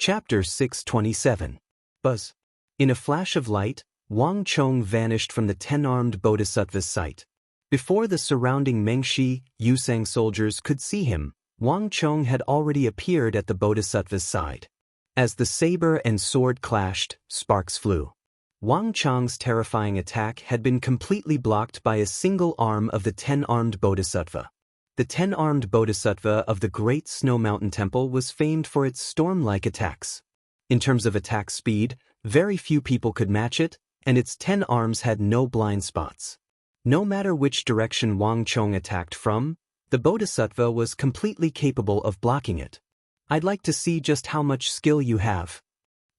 Chapter 627. Buzz. In a flash of light, Wang Chong vanished from the 10-armed bodhisattva's sight. Before the surrounding Mengshi, Yusang soldiers could see him, Wang Chong had already appeared at the bodhisattva's side. As the saber and sword clashed, sparks flew. Wang Chong's terrifying attack had been completely blocked by a single arm of the 10-armed bodhisattva. The 10-armed bodhisattva of the Great Snow Mountain Temple was famed for its storm-like attacks. In terms of attack speed, very few people could match it, and its 10 arms had no blind spots. No matter which direction Wang Chong attacked from, the bodhisattva was completely capable of blocking it. "I'd like to see just how much skill you have."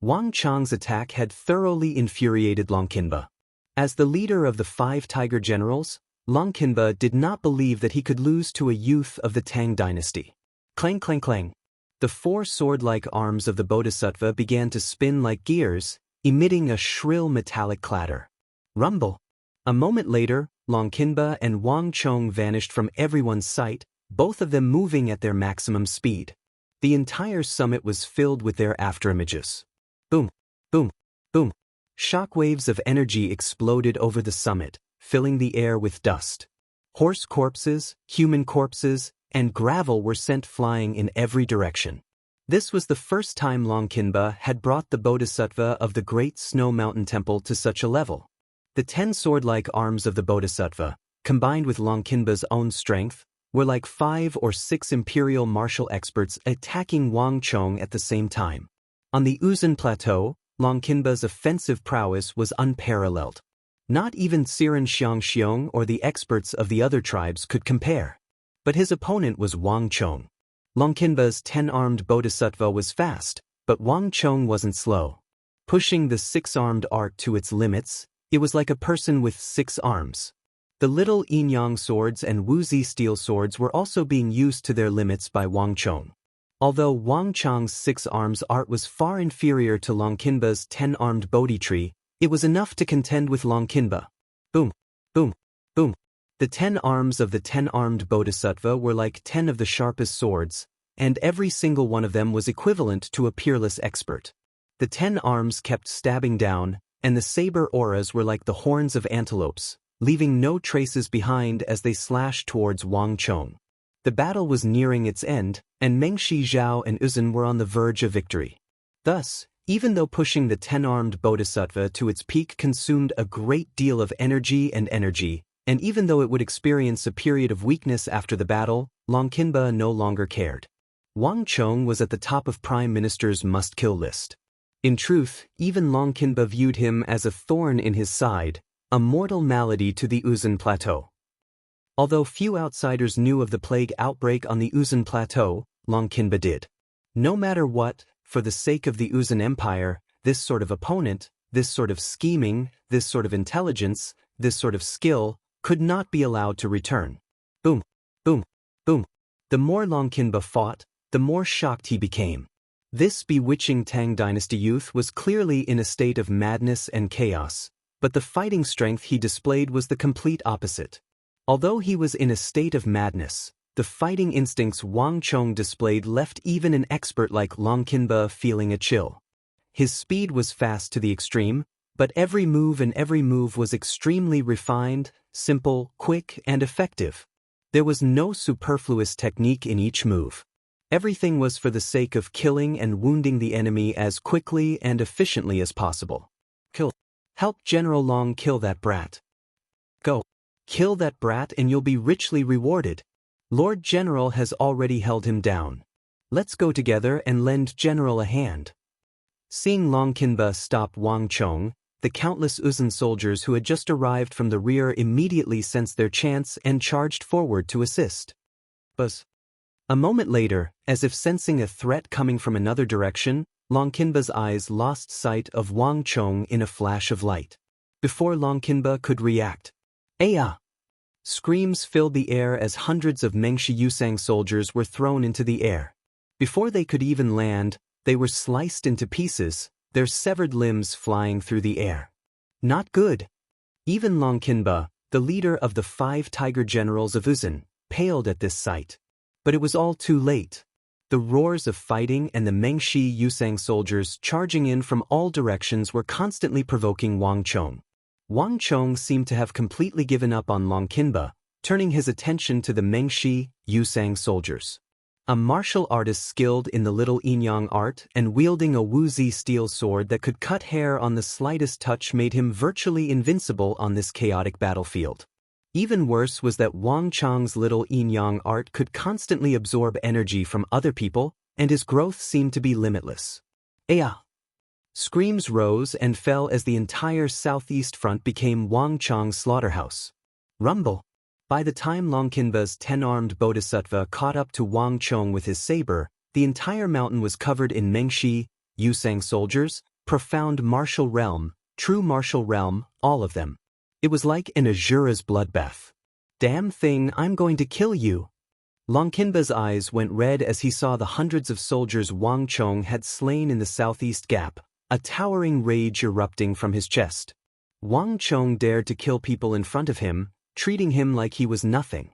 Wang Chong's attack had thoroughly infuriated Longkinba. As the leader of the 5 tiger generals, Longkinba did not believe that he could lose to a youth of the Tang dynasty. Clang clang clang. The 4 sword-like arms of the bodhisattva began to spin like gears, emitting a shrill metallic clatter. Rumble. A moment later, Longkinba and Wang Chong vanished from everyone's sight, both of them moving at their maximum speed. The entire summit was filled with their afterimages. Boom, boom, boom. Shockwaves of energy exploded over the summit, filling the air with dust. Horse corpses, human corpses, and gravel were sent flying in every direction. This was the first time Longkinba had brought the bodhisattva of the Great Snow Mountain Temple to such a level. The 10 sword-like arms of the bodhisattva, combined with Longkinba's own strength, were like 5 or 6 imperial martial experts attacking Wang Chong at the same time. On the Uzun Plateau, Longkinba's offensive prowess was unparalleled. Not even Siren Xiangxiong or the experts of the other tribes could compare. But his opponent was Wang Chong. Longkinba's 10-armed bodhisattva was fast, but Wang Chong wasn't slow. Pushing the 6-armed art to its limits, it was like a person with 6 arms. The little Yin-Yang swords and Wuzi steel swords were also being used to their limits by Wang Chong. Although Wang Chong's 6 arms art was far inferior to Longkinba's 10-armed Bodhi tree, it was enough to contend with Longkinba. Boom, boom, boom. The 10 arms of the 10-armed bodhisattva were like 10 of the sharpest swords, and every single one of them was equivalent to a peerless expert. The 10 arms kept stabbing down, and the saber auras were like the horns of antelopes, leaving no traces behind as they slashed towards Wang Chong. The battle was nearing its end, and Mengshi Zhao and Uzun were on the verge of victory. Thus, even though pushing the 10-armed bodhisattva to its peak consumed a great deal of energy, and even though it would experience a period of weakness after the battle, Longkinba no longer cared. Wang Chong was at the top of Prime Minister's must-kill list. In truth, even Longkinba viewed him as a thorn in his side, a mortal malady to the Uzun Plateau. Although few outsiders knew of the plague outbreak on the Uzun Plateau, Longkinba did. No matter what, for the sake of the Uzun Empire, this sort of opponent, this sort of scheming, this sort of intelligence, this sort of skill, could not be allowed to return. Boom, boom, boom. The more Longkinba fought, the more shocked he became. This bewitching Tang dynasty youth was clearly in a state of madness and chaos, but the fighting strength he displayed was the complete opposite. Although he was in a state of madness, the fighting instincts Wang Chong displayed left even an expert like Longkinba feeling a chill. His speed was fast to the extreme, but every move was extremely refined, simple, quick, and effective. There was no superfluous technique in each move. Everything was for the sake of killing and wounding the enemy as quickly and efficiently as possible. Kill. Help General Long kill that brat. Go. Kill that brat and you'll be richly rewarded. Lord General has already held him down. Let's go together and lend General a hand. Seeing Longkinba stop Wang Chong, the countless Uzun soldiers who had just arrived from the rear immediately sensed their chance and charged forward to assist. Buzz. A moment later, as if sensing a threat coming from another direction, Longkinba's eyes lost sight of Wang Chong in a flash of light. Before Longkinba could react, "Aya!" Screams filled the air as hundreds of Mengshi Yusang soldiers were thrown into the air. Before they could even land, they were sliced into pieces, their severed limbs flying through the air. Not good. Even Longkinba, the leader of the 5 tiger generals of Uzun, paled at this sight. But it was all too late. The roars of fighting and the Mengshi Yusang soldiers charging in from all directions were constantly provoking Wang Chong. Wang Chong seemed to have completely given up on Long Qinba, turning his attention to the Mengshi Yusang soldiers. A martial artist skilled in the little Yinyang art and wielding a Wuzi steel sword that could cut hair on the slightest touch made him virtually invincible on this chaotic battlefield. Even worse was that Wang Chong's little Yinyang art could constantly absorb energy from other people, and his growth seemed to be limitless. Aya! Screams rose and fell as the entire southeast front became Wang Chong's slaughterhouse. Rumble! By the time Long Qinba's 10-armed bodhisattva caught up to Wang Chong with his saber, the entire mountain was covered in Mengshi Yusang soldiers, profound martial realm, true martial realm, all of them. It was like an Azura's bloodbath. Damn thing, I'm going to kill you. Long Qinba's eyes went red as he saw the hundreds of soldiers Wang Chong had slain in the southeast gap, a towering rage erupting from his chest. Wang Chong dared to kill people in front of him, treating him like he was nothing.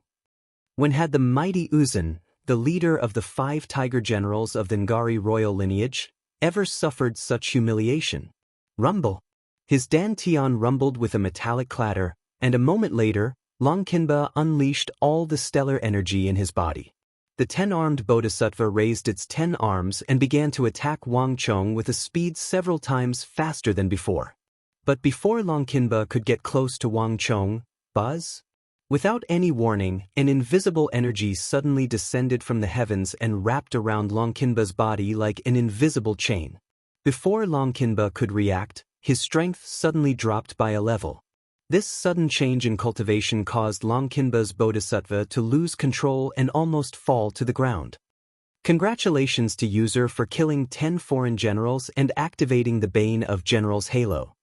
When had the mighty Uzun, the leader of the 5 tiger generals of the Ngari royal lineage, ever suffered such humiliation? Rumble! His dantian rumbled with a metallic clatter, and a moment later, Long Qinba unleashed all the stellar energy in his body. The 10-armed bodhisattva raised its 10 arms and began to attack Wang Chong with a speed several times faster than before. But before Long Qinba could get close to Wang Chong, buzz! Without any warning, an invisible energy suddenly descended from the heavens and wrapped around Long Qinba's body like an invisible chain. Before Long Qinba could react, his strength suddenly dropped by a level. This sudden change in cultivation caused Long Qinba's bodhisattva to lose control and almost fall to the ground. Congratulations to user for killing 10 foreign generals and activating the Bane of Generals Halo.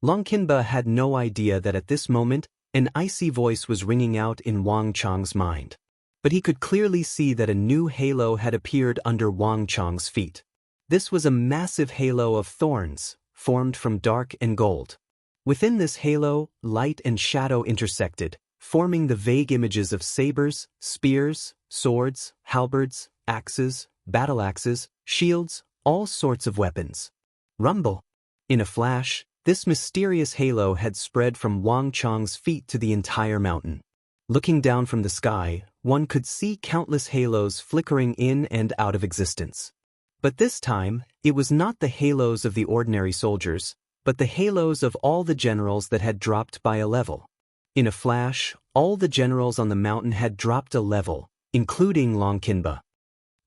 Long Qinba had no idea that at this moment, an icy voice was ringing out in Wang Chong's mind. But he could clearly see that a new halo had appeared under Wang Chong's feet. This was a massive halo of thorns, formed from dark and gold. Within this halo, light and shadow intersected, forming the vague images of sabers, spears, swords, halberds, axes, battle axes, shields, all sorts of weapons. Rumble! In a flash, this mysterious halo had spread from Wang Chong's feet to the entire mountain. Looking down from the sky, one could see countless halos flickering in and out of existence. But this time, it was not the halos of the ordinary soldiers, but the halos of all the generals that had dropped by a level. In a flash, all the generals on the mountain had dropped a level, including Long Qinba.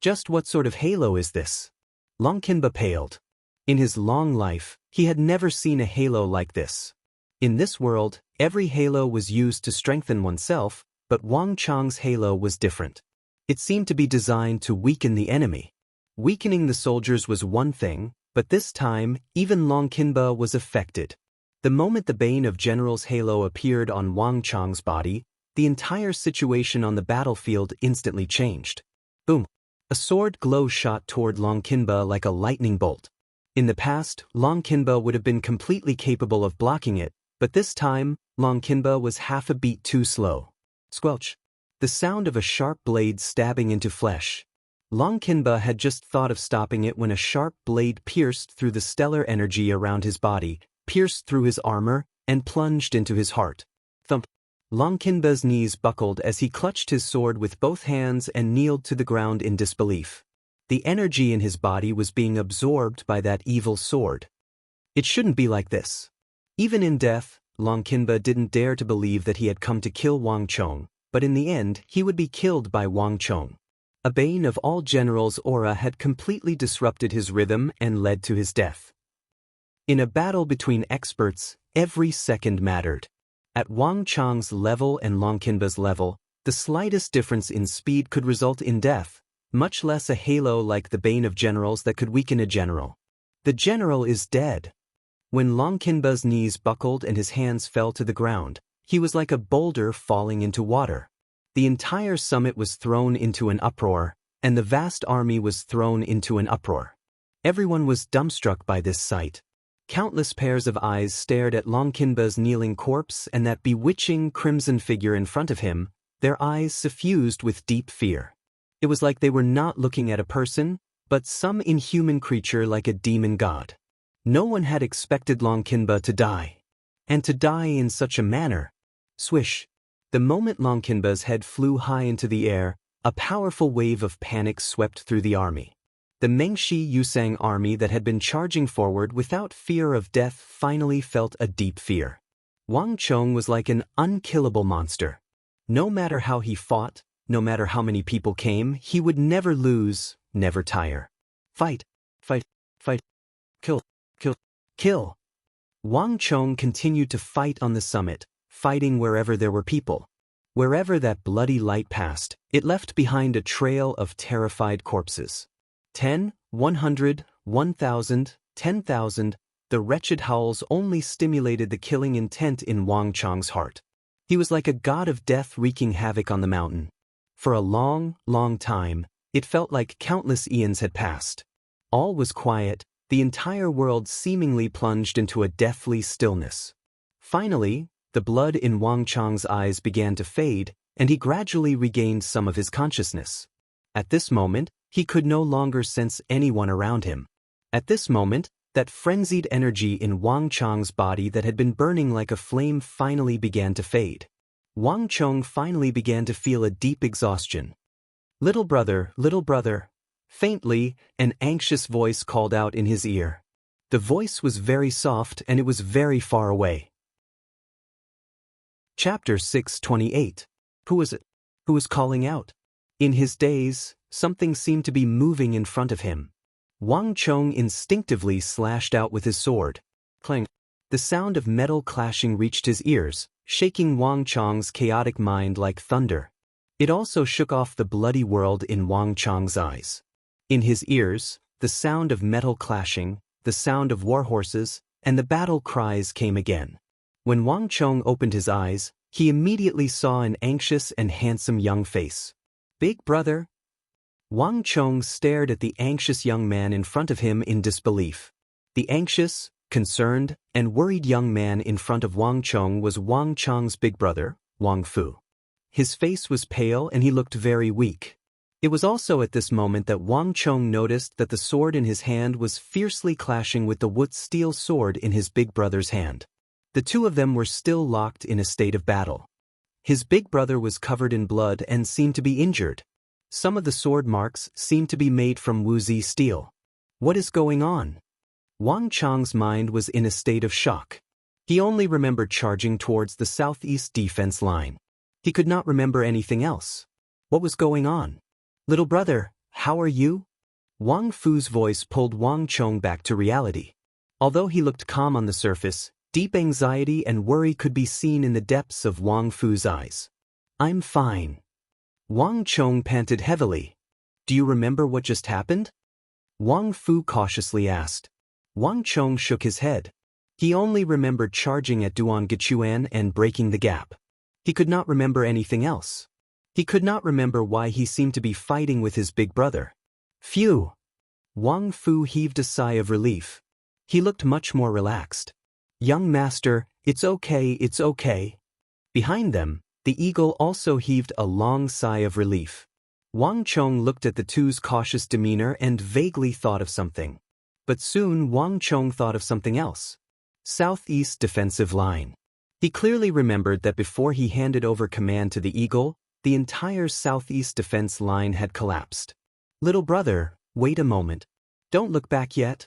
Just what sort of halo is this? Long Qinba paled. In his long life, he had never seen a halo like this. In this world, every halo was used to strengthen oneself, but Wang Chong's halo was different. It seemed to be designed to weaken the enemy. Weakening the soldiers was one thing, but this time, even Long Qinba was affected. The moment the Bane of Generals halo appeared on Wang Chong's body, the entire situation on the battlefield instantly changed. Boom! A sword glow shot toward Long Qinba like a lightning bolt. In the past, Long Qinba would have been completely capable of blocking it, but this time, Long Qinba was half a beat too slow. Squelch! The sound of a sharp blade stabbing into flesh. Long Qinba had just thought of stopping it when a sharp blade pierced through the stellar energy around his body, pierced through his armor, and plunged into his heart. Thump! Long Qinba's knees buckled as he clutched his sword with both hands and kneeled to the ground in disbelief. The energy in his body was being absorbed by that evil sword. It shouldn't be like this. Even in death, Long Qinba didn't dare to believe that he had come to kill Wang Chong, but in the end he would be killed by Wang Chong. A Bane of all generals' aura had completely disrupted his rhythm and led to his death. In a battle between experts, every second mattered. At Wang Chong's level and Long Qinba's level, the slightest difference in speed could result in death, much less a halo like the Bane of Generals that could weaken a general. The general is dead. When Long Qinba's knees buckled and his hands fell to the ground, he was like a boulder falling into water. The entire summit was thrown into an uproar, and the vast army was thrown into an uproar. Everyone was dumbstruck by this sight. Countless pairs of eyes stared at Long Qinba's kneeling corpse and that bewitching crimson figure in front of him, their eyes suffused with deep fear. It was like they were not looking at a person, but some inhuman creature like a demon god. No one had expected Longkinba to die. And to die in such a manner. Swish. The moment Longkinba's head flew high into the air, a powerful wave of panic swept through the army. The Mengshi Yusang army that had been charging forward without fear of death finally felt a deep fear. Wang Chong was like an unkillable monster. No matter how he fought, no matter how many people came, he would never lose, never tire. Fight, fight, fight, kill, kill, kill. Wang Chong continued to fight on the summit, fighting wherever there were people. Wherever that bloody light passed, it left behind a trail of terrified corpses. 10, 100, 1,000, 10,000, the wretched howls only stimulated the killing intent in Wang Chong's heart. He was like a god of death wreaking havoc on the mountain. For a long, long time, it felt like countless eons had passed. All was quiet, the entire world seemingly plunged into a deathly stillness. Finally, the blood in Wang Chong's eyes began to fade, and he gradually regained some of his consciousness. At this moment, he could no longer sense anyone around him. At this moment, that frenzied energy in Wang Chong's body that had been burning like a flame finally began to fade. Wang Chong finally began to feel a deep exhaustion. Little brother, little brother. Faintly, an anxious voice called out in his ear. The voice was very soft and it was very far away. Chapter 628. Who was it? Who was calling out? In his daze, something seemed to be moving in front of him. Wang Chong instinctively slashed out with his sword. Clang. The sound of metal clashing reached his ears, shaking Wang Chong's chaotic mind like thunder. It also shook off the bloody world in Wang Chong's eyes. In his ears, the sound of metal clashing, the sound of war horses, and the battle cries came again. When Wang Chong opened his eyes, he immediately saw an anxious and handsome young face. Big brother? Wang Chong stared at the anxious young man in front of him in disbelief. The anxious, concerned, and worried young man in front of Wang Chong was Wang Chong's big brother, Wang Fu. His face was pale and he looked very weak. It was also at this moment that Wang Chong noticed that the sword in his hand was fiercely clashing with the wood steel sword in his big brother's hand. The two of them were still locked in a state of battle. His big brother was covered in blood and seemed to be injured. Some of the sword marks seemed to be made from woozy steel. What is going on? Wang Chong's mind was in a state of shock. He only remembered charging towards the southeast defense line. He could not remember anything else. What was going on? Little brother, how are you? Wang Fu's voice pulled Wang Chong back to reality. Although he looked calm on the surface, deep anxiety and worry could be seen in the depths of Wang Fu's eyes. I'm fine. Wang Chong panted heavily. Do you remember what just happened? Wang Fu cautiously asked. Wang Chong shook his head. He only remembered charging at Duangechuan and breaking the gap. He could not remember anything else. He could not remember why he seemed to be fighting with his big brother. Phew! Wang Fu heaved a sigh of relief. He looked much more relaxed. Young master, it's okay, it's okay. Behind them, the eagle also heaved a long sigh of relief. Wang Chong looked at the two's cautious demeanor and vaguely thought of something. But soon Wang Chong thought of something else. Southeast defensive line. He clearly remembered that before he handed over command to the eagle, the entire southeast defense line had collapsed. Little brother, wait a moment. Don't look back yet.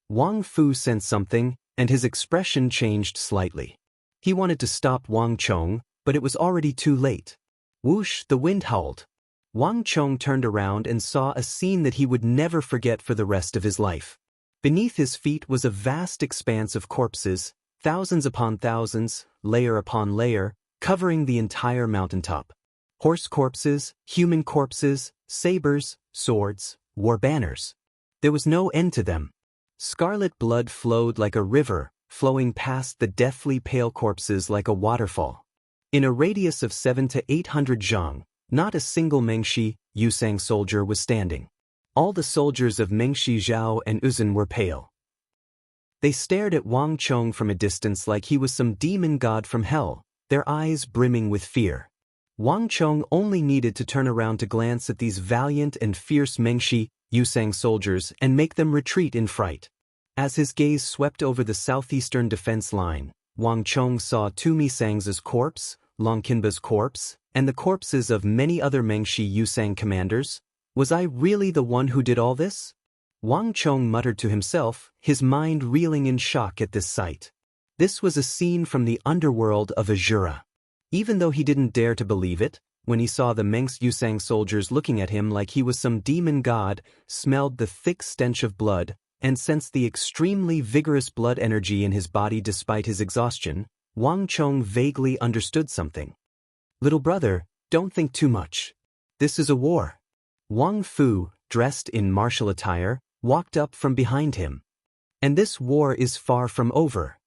Wang Fu sensed something, and his expression changed slightly. He wanted to stop Wang Chong, but it was already too late. Whoosh, the wind howled. Wang Chong turned around and saw a scene that he would never forget for the rest of his life. Beneath his feet was a vast expanse of corpses, thousands upon thousands, layer upon layer, covering the entire mountaintop. Horse corpses, human corpses, sabers, swords, war banners. There was no end to them. Scarlet blood flowed like a river, flowing past the deathly pale corpses like a waterfall. In a radius of 700 to 800 zhang, not a single Mengshi, Yusang soldier was standing. All the soldiers of Mengshi Zhao and Uzun were pale. They stared at Wang Chong from a distance like he was some demon god from hell, their eyes brimming with fear. Wang Chong only needed to turn around to glance at these valiant and fierce Mengshi, Yusang soldiers and make them retreat in fright. As his gaze swept over the southeastern defense line, Wang Chong saw Tu Misang's corpse, Long Qinba's corpse, and the corpses of many other Mengshi Yusang commanders. Was I really the one who did all this? Wang Chong muttered to himself, his mind reeling in shock at this sight. This was a scene from the underworld of Azura. Even though he didn't dare to believe it, when he saw the Meng's Yusang soldiers looking at him like he was some demon god, smelled the thick stench of blood, and sensed the extremely vigorous blood energy in his body despite his exhaustion, Wang Chong vaguely understood something. Little brother, don't think too much. This is a war. Wang Fu, dressed in martial attire, walked up from behind him. And this war is far from over.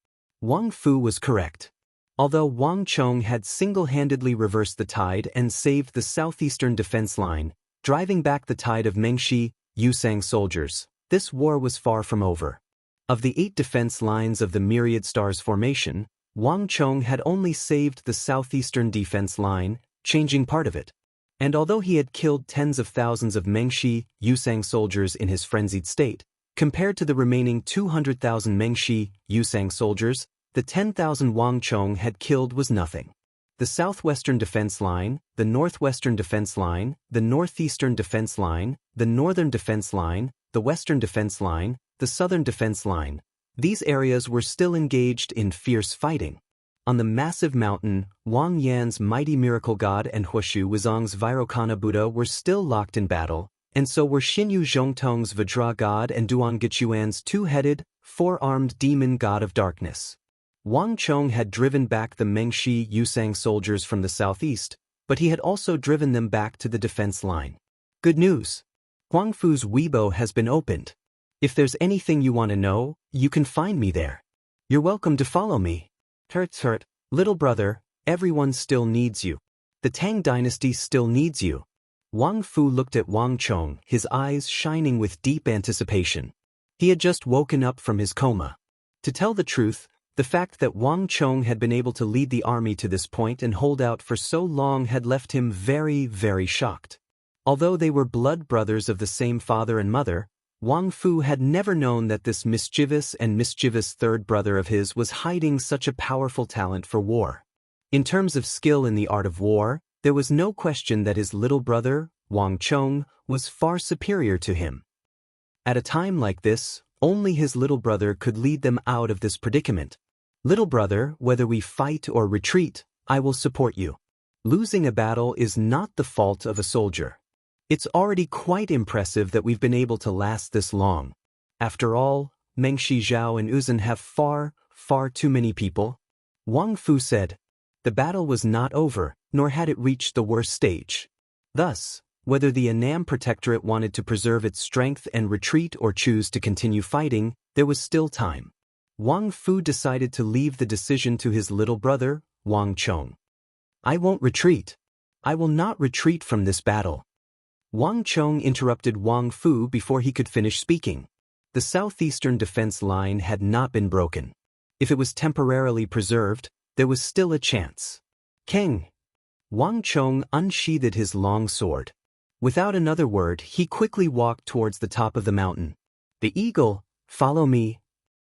Wang Fu was correct. Although Wang Chong had single-handedly reversed the tide and saved the southeastern defense line, driving back the tide of Mengshi, Yusang soldiers, this war was far from over. Of the 8 defense lines of the Myriad Stars formation, Wang Chong had only saved the southeastern defense line, changing part of it. And although he had killed tens of thousands of Mengshi, Yusang soldiers in his frenzied state, compared to the remaining 200,000 Mengshi, Yusang soldiers, the 10,000 Wang Chong had killed was nothing. The southwestern defense line, the northwestern defense line, the northeastern defense line, the northern defense line, the western defense line, the southern defense line. These areas were still engaged in fierce fighting. On the massive mountain, Wang Yan's mighty miracle god and Huoshu Wuzong's Vairocana Buddha were still locked in battle, and so were Xinyu Zhongtong's Vajra god and Duan Gichuan's two-headed, four-armed demon god of darkness. Wang Chong had driven back the Mengshi Yusang soldiers from the southeast, but he had also driven them back to the defense line. Good news! Huang Fu's Weibo has been opened. If there's anything you want to know, you can find me there. You're welcome to follow me. Hurt, little brother, everyone still needs you. The Tang dynasty still needs you. Wang Fu looked at Wang Chong, his eyes shining with deep anticipation. He had just woken up from his coma. To tell the truth, the fact that Wang Chong had been able to lead the army to this point and hold out for so long had left him very, very shocked. Although they were blood brothers of the same father and mother, Wang Fu had never known that this mischievous third brother of his was hiding such a powerful talent for war. In terms of skill in the art of war, there was no question that his little brother, Wang Chong, was far superior to him. At a time like this, only his little brother could lead them out of this predicament. Little brother, whether we fight or retreat, I will support you. Losing a battle is not the fault of a soldier. It's already quite impressive that we've been able to last this long. After all, Mengshi Zhao and Uzun have far, far too many people. Wang Fu said. The battle was not over, nor had it reached the worst stage. Thus, whether the Annam Protectorate wanted to preserve its strength and retreat or choose to continue fighting, there was still time. Wang Fu decided to leave the decision to his little brother, Wang Chong. I won't retreat. I will not retreat from this battle. Wang Chong interrupted Wang Fu before he could finish speaking. The southeastern defense line had not been broken. If it was temporarily preserved, there was still a chance. Keng! Wang Chong unsheathed his long sword. Without another word, he quickly walked towards the top of the mountain. The eagle, follow me.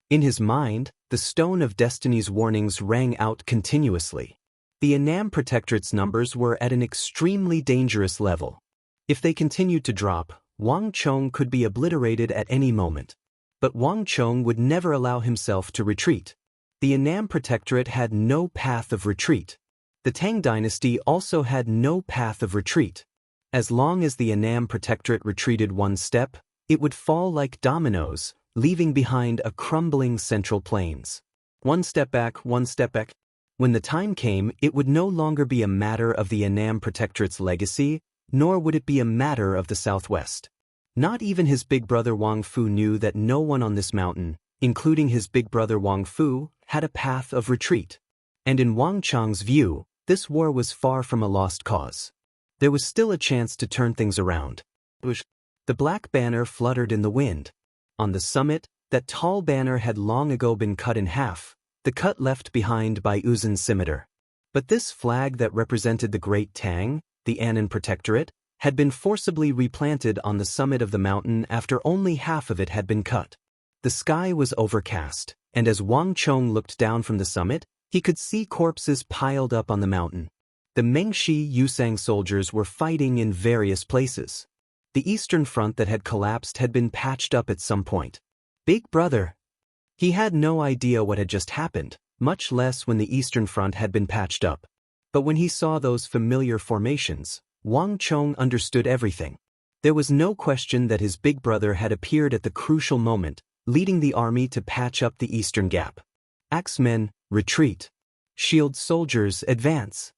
In his mind, the stone of destiny's warnings rang out continuously. The Annam Protectorate's numbers were at an extremely dangerous level. If they continued to drop, Wang Chong could be obliterated at any moment. But Wang Chong would never allow himself to retreat. The Annam Protectorate had no path of retreat. The Tang dynasty also had no path of retreat. As long as the Annam Protectorate retreated one step, it would fall like dominoes, leaving behind a crumbling central plains. One step back, one step back. When the time came, it would no longer be a matter of the Annam Protectorate's legacy, nor would it be a matter of the Southwest. Not even his big brother Wang Fu knew that no one on this mountain, including his big brother Wang Fu, had a path of retreat. And in Wang Chong's view, this war was far from a lost cause. There was still a chance to turn things around. The black banner fluttered in the wind. On the summit, that tall banner had long ago been cut in half, the cut left behind by Uzun's scimitar. But this flag that represented the Great Tang, the Annan Protectorate, had been forcibly replanted on the summit of the mountain after only half of it had been cut. The sky was overcast, and as Wang Chong looked down from the summit, he could see corpses piled up on the mountain. The Mengshi Yusang soldiers were fighting in various places. The eastern front that had collapsed had been patched up at some point. Big brother! He had no idea what had just happened, much less when the eastern front had been patched up. But when he saw those familiar formations, Wang Chong understood everything. There was no question that his big brother had appeared at the crucial moment, leading the army to patch up the eastern gap. Axemen, retreat. Shield soldiers, advance.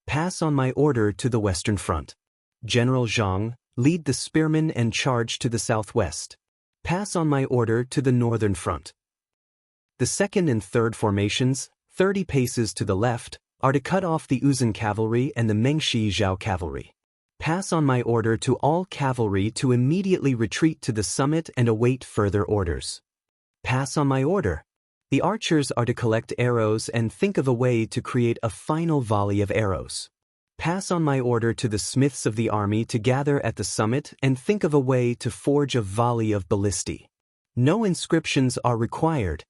Pass on my order to the western front. General Zhang, lead the spearmen and charge to the southwest. Pass on my order to the northern front. The second and third formations, 30 paces to the left, are to cut off the Uzun cavalry and the Mengshi Zhao cavalry. Pass on my order to all cavalry to immediately retreat to the summit and await further orders. Pass on my order. The archers are to collect arrows and think of a way to create a final volley of arrows. Pass on my order to the smiths of the army to gather at the summit and think of a way to forge a volley of ballistae. No inscriptions are required.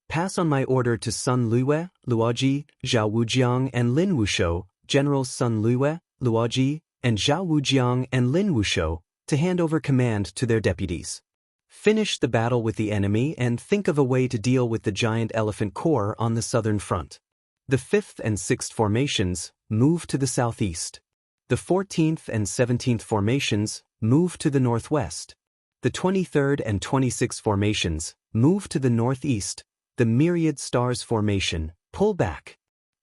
Pass on my order to Sun Luo, Luoji, Zhao Wujiang and Lin Wushou, Generals Sun Luo, Luoji, and Zhao Wujiang and Lin Wushou, to hand over command to their deputies. Finish the battle with the enemy and think of a way to deal with the giant elephant corps on the southern front. The 5th and 6th formations move to the southeast. The 14th and 17th formations move to the northwest. The 23rd and 26th formations move to the northeast. The Myriad Stars formation, pull back.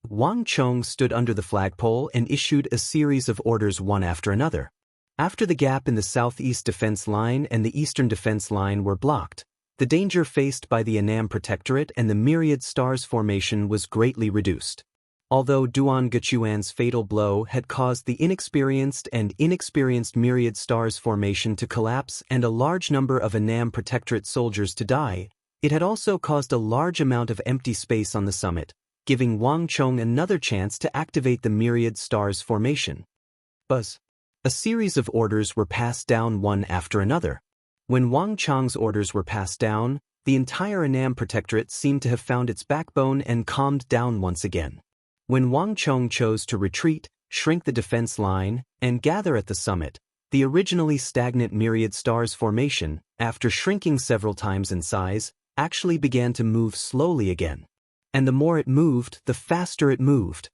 Wang Chong stood under the flagpole and issued a series of orders one after another. After the gap in the southeast defense line and the eastern defense line were blocked, the danger faced by the Annam Protectorate and the Myriad Stars formation was greatly reduced. Although Duan Gechuan's fatal blow had caused the inexperienced Myriad Stars formation to collapse and a large number of Annam Protectorate soldiers to die, it had also caused a large amount of empty space on the summit, giving Wang Chong another chance to activate the Myriad Stars formation. Buzz. A series of orders were passed down one after another. When Wang Chong's orders were passed down, the entire Annam Protectorate seemed to have found its backbone and calmed down once again. When Wang Chong chose to retreat, shrink the defense line, and gather at the summit, the originally stagnant Myriad Stars formation, after shrinking several times in size, actually began to move slowly again. And the more it moved, the faster it moved.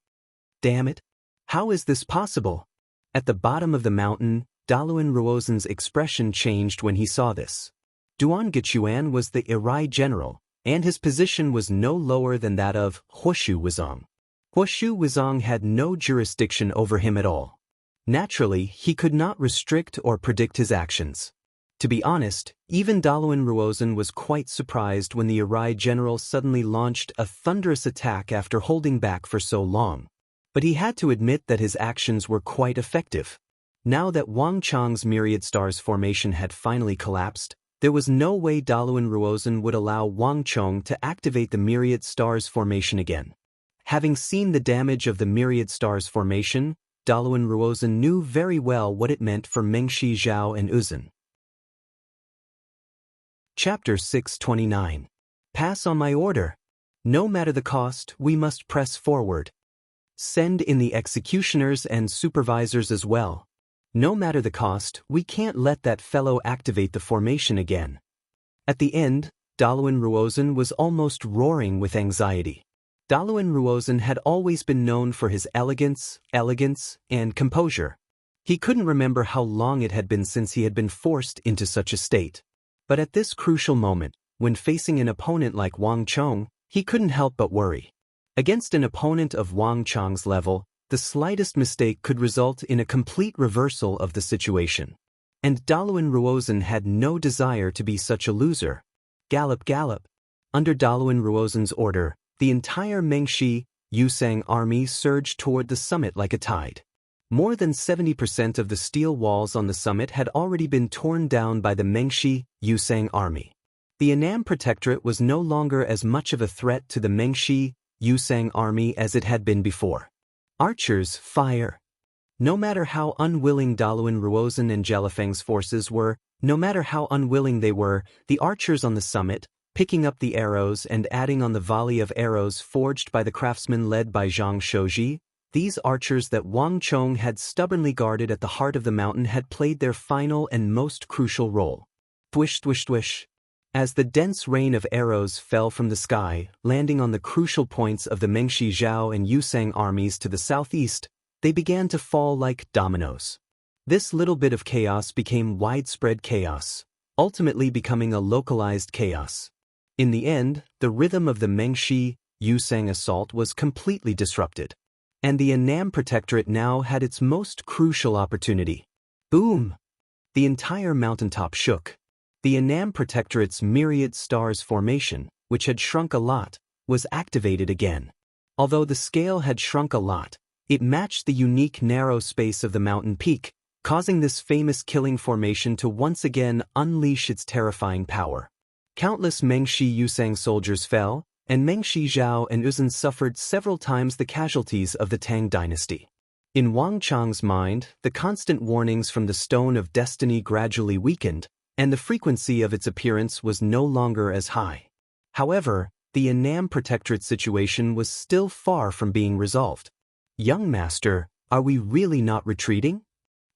Damn it! How is this possible? At the bottom of the mountain, Daluan Ruozen's expression changed when he saw this. Duan Gechuan was the Irai general, and his position was no lower than that of Huoshu Wuzong. Huoshu Wuzong had no jurisdiction over him at all. Naturally, he could not restrict or predict his actions. To be honest, even Daluan Ruozen was quite surprised when the Irai general suddenly launched a thunderous attack after holding back for so long. But he had to admit that his actions were quite effective. Now that Wang Chong's Myriad Stars formation had finally collapsed, there was no way Daluan Ruozen would allow Wang Chong to activate the Myriad Stars formation again. Having seen the damage of the Myriad Stars formation, Daluan Ruozen knew very well what it meant for Mengshi Zhao and Uzun. Chapter 629. Pass on my order. No matter the cost, we must press forward. Send in the executioners and supervisors as well. No matter the cost, we can't let that fellow activate the formation again. At the end, Daluan Ruozen was almost roaring with anxiety. Daluan Ruozen had always been known for his elegance, and composure. He couldn't remember how long it had been since he had been forced into such a state. But at this crucial moment, when facing an opponent like Wang Chong, he couldn't help but worry. Against an opponent of Wang Chong's level, the slightest mistake could result in a complete reversal of the situation. And Daluan Ruozen had no desire to be such a loser. Gallop, gallop. Under Daluan Ruozen's order, the entire Mengshi Yusang army surged toward the summit like a tide. More than 70% of the steel walls on the summit had already been torn down by the Mengshi Yusang army. The Annam Protectorate was no longer as much of a threat to the Mengshi Yusang army as it had been before. Archers, fire. No matter how unwilling Daluan Ruozan and Jelifeng's forces were, no matter how unwilling they were, the archers on the summit, picking up the arrows and adding on the volley of arrows forged by the craftsmen led by Zhang Shouji, these archers that Wang Chong had stubbornly guarded at the heart of the mountain had played their final and most crucial role. Thwish thwish thwish. As the dense rain of arrows fell from the sky, landing on the crucial points of the Mengshi Zhao and Yusang armies to the southeast, they began to fall like dominoes. This little bit of chaos became widespread chaos, ultimately becoming a localized chaos. In the end, the rhythm of the Mengshi Yusang assault was completely disrupted. And the Annam Protectorate now had its most crucial opportunity. Boom! The entire mountaintop shook. The Annam Protectorate's myriad stars formation, which had shrunk a lot, was activated again. Although the scale had shrunk a lot, it matched the unique narrow space of the mountain peak, causing this famous killing formation to once again unleash its terrifying power. Countless Mengshi Yusang soldiers fell, and Mengshi Zhao and Uzun suffered several times the casualties of the Tang dynasty. In Wang Chang's mind, the constant warnings from the Stone of Destiny gradually weakened, and the frequency of its appearance was no longer as high. However, the Annam Protectorate situation was still far from being resolved. Young master, are we really not retreating?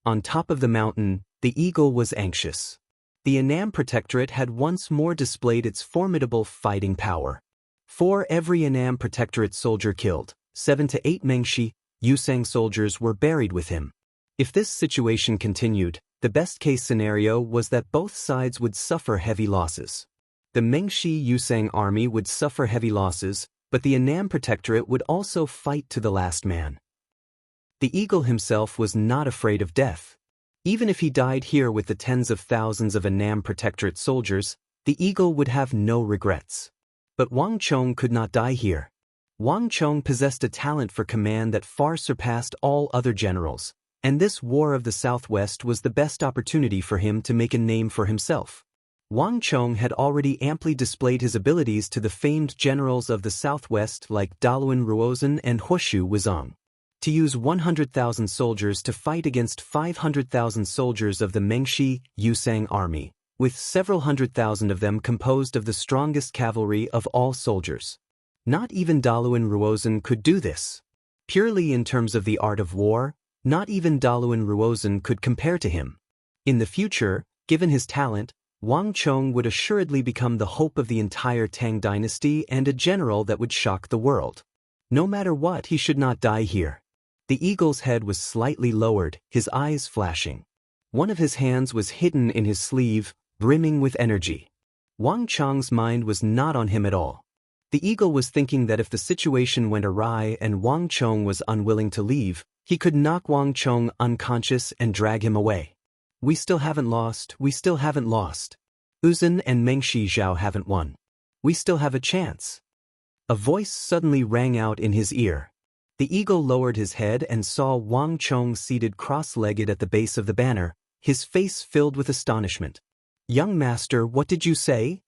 On top of the mountain, the eagle was anxious. The Annam Protectorate had once more displayed its formidable fighting power. For every Annam Protectorate soldier killed, 7 to 8 Mengshi Yusang soldiers were buried with him. If this situation continued, the best-case scenario was that both sides would suffer heavy losses. The Mengshi Yusang army would suffer heavy losses, but the Annam Protectorate would also fight to the last man. The eagle himself was not afraid of death. Even if he died here with the tens of thousands of Annam Protectorate soldiers, the eagle would have no regrets. But Wang Chong could not die here. Wang Chong possessed a talent for command that far surpassed all other generals, and this War of the Southwest was the best opportunity for him to make a name for himself. Wang Chong had already amply displayed his abilities to the famed generals of the Southwest like Daluan Ruozan and Huoshu Wuzong. To use 100,000 soldiers to fight against 500,000 soldiers of the Mengshi Yusang army, with several 100,000 of them composed of the strongest cavalry of all soldiers. Not even Daluan Ruozan could do this. Purely in terms of the art of war, not even Daluan Ruozan could compare to him. In the future, given his talent, Wang Chong would assuredly become the hope of the entire Tang dynasty and a general that would shock the world. No matter what, he should not die here. The eagle's head was slightly lowered, his eyes flashing. One of his hands was hidden in his sleeve, brimming with energy. Wang Chong's mind was not on him at all. The eagle was thinking that if the situation went awry and Wang Chong was unwilling to leave, he could knock Wang Chong unconscious and drag him away. We still haven't lost, we still haven't lost. Uzun and Mengshi Zhao haven't won. We still have a chance. A voice suddenly rang out in his ear. The eagle lowered his head and saw Wang Chong seated cross-legged at the base of the banner, his face filled with astonishment. Young master, what did you say?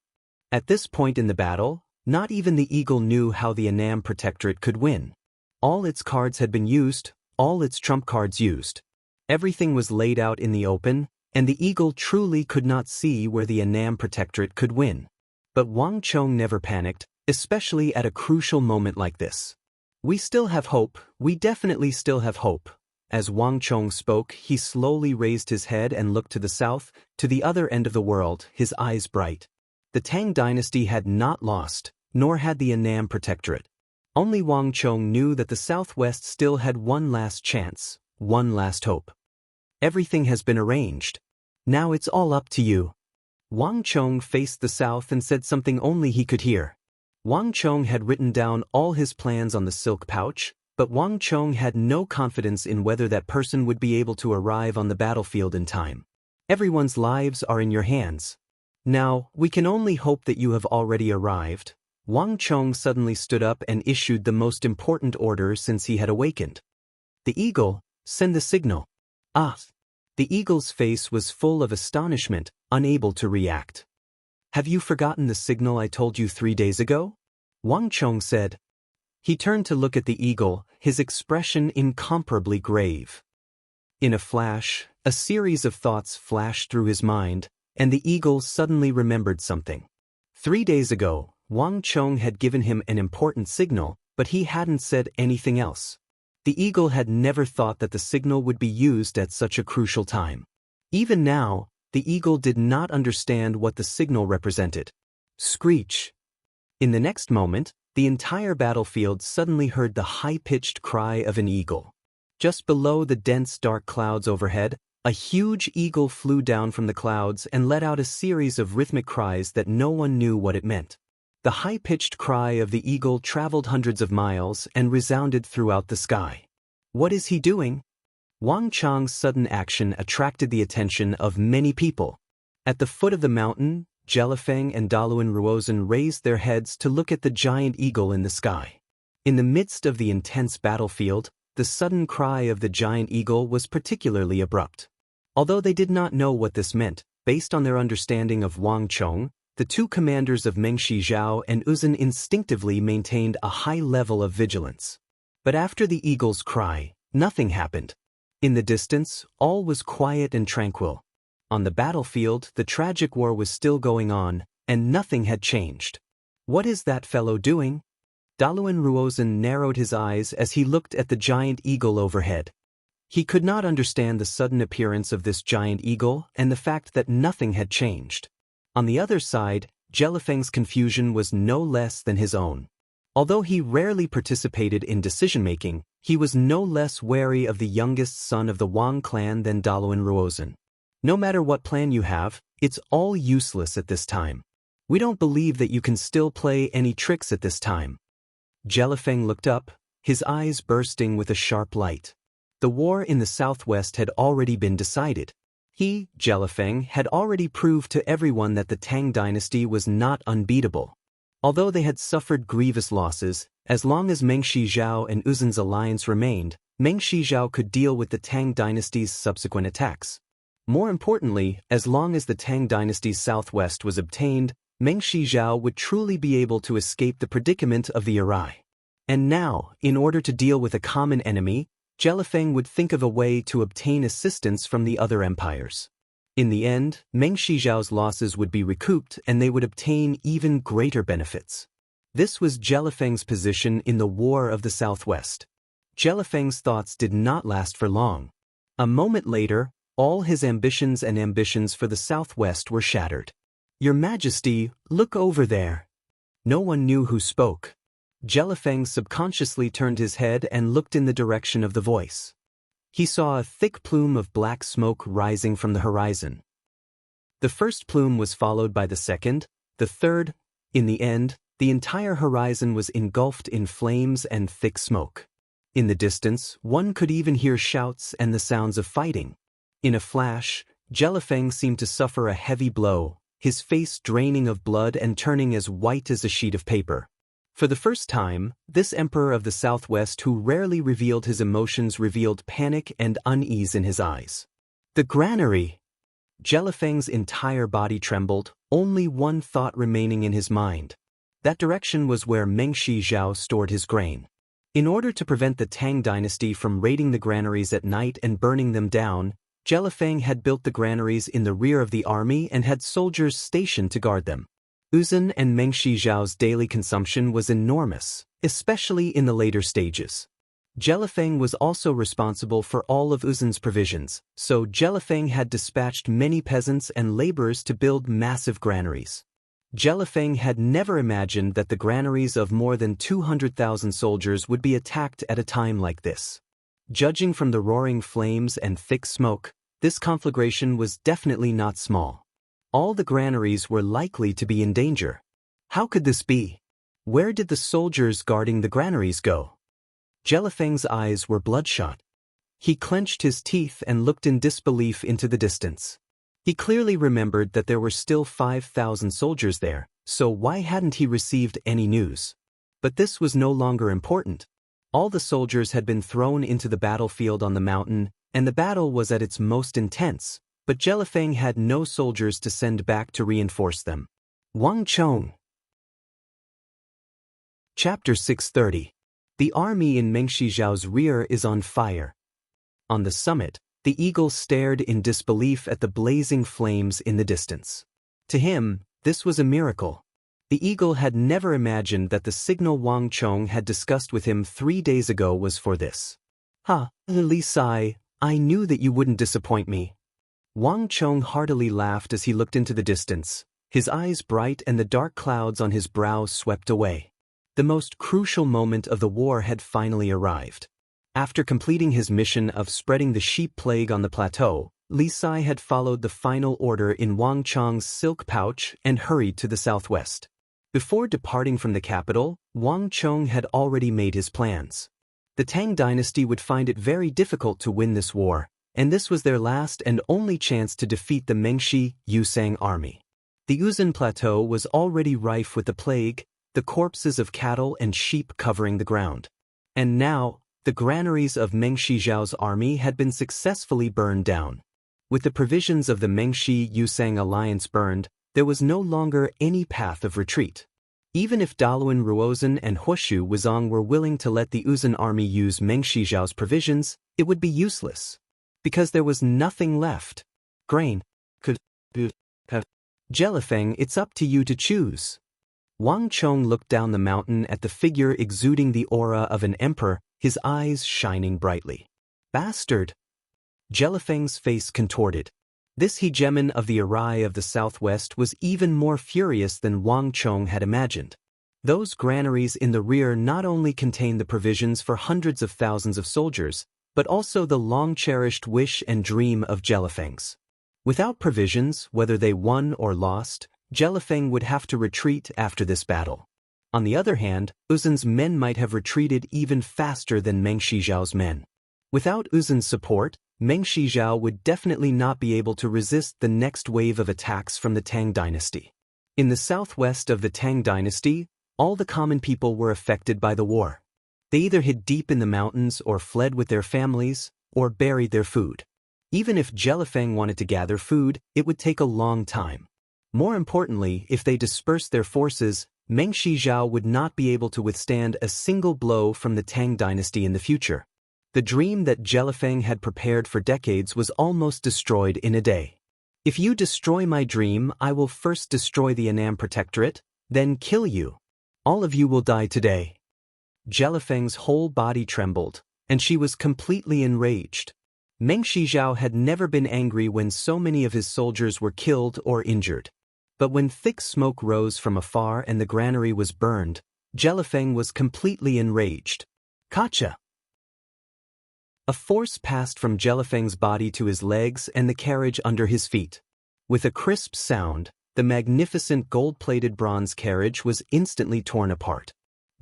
At this point in the battle, not even the eagle knew how the Annam Protectorate could win. All its cards had been used, all its trump cards used. Everything was laid out in the open, and the eagle truly could not see where the Annam Protectorate could win. But Wang Chong never panicked, especially at a crucial moment like this. We still have hope, we definitely still have hope. As Wang Chong spoke, he slowly raised his head and looked to the south, to the other end of the world, his eyes bright. The Tang dynasty had not lost, nor had the Annam Protectorate. Only Wang Chong knew that the Southwest still had one last chance, one last hope. Everything has been arranged. Now it's all up to you. Wang Chong faced the south and said something only he could hear. Wang Chong had written down all his plans on the silk pouch, but Wang Chong had no confidence in whether that person would be able to arrive on the battlefield in time. Everyone's lives are in your hands. Now, we can only hope that you have already arrived. Wang Chong suddenly stood up and issued the most important order since he had awakened. The eagle, send the signal. Ah! The eagle's face was full of astonishment, unable to react. Have you forgotten the signal I told you 3 days ago? Wang Chong said. He turned to look at the eagle, his expression incomparably grave. In a flash, a series of thoughts flashed through his mind, and the eagle suddenly remembered something. 3 days ago, Wang Chong had given him an important signal, but he hadn't said anything else. The eagle had never thought that the signal would be used at such a crucial time. Even now, the eagle did not understand what the signal represented. Screech! In the next moment, the entire battlefield suddenly heard the high-pitched cry of an eagle. Just below the dense dark clouds overhead, a huge eagle flew down from the clouds and let out a series of rhythmic cries that no one knew what it meant. The high-pitched cry of the eagle traveled hundreds of miles and resounded throughout the sky. What is he doing? Wang Chong's sudden action attracted the attention of many people. At the foot of the mountain, Jelifeng and Daluan Ruozhen raised their heads to look at the giant eagle in the sky. In the midst of the intense battlefield, the sudden cry of the giant eagle was particularly abrupt. Although they did not know what this meant, based on their understanding of Wang Chong, the two commanders of Meng Shizhao and Uzun instinctively maintained a high level of vigilance. But after the eagle's cry, nothing happened. In the distance, all was quiet and tranquil. On the battlefield, the tragic war was still going on, and nothing had changed. What is that fellow doing? Daluan Ruozhen narrowed his eyes as he looked at the giant eagle overhead. He could not understand the sudden appearance of this giant eagle and the fact that nothing had changed. On the other side, Jelifeng's confusion was no less than his own. Although he rarely participated in decision-making, he was no less wary of the youngest son of the Wang clan than Daluan Ruozhen. No matter what plan you have, it's all useless at this time. We don't believe that you can still play any tricks at this time. Jelifeng looked up, his eyes bursting with a sharp light. The war in the southwest had already been decided. He, Jelifeng, had already proved to everyone that the Tang dynasty was not unbeatable. Although they had suffered grievous losses, as long as Meng Shizhao and Uzun's alliance remained, Meng Shizhao could deal with the Tang dynasty's subsequent attacks. More importantly, as long as the Tang dynasty's southwest was obtained, Meng Shizhao would truly be able to escape the predicament of the Arai. And now, in order to deal with a common enemy, Jelifeng would think of a way to obtain assistance from the other empires. In the end, Meng Shizhao's losses would be recouped and they would obtain even greater benefits. This was Jelifeng's position in the War of the Southwest. Jelifeng's thoughts did not last for long. A moment later, all his ambitions for the Southwest were shattered. "Your Majesty, look over there." No one knew who spoke. Jelifeng subconsciously turned his head and looked in the direction of the voice. He saw a thick plume of black smoke rising from the horizon. The first plume was followed by the second, the third. In the end, the entire horizon was engulfed in flames and thick smoke. In the distance, one could even hear shouts and the sounds of fighting. In a flash, Jelifeng seemed to suffer a heavy blow, his face draining of blood and turning as white as a sheet of paper. For the first time, this emperor of the Southwest who rarely revealed his emotions revealed panic and unease in his eyes. The granary! Jelifeng's entire body trembled, only one thought remaining in his mind. That direction was where Meng Shizhao stored his grain. In order to prevent the Tang dynasty from raiding the granaries at night and burning them down, Jelifeng had built the granaries in the rear of the army and had soldiers stationed to guard them. Uzun and Meng Shizhao's daily consumption was enormous, especially in the later stages. Jelifeng was also responsible for all of Uzun's provisions, so Jelifeng had dispatched many peasants and laborers to build massive granaries. Jelifeng had never imagined that the granaries of more than 200,000 soldiers would be attacked at a time like this. Judging from the roaring flames and thick smoke, this conflagration was definitely not small. All the granaries were likely to be in danger. How could this be? Where did the soldiers guarding the granaries go? Jelifeng's eyes were bloodshot. He clenched his teeth and looked in disbelief into the distance. He clearly remembered that there were still 5,000 soldiers there, so why hadn't he received any news? But this was no longer important. All the soldiers had been thrown into the battlefield on the mountain, and the battle was at its most intense, but Jelifeng had no soldiers to send back to reinforce them. Wang Chong. Chapter 630. The army in Meng Shizhao's rear is on fire. On the summit, the eagle stared in disbelief at the blazing flames in the distance. To him, this was a miracle. The eagle had never imagined that the signal Wang Chong had discussed with him 3 days ago was for this. "Ha, Li Sai, I knew that you wouldn't disappoint me." Wang Chong heartily laughed as he looked into the distance, his eyes bright and the dark clouds on his brow swept away. The most crucial moment of the war had finally arrived. After completing his mission of spreading the sheep plague on the plateau, Li Sai had followed the final order in Wang Chong's silk pouch and hurried to the southwest. Before departing from the capital, Wang Chong had already made his plans. The Tang dynasty would find it very difficult to win this war, and this was their last and only chance to defeat the Mengshi Yusang army. The Uzun Plateau was already rife with the plague, the corpses of cattle and sheep covering the ground. And now, the granaries of Meng Shizhao's army had been successfully burned down. With the provisions of the Mengshi Yusang alliance burned, there was no longer any path of retreat. Even if Daluan Ruozhen and Huoshu Wuzong were willing to let the Uzun army use Meng Shizhao's provisions, it would be useless. Because there was nothing left. Grain. Jelifeng, it's up to you to choose. Wang Chong looked down the mountain at the figure exuding the aura of an emperor, his eyes shining brightly. Bastard! Jelifeng's face contorted. This hegemon of the Arai of the southwest was even more furious than Wang Chong had imagined. Those granaries in the rear not only contained the provisions for hundreds of thousands of soldiers, but also the long-cherished wish and dream of Jelifeng's. Without provisions, whether they won or lost, Jelifeng would have to retreat after this battle. On the other hand, Uzun's men might have retreated even faster than Meng Shizhao's men. Without Uzun's support, Meng Shizhao would definitely not be able to resist the next wave of attacks from the Tang dynasty. In the southwest of the Tang dynasty, all the common people were affected by the war. They either hid deep in the mountains or fled with their families, or buried their food. Even if Jelifeng wanted to gather food, it would take a long time. More importantly, if they dispersed their forces, Meng Shizhao would not be able to withstand a single blow from the Tang dynasty in the future. The dream that Jelifeng had prepared for decades was almost destroyed in a day. If you destroy my dream, I will first destroy the Annam Protectorate, then kill you. All of you will die today. Jelifeng's whole body trembled, and she was completely enraged. Meng Shizhao had never been angry when so many of his soldiers were killed or injured. But when thick smoke rose from afar and the granary was burned, Jelifeng was completely enraged. Kacha! A force passed from Jelifeng's body to his legs and the carriage under his feet. With a crisp sound, the magnificent gold-plated bronze carriage was instantly torn apart.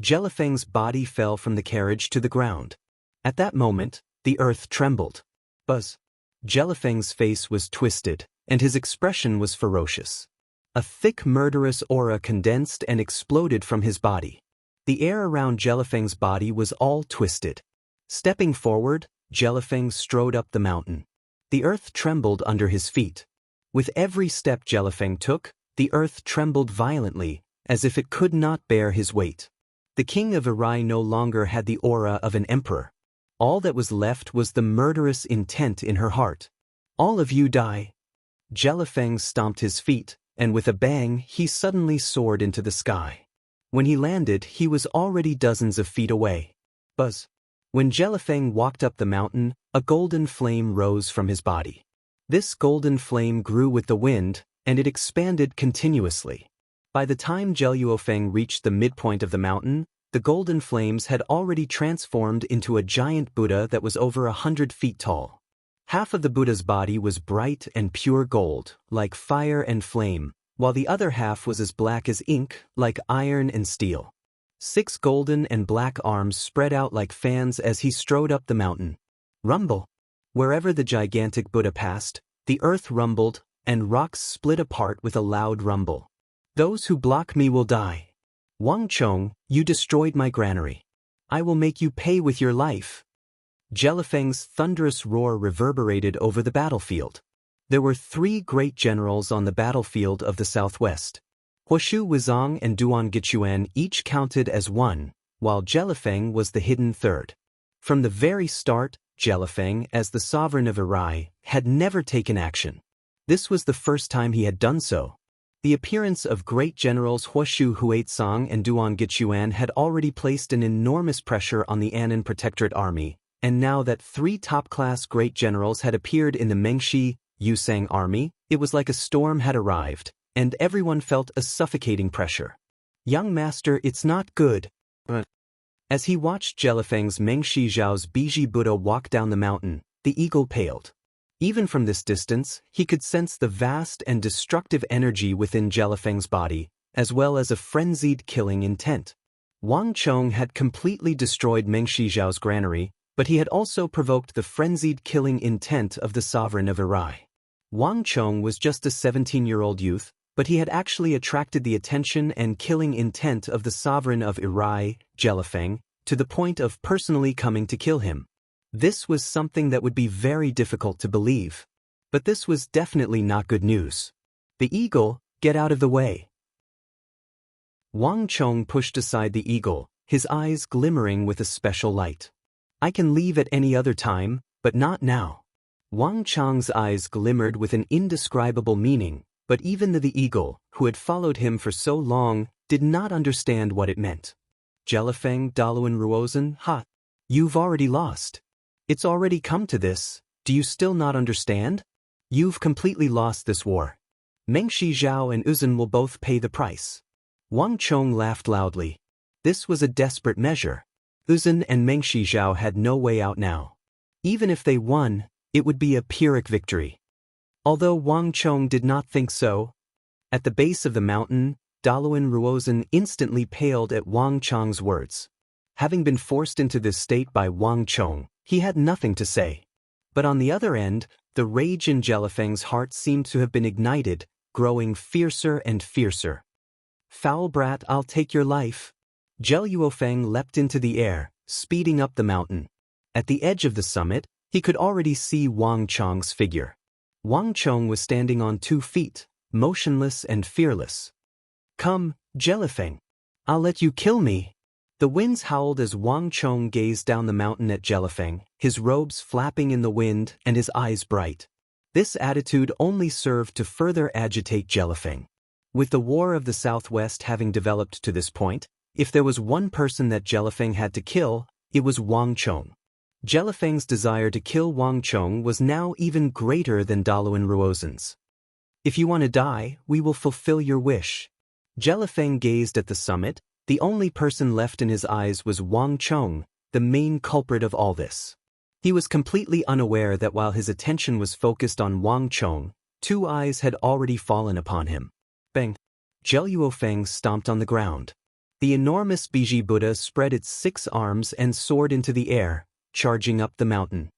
Jelifeng's body fell from the carriage to the ground. At that moment, the earth trembled. Buzz! Jelifeng's face was twisted, and his expression was ferocious. A thick murderous aura condensed and exploded from his body. The air around Jelifeng's body was all twisted. Stepping forward, Jelifeng strode up the mountain. The earth trembled under his feet. With every step Jelifeng took, the earth trembled violently, as if it could not bear his weight. The king of Arai no longer had the aura of an emperor. All that was left was the murderous intent in her heart. All of you die. Jelifeng stomped his feet, and with a bang he suddenly soared into the sky. When he landed, he was already dozens of feet away. Buzz! When Jelifeng walked up the mountain, a golden flame rose from his body. This golden flame grew with the wind, and it expanded continuously. By the time Jeluofeng reached the midpoint of the mountain, the golden flames had already transformed into a giant Buddha that was over 100 feet tall. Half of the Buddha's body was bright and pure gold, like fire and flame, while the other half was as black as ink, like iron and steel. 6 golden and black arms spread out like fans as he strode up the mountain. Rumble! Wherever the gigantic Buddha passed, the earth rumbled, and rocks split apart with a loud rumble. Those who block me will die. Wang Chong, you destroyed my granary. I will make you pay with your life. Jelifeng's thunderous roar reverberated over the battlefield. There were 3 great generals on the battlefield of the southwest. Huoshu Wuzong and Duan Gichuan each counted as 1, while Jelifeng was the hidden third. From the very start, Jelifeng, as the sovereign of Irai, had never taken action. This was the first time he had done so. The appearance of great generals Huoshu Huaitsong and Duan Gichuan had already placed an enormous pressure on the Annan Protectorate army, and now that 3 top-class great generals had appeared in the Mengshi, Yusang army, it was like a storm had arrived, and everyone felt a suffocating pressure. "Young master, it's not good." As he watched Jelifeng's Mengshi Zhao's Biji Buddha walk down the mountain, the eagle paled. Even from this distance, he could sense the vast and destructive energy within Jelifeng's body, as well as a frenzied killing intent. Wang Chong had completely destroyed Mengshi Zhao's granary, but he had also provoked the frenzied killing intent of the sovereign of Irai. Wang Chong was just a 17-year-old youth, but he had actually attracted the attention and killing intent of the sovereign of Irai, Jelifeng, to the point of personally coming to kill him. This was something that would be very difficult to believe. But this was definitely not good news. "The eagle, get out of the way." Wang Chong pushed aside the eagle, his eyes glimmering with a special light. "I can leave at any other time, but not now." Wang Chong's eyes glimmered with an indescribable meaning, but even the eagle, who had followed him for so long, did not understand what it meant. "Jelifeng, Daluan Ruozhen, ha! You've already lost. It's already come to this, do you still not understand? You've completely lost this war. Mengshi Zhao and Uzun will both pay the price." Wang Chong laughed loudly. This was a desperate measure. Uzun and Mengshi Zhao had no way out now. Even if they won, it would be a Pyrrhic victory. Although Wang Chong did not think so. At the base of the mountain, Daluan Ruozhen instantly paled at Wang Chong's words. Having been forced into this state by Wang Chong, he had nothing to say. But on the other end, the rage in Jelifeng's heart seemed to have been ignited, growing fiercer and fiercer. "Foul brat, I'll take your life." Jeluofeng leapt into the air, speeding up the mountain. At the edge of the summit, he could already see Wang Chong's figure. Wang Chong was standing on 2 feet, motionless and fearless. "Come, Jelifeng. I'll let you kill me." The winds howled as Wang Chong gazed down the mountain at Jelifeng, his robes flapping in the wind and his eyes bright. This attitude only served to further agitate Jelifeng. With the War of the Southwest having developed to this point, if there was one person that Jelifeng had to kill, it was Wang Chong. Jelifeng's desire to kill Wang Chong was now even greater than Daluan Ruozhen's. "If you want to die, we will fulfill your wish." Jelifeng gazed at the summit. The only person left in his eyes was Wang Chong, the main culprit of all this. He was completely unaware that while his attention was focused on Wang Chong, 2 eyes had already fallen upon him. Bang! Jeluofeng stomped on the ground. The enormous Biji Buddha spread its 6 arms and soared into the air, charging up the mountain.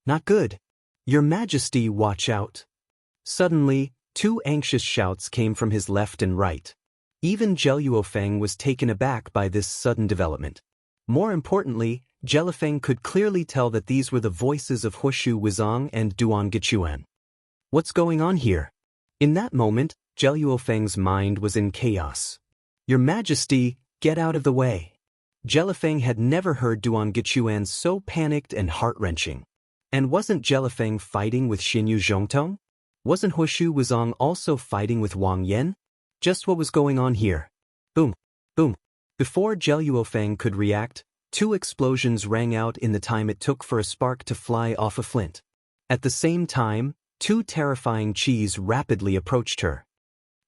"Not good. Your Majesty, watch out." Suddenly, 2 anxious shouts came from his left and right. Even Jeluofeng was taken aback by this sudden development. More importantly, Jelifeng could clearly tell that these were the voices of Huoshu Wizong and Duan Gichuan. What's going on here? In that moment, Jeluofeng's mind was in chaos. "Your Majesty, get out of the way." Jelifeng had never heard Duan Gichuan so panicked and heart-wrenching. And wasn't Jelifeng fighting with Xinyu Zhongtong? Wasn't Huoshu Wizong also fighting with Wang Yan? Just what was going on here? Boom! Boom! Before Jeluofeng could react, 2 explosions rang out in the time it took for a spark to fly off a flint. At the same time, 2 terrifying chis rapidly approached her.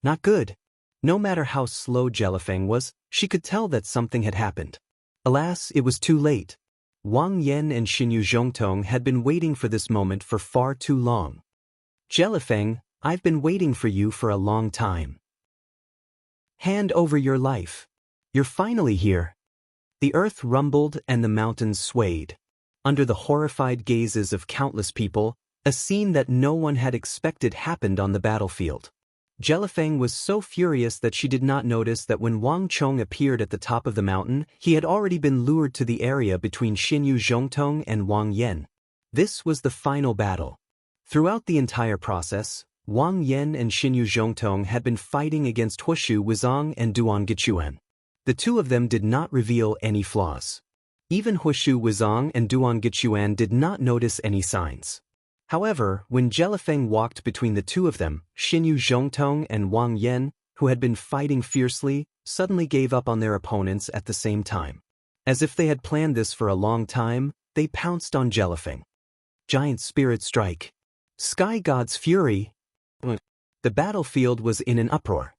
Not good. No matter how slow Jelifeng was, she could tell that something had happened. Alas, it was too late. Wang Yan and Xinyu Zhongtong had been waiting for this moment for far too long. "Jelifeng, I've been waiting for you for a long time. Hand over your life. You're finally here." The earth rumbled and the mountains swayed. Under the horrified gazes of countless people, a scene that no one had expected happened on the battlefield. Jelifeng was so furious that she did not notice that when Wang Chong appeared at the top of the mountain, he had already been lured to the area between Xinyu Zhongtong and Wang Yan. This was the final battle. Throughout the entire process, Wang Yan and Xinyu Zhongtong had been fighting against Huoshu Wizong and Duan Gichuan. The two of them did not reveal any flaws. Even Huishu Wuzong and Duan Gichuan did not notice any signs. However, when Jelifeng walked between the two of them, Xinyu Zhongtong and Wang Yan, who had been fighting fiercely, suddenly gave up on their opponents at the same time. As if they had planned this for a long time, they pounced on Jelifeng. Giant Spirit Strike. Sky God's Fury. The battlefield was in an uproar.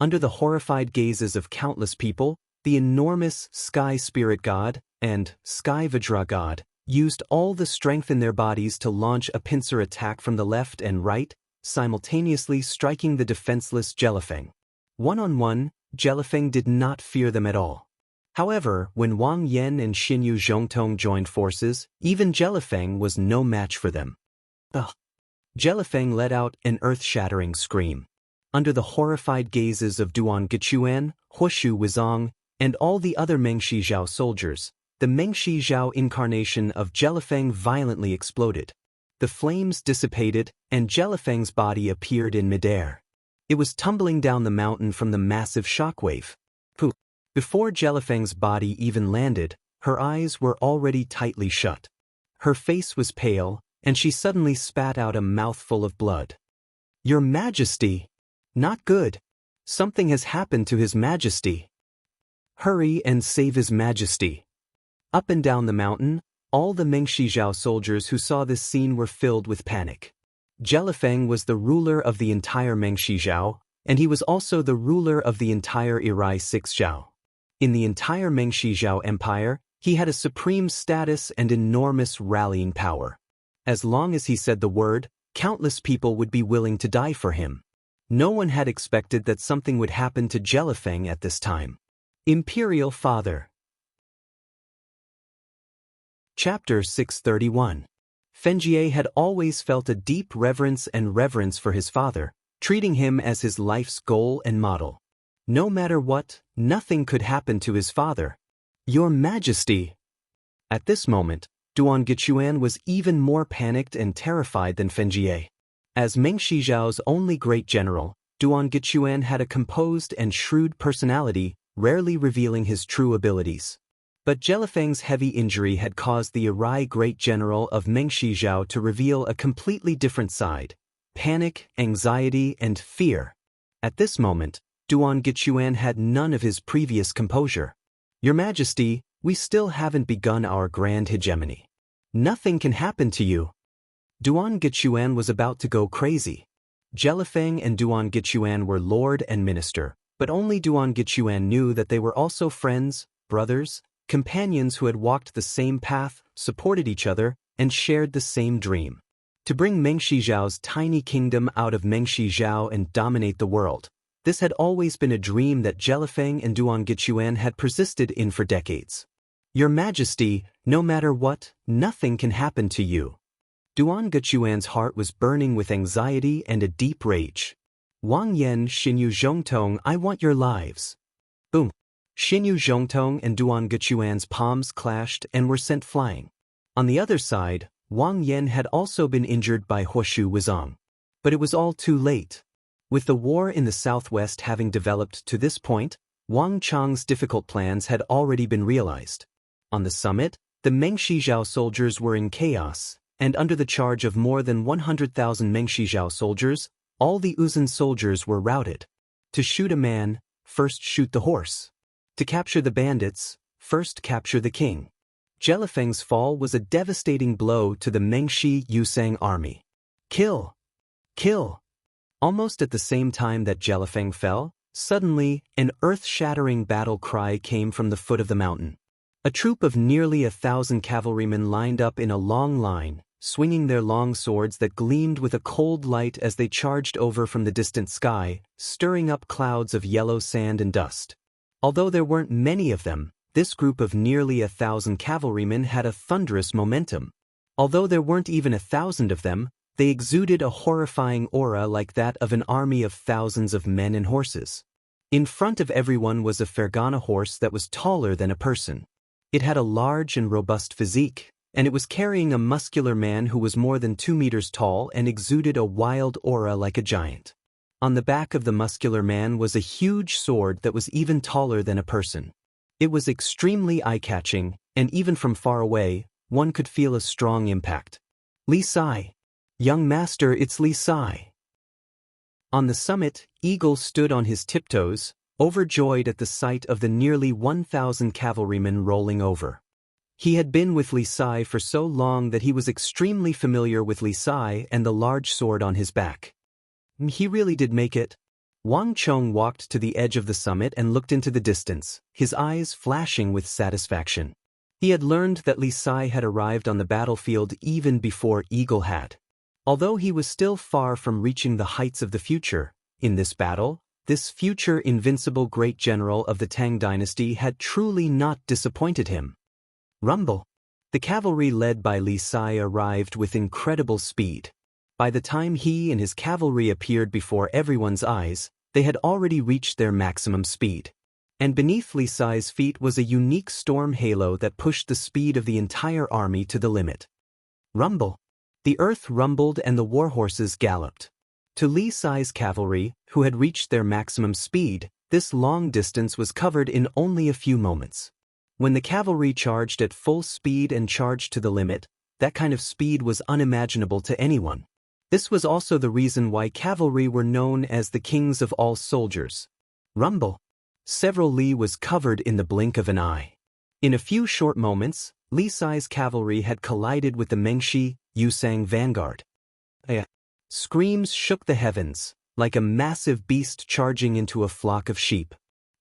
Under the horrified gazes of countless people, the enormous Sky Spirit God and Sky Vajra God used all the strength in their bodies to launch a pincer attack from the left and right, simultaneously striking the defenseless Jelifeng. One-on-one, Jelifeng did not fear them at all. However, when Wang Yan and Xinyu Zhongtong joined forces, even Jelifeng was no match for them. Ugh! Jelifeng let out an earth-shattering scream. Under the horrified gazes of Duan Gichuan, Huishu Wuzong, and all the other Mengshi Zhao soldiers, the Mengshi Zhao incarnation of Jelifeng violently exploded. The flames dissipated, and Jelifeng's body appeared in midair. It was tumbling down the mountain from the massive shockwave. Pooh! Before Jelifeng's body even landed, her eyes were already tightly shut. Her face was pale, and she suddenly spat out a mouthful of blood. "Your Majesty! Not good! Something has happened to His Majesty! Hurry and save His Majesty!" Up and down the mountain, all the Mengshi Zhao soldiers who saw this scene were filled with panic. Jelifeng was the ruler of the entire Mengshi Zhao, and he was also the ruler of the entire Irai 6 Zhao. In the entire Mengshi Zhao Empire, he had a supreme status and enormous rallying power. As long as he said the word, countless people would be willing to die for him. No one had expected that something would happen to Jelifeng at this time. Imperial Father. Chapter 631. Fenjie had always felt a deep reverence for his father, treating him as his life's goal and model. No matter what, nothing could happen to his father. "Your Majesty!" At this moment, Duan Gichuan was even more panicked and terrified than Fenjie. As Mengshi Zhao's only great general, Duan Gichuan had a composed and shrewd personality, rarely revealing his true abilities. But Jelifeng's heavy injury had caused the Irai great general of Mengshi Zhao to reveal a completely different side: panic, anxiety, and fear. At this moment, Duan Gichuan had none of his previous composure. "Your Majesty, we still haven't begun our grand hegemony. Nothing can happen to you." Duan Gichuan was about to go crazy. Jelifeng and Duan Gichuan were lord and minister, but only Duan Gichuan knew that they were also friends, brothers, companions who had walked the same path, supported each other, and shared the same dream: to bring Mengshi Zhao's tiny kingdom out of Mengshi Zhao and dominate the world. This had always been a dream that Jelifeng and Duan Gichuan had persisted in for decades. "Your Majesty, no matter what, nothing can happen to you." Duan Gichuan's heart was burning with anxiety and a deep rage. "Wang Yan, Xinyu Zhongtong, I want your lives." Boom! Xinyu Zhongtong and Duan Gichuan's palms clashed and were sent flying. On the other side, Wang Yan had also been injured by Huishu Wuzong. But it was all too late. With the war in the southwest having developed to this point, Wang Chang's difficult plans had already been realized. On the summit, the Mengshi Zhao soldiers were in chaos, and under the charge of more than 100,000 Mengshi Zhao soldiers, all the Uzun soldiers were routed. To shoot a man, first shoot the horse. To capture the bandits, first capture the king. Jelifeng's fall was a devastating blow to the Mengshi Yusang army. "Kill! Kill!" Almost at the same time that Jelifeng fell, suddenly, an earth-shattering battle cry came from the foot of the mountain. A troop of nearly 1,000 cavalrymen lined up in a long line, swinging their long swords that gleamed with a cold light as they charged over from the distant sky, stirring up clouds of yellow sand and dust. Although there weren't many of them, this group of nearly 1,000 cavalrymen had a thunderous momentum. Although there weren't even 1,000 of them, they exuded a horrifying aura like that of an army of thousands of men and horses. In front of everyone was a Fergana horse that was taller than a person. It had a large and robust physique, and it was carrying a muscular man who was more than 2 meters tall and exuded a wild aura like a giant. On the back of the muscular man was a huge sword that was even taller than a person. It was extremely eye-catching, and even from far away, one could feel a strong impact. Li Sai. Young master, it's Li Sai. On the summit, Eagle stood on his tiptoes, overjoyed at the sight of the nearly 1,000 cavalrymen rolling over. He had been with Li Sai for so long that he was extremely familiar with Li Sai and the large sword on his back. He really did make it. Wang Chong walked to the edge of the summit and looked into the distance, his eyes flashing with satisfaction. He had learned that Li Sai had arrived on the battlefield even before Eagle had. Although he was still far from reaching the heights of the future, in this battle, this future invincible great general of the Tang dynasty had truly not disappointed him. Rumble. The cavalry led by Li Sai arrived with incredible speed. By the time he and his cavalry appeared before everyone's eyes, they had already reached their maximum speed. And beneath Li Sai's feet was a unique storm halo that pushed the speed of the entire army to the limit. Rumble. The earth rumbled and the warhorses galloped. To Li Sai's cavalry, who had reached their maximum speed, this long distance was covered in only a few moments. When the cavalry charged at full speed and charged to the limit, that kind of speed was unimaginable to anyone. This was also the reason why cavalry were known as the kings of all soldiers. Rumble. Several li was covered in the blink of an eye. In a few short moments, Li Sai's cavalry had collided with the Mengshi, Yusang vanguard. Screams shook the heavens, like a massive beast charging into a flock of sheep.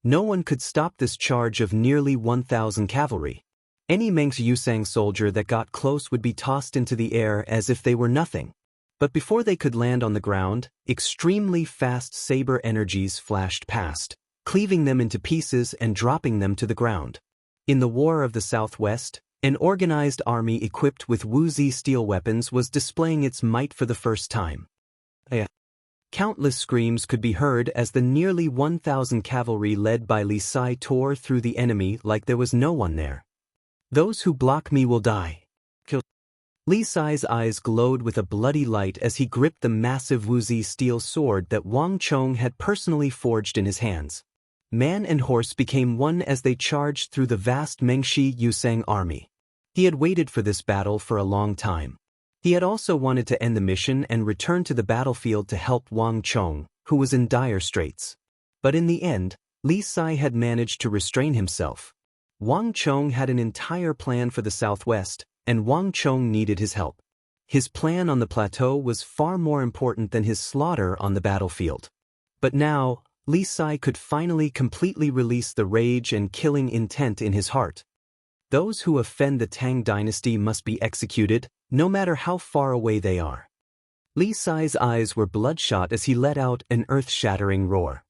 No one could stop this charge of nearly 1,000 cavalry. Any Mengshi Yusang soldier that got close would be tossed into the air as if they were nothing. But before they could land on the ground, extremely fast saber energies flashed past, cleaving them into pieces and dropping them to the ground. In the War of the Southwest, an organized army equipped with Wuzi steel weapons was displaying its might for the first time. Countless screams could be heard as the nearly 1,000 cavalry led by Li Sai tore through the enemy like there was no one there. Those who block me will die. Kill. Li Sai's eyes glowed with a bloody light as he gripped the massive Wuzi steel sword that Wang Chong had personally forged in his hands. Man and horse became one as they charged through the vast Mengshi Yusang army. He had waited for this battle for a long time. He had also wanted to end the mission and return to the battlefield to help Wang Chong, who was in dire straits. But in the end, Li Sai had managed to restrain himself. Wang Chong had an entire plan for the Southwest, and Wang Chong needed his help. His plan on the plateau was far more important than his slaughter on the battlefield. But now, Li Sai could finally completely release the rage and killing intent in his heart. Those who offend the Tang dynasty must be executed, no matter how far away they are. Li Sai's eyes were bloodshot as he let out an earth-shattering roar.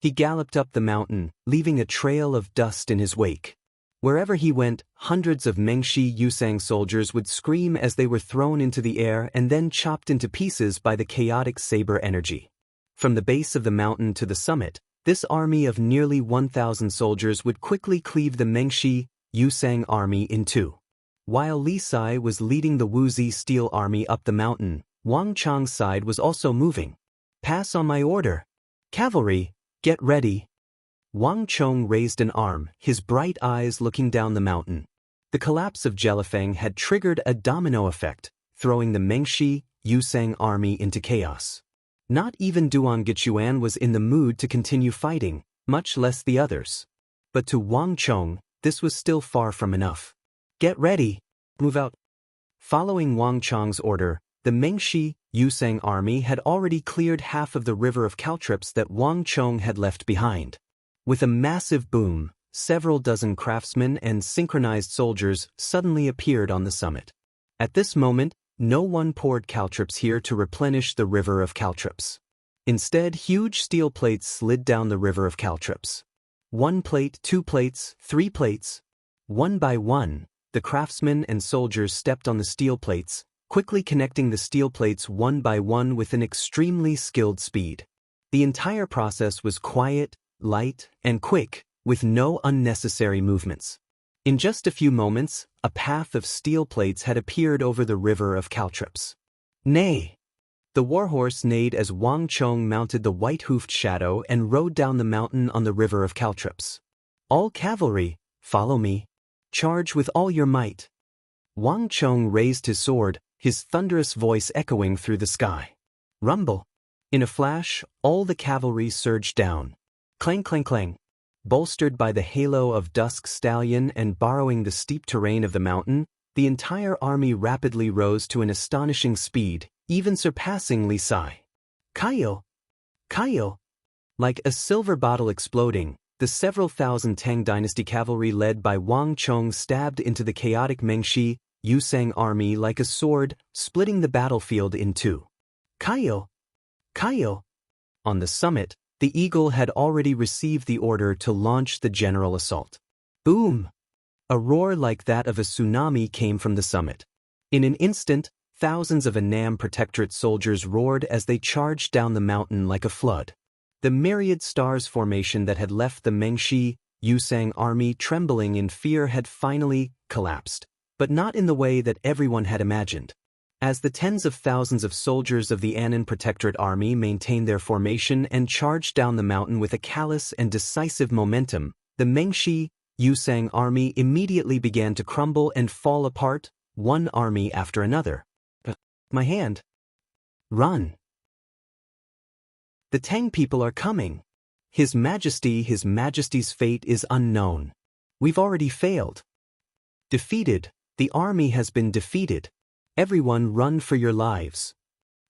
He galloped up the mountain, leaving a trail of dust in his wake. Wherever he went, hundreds of Mengshi Yusang soldiers would scream as they were thrown into the air and then chopped into pieces by the chaotic saber energy. From the base of the mountain to the summit, this army of nearly 1,000 soldiers would quickly cleave the Mengshi Yusang army in two. While Li Sai was leading the Wuzi steel army up the mountain, Wang Chong's side was also moving. Pass on my order. Cavalry, get ready. Wang Chong raised an arm, his bright eyes looking down the mountain. The collapse of Jelifeng had triggered a domino effect, throwing the Mengshi Yusang army into chaos. Not even Duan Gichuan was in the mood to continue fighting, much less the others. But to Wang Chong, this was still far from enough. Get ready. Move out. Following Wang Chong's order, the Mengshi Yusang army had already cleared half of the river of caltrops that Wang Chong had left behind. With a massive boom, several dozen craftsmen and synchronized soldiers suddenly appeared on the summit. At this moment, no one poured caltrops here to replenish the river of caltrops. Instead, huge steel plates slid down the river of caltrops. 1 plate, 2 plates, 3 plates. One by one, the craftsmen and soldiers stepped on the steel plates, quickly connecting the steel plates one by one with an extremely skilled speed. The entire process was quiet, light, and quick, with no unnecessary movements. In just a few moments, a path of steel plates had appeared over the river of caltrops. Nay! The warhorse neighed as Wang Chong mounted the white-hoofed shadow and rode down the mountain on the river of Caltrips. "All cavalry, follow me. Charge with all your might." Wang Chong raised his sword, his thunderous voice echoing through the sky. Rumble. In a flash, all the cavalry surged down. Clang clang clang. Bolstered by the halo of Dusk Stallion and borrowing the steep terrain of the mountain, the entire army rapidly rose to an astonishing speed, even surpassing Li Sai. Kaio! Kaio! Like a silver bottle exploding, the several thousand Tang Dynasty cavalry led by Wang Chong stabbed into the chaotic Mengshi Yusang army like a sword, splitting the battlefield in two. Kaio! Kaio! On the summit, the Eagle had already received the order to launch the general assault. Boom! A roar like that of a tsunami came from the summit. In an instant, thousands of Annam Protectorate soldiers roared as they charged down the mountain like a flood. The myriad stars formation that had left the Mengshi Yusang army trembling in fear had finally collapsed, but not in the way that everyone had imagined. As the tens of thousands of soldiers of the Annan Protectorate army maintained their formation and charged down the mountain with a callous and decisive momentum, the Mengshi Yusang army immediately began to crumble and fall apart, one army after another. My hand. Run. The Tang people are coming. His Majesty's fate is unknown. We've already failed. Defeated. The army has been defeated. Everyone run for your lives.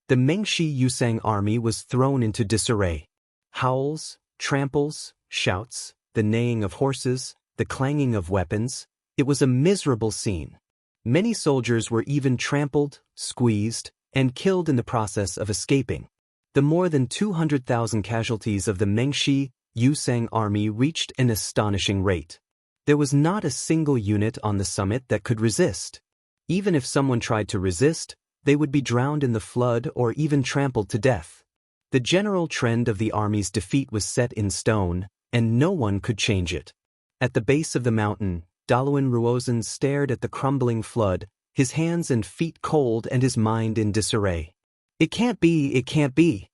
The Mengshi Yusang army was thrown into disarray. Howls, tramples, shouts, the neighing of horses, the clanging of weapons. It was a miserable scene. Many soldiers were even trampled, squeezed, and killed in the process of escaping. The more than 200,000 casualties of the Mengshi Yusang army reached an astonishing rate. There was not a single unit on the summit that could resist. Even if someone tried to resist, they would be drowned in the flood or even trampled to death. The general trend of the army's defeat was set in stone, and no one could change it. At the base of the mountain, Daluan Ruozan stared at the crumbling flood, his hands and feet cold and his mind in disarray. It can't be, it can't be.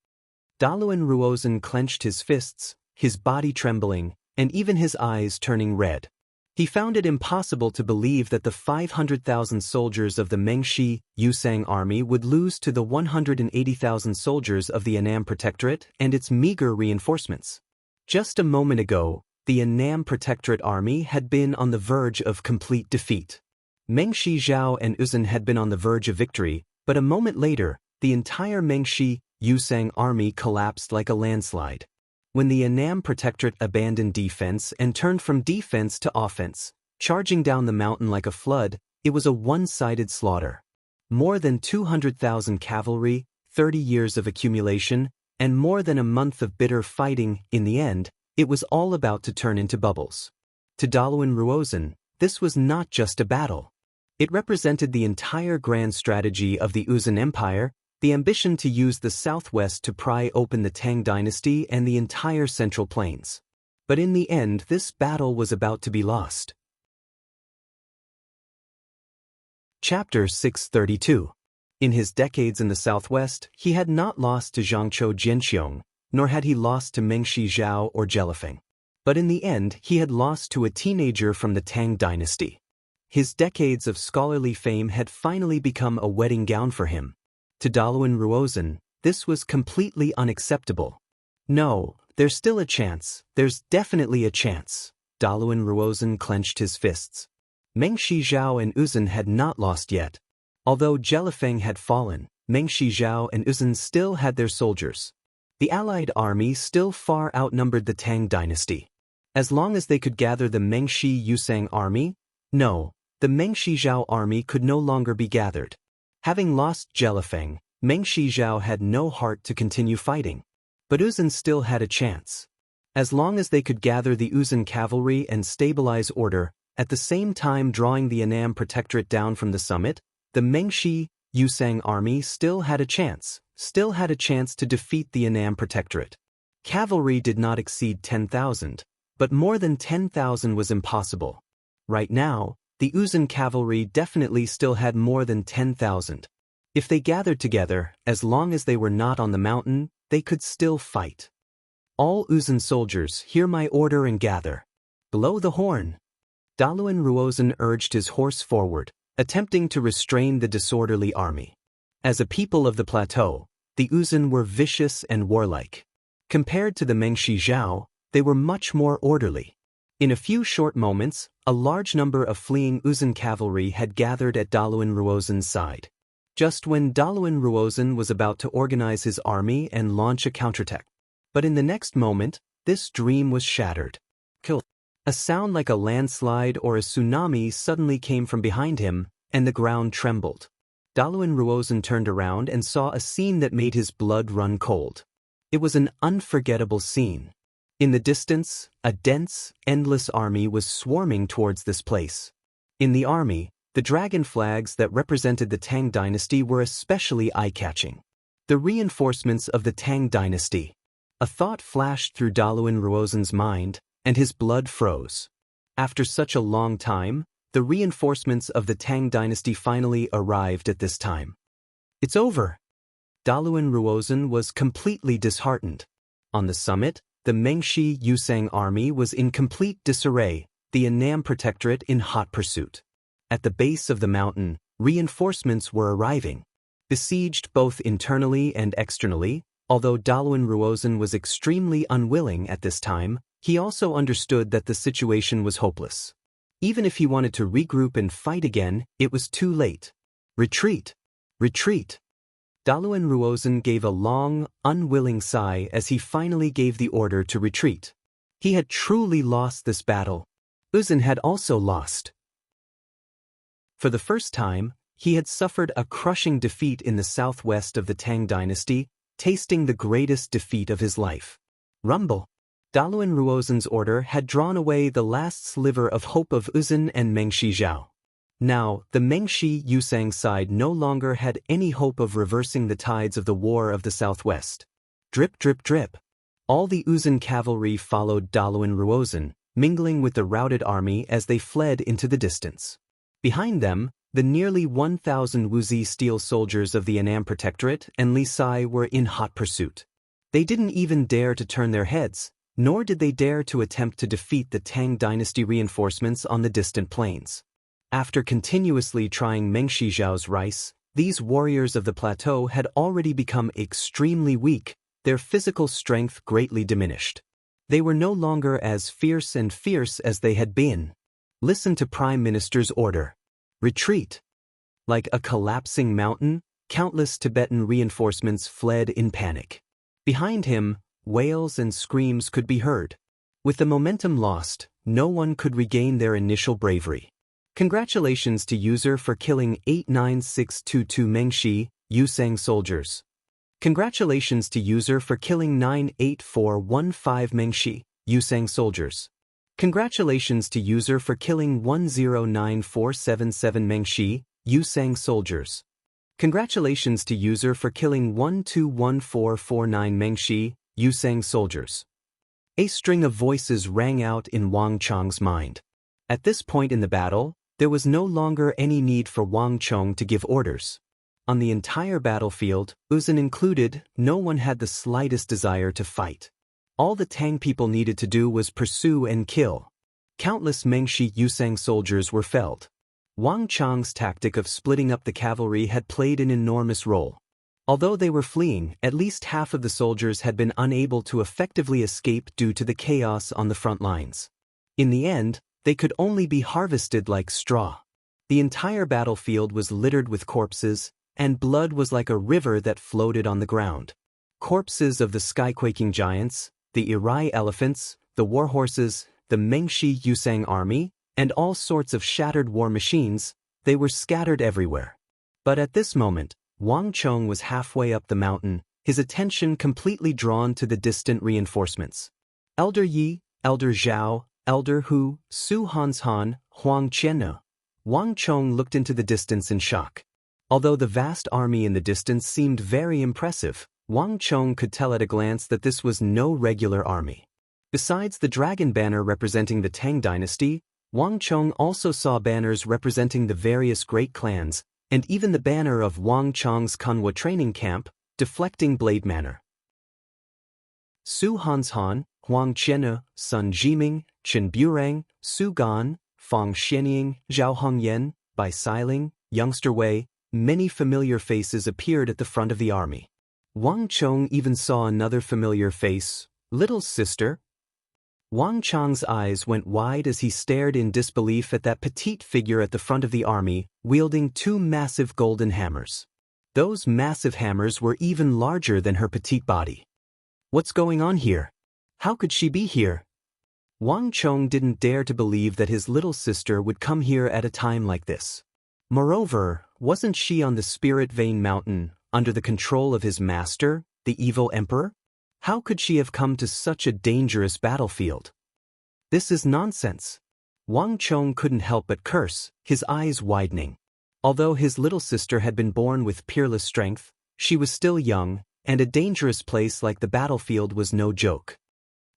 Daluan Ruozan clenched his fists, his body trembling, and even his eyes turning red. He found it impossible to believe that the 500,000 soldiers of the Mengshi Yusang army would lose to the 180,000 soldiers of the Annam Protectorate and its meager reinforcements. Just a moment ago, the Annam Protectorate army had been on the verge of complete defeat. Mengshi Zhao and Uzun had been on the verge of victory, but a moment later, the entire Mengshi Yusang army collapsed like a landslide. When the Annam Protectorate abandoned defense and turned from defense to offense, charging down the mountain like a flood, it was a one-sided slaughter. More than 200,000 cavalry, 30 years of accumulation, and more than a month of bitter fighting. In the end, it was all about to turn into bubbles. To Daluan Ruozan, this was not just a battle. It represented the entire grand strategy of the Uzun Empire, the ambition to use the southwest to pry open the Tang dynasty and the entire Central Plains. But in the end, this battle was about to be lost. Chapter 632. In his decades in the southwest, he had not lost to Zhangzhou Jianxiong, nor had he lost to Mengshi Zhao or Jelifeng. But in the end, he had lost to a teenager from the Tang dynasty. His decades of scholarly fame had finally become a wedding gown for him. To Daluan Ruozan, this was completely unacceptable. No, there's still a chance, there's definitely a chance. Daluan Ruozan clenched his fists. Mengshi Zhao and Uzun had not lost yet. Although Jelifeng had fallen, Mengshi Zhao and Uzun still had their soldiers. The allied army still far outnumbered the Tang dynasty. As long as they could gather the Mengshi Yusang army, no, the Mengshi Zhao army could no longer be gathered. Having lost Jelifeng, Mengshi Zhao had no heart to continue fighting. But Uzun still had a chance. As long as they could gather the Uzun cavalry and stabilize order, at the same time drawing the Annam Protectorate down from the summit, the Mengshi Yusang army still had a chance to defeat the Annam Protectorate. Cavalry did not exceed 10,000, but more than 10,000 was impossible. Right now, the Uzun cavalry definitely still had more than 10,000. If they gathered together, as long as they were not on the mountain, they could still fight. All Uzun soldiers, hear my order and gather. Blow the horn. Daluin Ruozan urged his horse forward, attempting to restrain the disorderly army. As a people of the plateau, the Uzun were vicious and warlike. Compared to the Mengshi Zhao, they were much more orderly. In a few short moments, a large number of fleeing Uzun cavalry had gathered at Daluin Ruozan's side. Just when Daluin Ruozan was about to organize his army and launch a counterattack. But in the next moment, this dream was shattered. Kill. A sound like a landslide or a tsunami suddenly came from behind him, and the ground trembled. Daluin Ruozan turned around and saw a scene that made his blood run cold. It was an unforgettable scene. In the distance, a dense, endless army was swarming towards this place. In the army, the dragon flags that represented the Tang dynasty were especially eye-catching. The reinforcements of the Tang dynasty. A thought flashed through Daluin Ruozan's mind, and his blood froze. After such a long time, the reinforcements of the Tang dynasty finally arrived at this time. It's over. Daluin Ruozan was completely disheartened. On the summit, the Mengshi Yusang army was in complete disarray, the Annam Protectorate in hot pursuit. At the base of the mountain, reinforcements were arriving. Besieged both internally and externally, although Daluin Ruozan was extremely unwilling at this time, he also understood that the situation was hopeless. Even if he wanted to regroup and fight again, it was too late. Retreat! Retreat! Daluin Ruozan gave a long, unwilling sigh as he finally gave the order to retreat. He had truly lost this battle. Uzun had also lost. For the first time, he had suffered a crushing defeat in the southwest of the Tang dynasty, tasting the greatest defeat of his life. Rumble! Daluin Ruozan's order had drawn away the last sliver of hope of Uzun and Mengshi Zhao. Now, the Mengshi Yusang side no longer had any hope of reversing the tides of the War of the Southwest. Drip, drip, drip. All the Uzun cavalry followed Daluin Ruozan, mingling with the routed army as they fled into the distance. Behind them, the nearly 1,000 Wuzi steel soldiers of the Annam Protectorate and Li Sai were in hot pursuit. They didn't even dare to turn their heads, nor did they dare to attempt to defeat the Tang dynasty reinforcements on the distant plains. After continuously trying Mengshi Zhao's rice, these warriors of the plateau had already become extremely weak, their physical strength greatly diminished. They were no longer as fierce as they had been. Listen to Prime Minister's order. Retreat! Like a collapsing mountain, countless Tibetan reinforcements fled in panic. Behind him, wails and screams could be heard. With the momentum lost, no one could regain their initial bravery. Congratulations to user for killing 89622 Mengshi Yusang soldiers. Congratulations to user for killing 98415 Mengshi Yusang soldiers. Congratulations to user for killing 109477 Mengshi Yusang soldiers. Congratulations to user for killing 121449 Mengshi Yusang soldiers. A string of voices rang out in Wang Chong's mind. At this point in the battle, there was no longer any need for Wang Chong to give orders. On the entire battlefield, Uzun included, no one had the slightest desire to fight. All the Tang people needed to do was pursue and kill. Countless Mengshi Yusang soldiers were felled. Wang Chong's tactic of splitting up the cavalry had played an enormous role. Although they were fleeing, at least half of the soldiers had been unable to effectively escape due to the chaos on the front lines. In the end, they could only be harvested like straw. The entire battlefield was littered with corpses, and blood was like a river that floated on the ground. Corpses of the sky-quaking giants, the Irai elephants, the war horses, the Mengshi Yusang army, and all sorts of shattered war machines, they were scattered everywhere. But at this moment, Wang Chong was halfway up the mountain, his attention completely drawn to the distant reinforcements. Elder Yi, Elder Zhao, Elder Hu, Su Hanshan, Huang Qianne. Wang Chong looked into the distance in shock. Although the vast army in the distance seemed very impressive, Wang Chong could tell at a glance that this was no regular army. Besides the dragon banner representing the Tang dynasty, Wang Chong also saw banners representing the various great clans, and even the banner of Wang Chong's Kunwa training camp, deflecting blade manner. Su Hanshan, Huang Qian'e, Sun Jiming, Chen Burang, Su Gan, Fang Xianying, Zhao Hongyan, Bai Siling, Youngster Wei, many familiar faces appeared at the front of the army. Wang Chong even saw another familiar face, little sister. Wang Chong's eyes went wide as he stared in disbelief at that petite figure at the front of the army, wielding two massive golden hammers. Those massive hammers were even larger than her petite body. What's going on here? How could she be here? Wang Chong didn't dare to believe that his little sister would come here at a time like this. Moreover, wasn't she on the Spirit Vein Mountain, under the control of his master, the evil emperor? How could she have come to such a dangerous battlefield? This is nonsense. Wang Chong couldn't help but curse, his eyes widening. Although his little sister had been born with peerless strength, she was still young, and a dangerous place like the battlefield was no joke.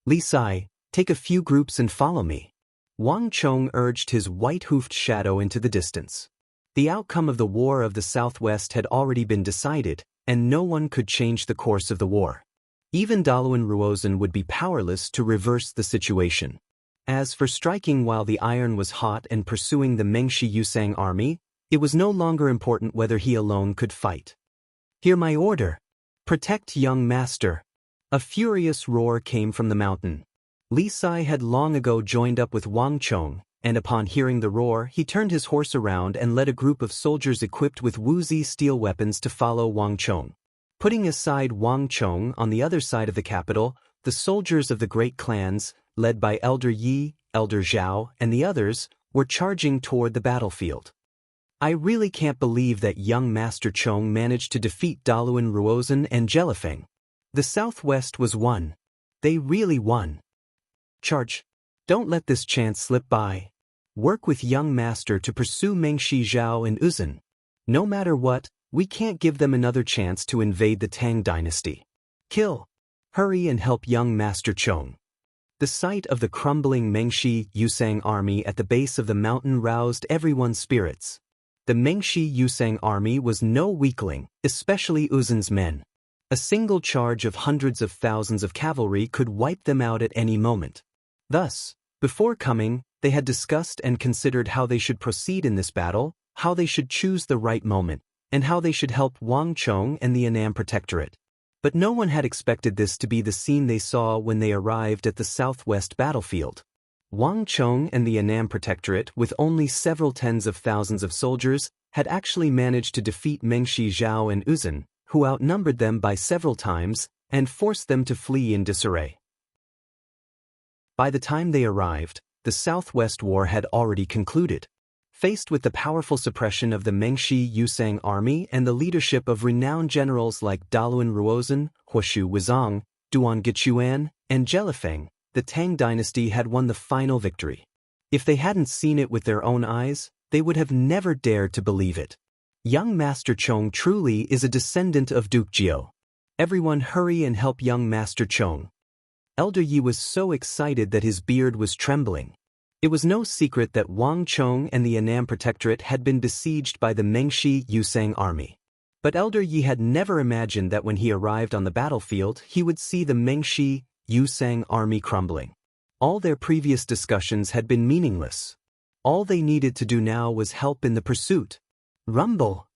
Li Sai, take a few groups and follow me. Wang Chong urged his white-hoofed shadow into the distance. The outcome of the War of the Southwest had already been decided, and no one could change the course of the war. Even Daluan Ruozhen would be powerless to reverse the situation. As for striking while the iron was hot and pursuing the Mengshi Yusang army, it was no longer important whether he alone could fight. Hear my order. Protect young master. A furious roar came from the mountain. Li Sai had long ago joined up with Wang Chong, and upon hearing the roar he turned his horse around and led a group of soldiers equipped with Wuzi steel weapons to follow Wang Chong. Putting aside Wang Chong on the other side of the capital, the soldiers of the great clans, led by Elder Yi, Elder Zhao, and the others, were charging toward the battlefield. I really can't believe that young Master Chong managed to defeat Daluan Ruozhen and Jelifeng. The Southwest was won. They really won. Charge. Don't let this chance slip by. Work with young master to pursue Mengshi Zhao and Uzhen. No matter what, we can't give them another chance to invade the Tang dynasty. Kill. Hurry and help young Master Chong. The sight of the crumbling Mengshi Yusang army at the base of the mountain roused everyone's spirits. The Mengshi Yusang army was no weakling, especially Uzhen's men. A single charge of hundreds of thousands of cavalry could wipe them out at any moment. Thus, before coming, they had discussed and considered how they should proceed in this battle, how they should choose the right moment, and how they should help Wang Chong and the Annam Protectorate. But no one had expected this to be the scene they saw when they arrived at the Southwest battlefield. Wang Chong and the Annam Protectorate, with only several tens of thousands of soldiers, had actually managed to defeat Mengshi Zhao and Uzhen, who outnumbered them by several times, and forced them to flee in disarray. By the time they arrived, the Southwest War had already concluded. Faced with the powerful suppression of the Mengshi Yusang army and the leadership of renowned generals like Daluan Ruozhen, Huoshu Wuzong, Duan Gichuan, and Jelifeng, the Tang dynasty had won the final victory. If they hadn't seen it with their own eyes, they would have never dared to believe it. Young Master Chong truly is a descendant of Duke Jiao. Everyone hurry and help young Master Chong. Elder Yi was so excited that his beard was trembling. It was no secret that Wang Chong and the Annam Protectorate had been besieged by the Mengshi Yusang army. But Elder Yi had never imagined that when he arrived on the battlefield he would see the Mengshi Yusang army crumbling. All their previous discussions had been meaningless. All they needed to do now was help in the pursuit. Rumble!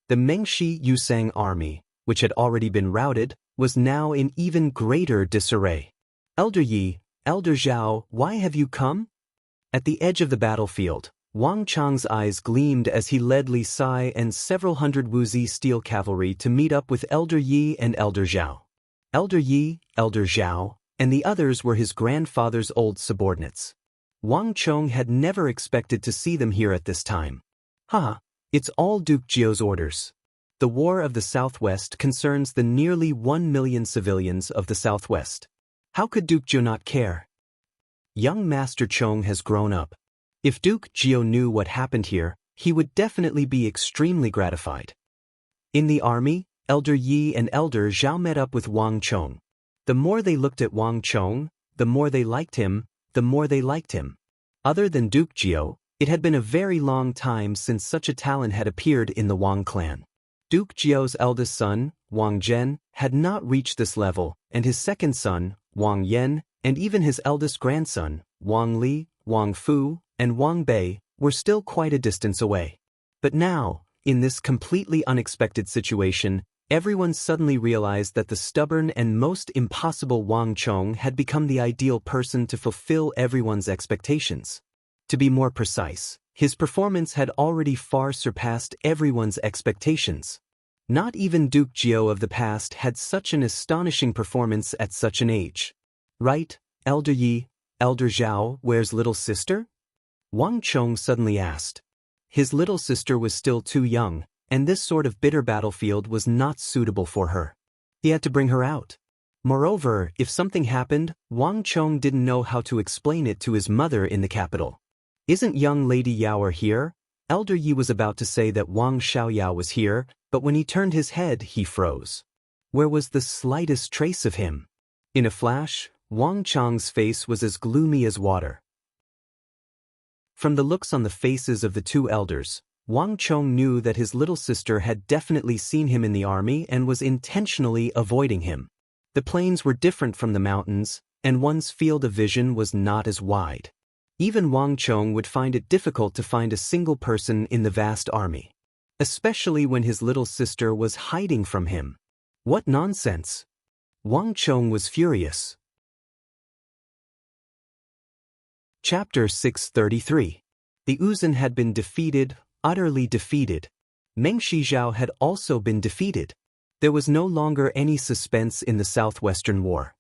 The Mengshi Yusang army, which had already been routed, was now in even greater disarray. Elder Yi, Elder Zhao, why have you come? At the edge of the battlefield, Wang Chong's eyes gleamed as he led Li Sai and several hundred Wuzi steel cavalry to meet up with Elder Yi and Elder Zhao. Elder Yi, Elder Zhao, and the others were his grandfather's old subordinates. Wang Chong had never expected to see them here at this time. It's all Duke Jiao's orders. The War of the Southwest concerns the nearly 1 million civilians of the Southwest. How could Duke Jiao not care? Young Master Chong has grown up. If Duke Jiao knew what happened here, he would definitely be extremely gratified. In the army, Elder Yi and Elder Zhao met up with Wang Chong. The more they looked at Wang Chong, the more they liked him, Other than Duke Jiao, It had been a very long time since such a talent had appeared in the Wang clan. Duke Jiao's eldest son, Wang Zhen, had not reached this level, and his second son, Wang Yan, and even his eldest grandson, Wang Li, Wang Fu, and Wang Bei, were still quite a distance away. But now, in this completely unexpected situation, everyone suddenly realized that the stubborn and most impossible Wang Chong had become the ideal person to fulfill everyone's expectations. To be more precise, his performance had already far surpassed everyone's expectations. Not even Duke Jiao of the past had such an astonishing performance at such an age. Right, Elder Yi, Elder Zhao, where's little sister? Wang Chong suddenly asked. His little sister was still too young, and this sort of bitter battlefield was not suitable for her. He had to bring her out. Moreover, if something happened, Wang Chong didn't know how to explain it to his mother in the capital. Isn't young Lady Yao here? Elder Yi was about to say that Wang Xiaoyao was here, but when he turned his head, he froze. Where was the slightest trace of him? In a flash, Wang Chong's face was as gloomy as water. From the looks on the faces of the two elders, Wang Chong knew that his little sister had definitely seen him in the army and was intentionally avoiding him. The plains were different from the mountains, and one's field of vision was not as wide. Even Wang Chong would find it difficult to find a single person in the vast army, especially when his little sister was hiding from him. What nonsense! Wang Chong was furious. Chapter 633. The Uzun had been defeated, utterly defeated. Meng Shizhao had also been defeated. There was no longer any suspense in the Southwestern War.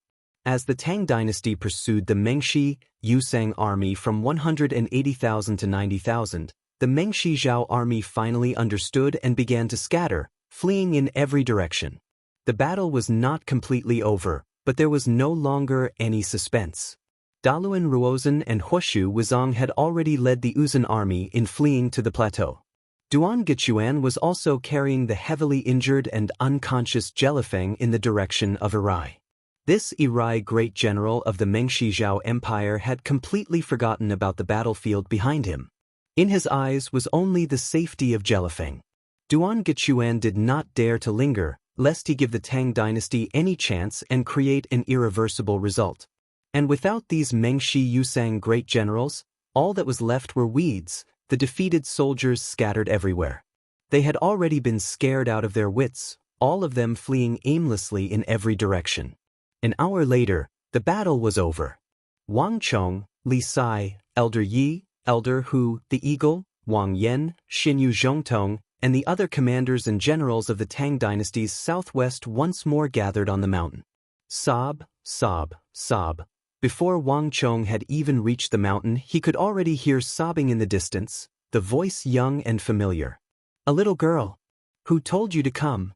As the Tang dynasty pursued the Mengshi Yusang army from 180,000 to 90,000, the Meng Shizhao army finally understood and began to scatter, fleeing in every direction. The battle was not completely over, but there was no longer any suspense. Daluan Ruozhen and Huoshu Wuzong had already led the Uzun army in fleeing to the plateau. Duan Gechuan was also carrying the heavily injured and unconscious Jelifeng in the direction of Irai. This Irai great general of the Meng Shizhao Empire had completely forgotten about the battlefield behind him. In his eyes was only the safety of Jelifeng. Duan Gechuan did not dare to linger, lest he give the Tang dynasty any chance and create an irreversible result. And without these Mengshi Yusang great generals, all that was left were weeds, the defeated soldiers scattered everywhere. They had already been scared out of their wits, all of them fleeing aimlessly in every direction. An hour later, the battle was over. Wang Chong, Li Sai, Elder Yi, Elder Hu, the Eagle, Wang Yan, Xinyu Zhongtong, and the other commanders and generals of the Tang dynasty's southwest once more gathered on the mountain. Sob, sob, sob. Before Wang Chong had even reached the mountain, he could already hear sobbing in the distance, the voice young and familiar. A little girl. Who told you to come?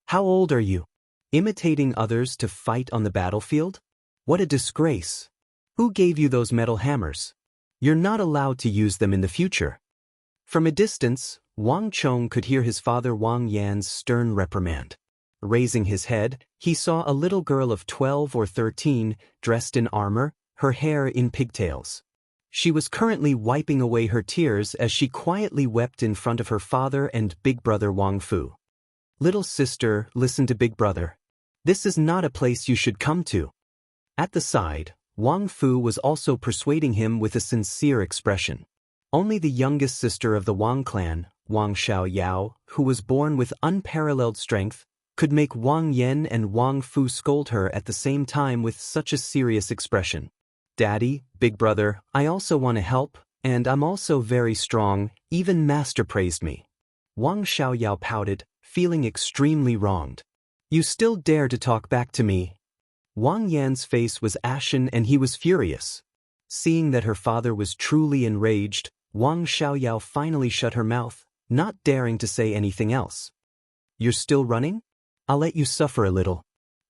How old are you? Imitating others to fight on the battlefield? What a disgrace. Who gave you those metal hammers? You're not allowed to use them in the future. From a distance, Wang Chong could hear his father Wang Yan's stern reprimand. Raising his head, he saw a little girl of 12 or 13, dressed in armor, her hair in pigtails. She was currently wiping away her tears as she quietly wept in front of her father and big brother Wang Fu. Little sister, listen to big brother. This is not a place you should come to. At the side, Wang Fu was also persuading him with a sincere expression. Only the youngest sister of the Wang clan, Wang Xiaoyao, who was born with unparalleled strength, could make Wang Yan and Wang Fu scold her at the same time with such a serious expression. Daddy, big brother, I also want to help, and I'm also very strong, even master praised me. Wang Xiaoyao pouted, feeling extremely wronged. You still dare to talk back to me? Wang Yan's face was ashen and he was furious. Seeing that her father was truly enraged, Wang Xiaoyao finally shut her mouth, not daring to say anything else. You're still running? I'll let you suffer a little.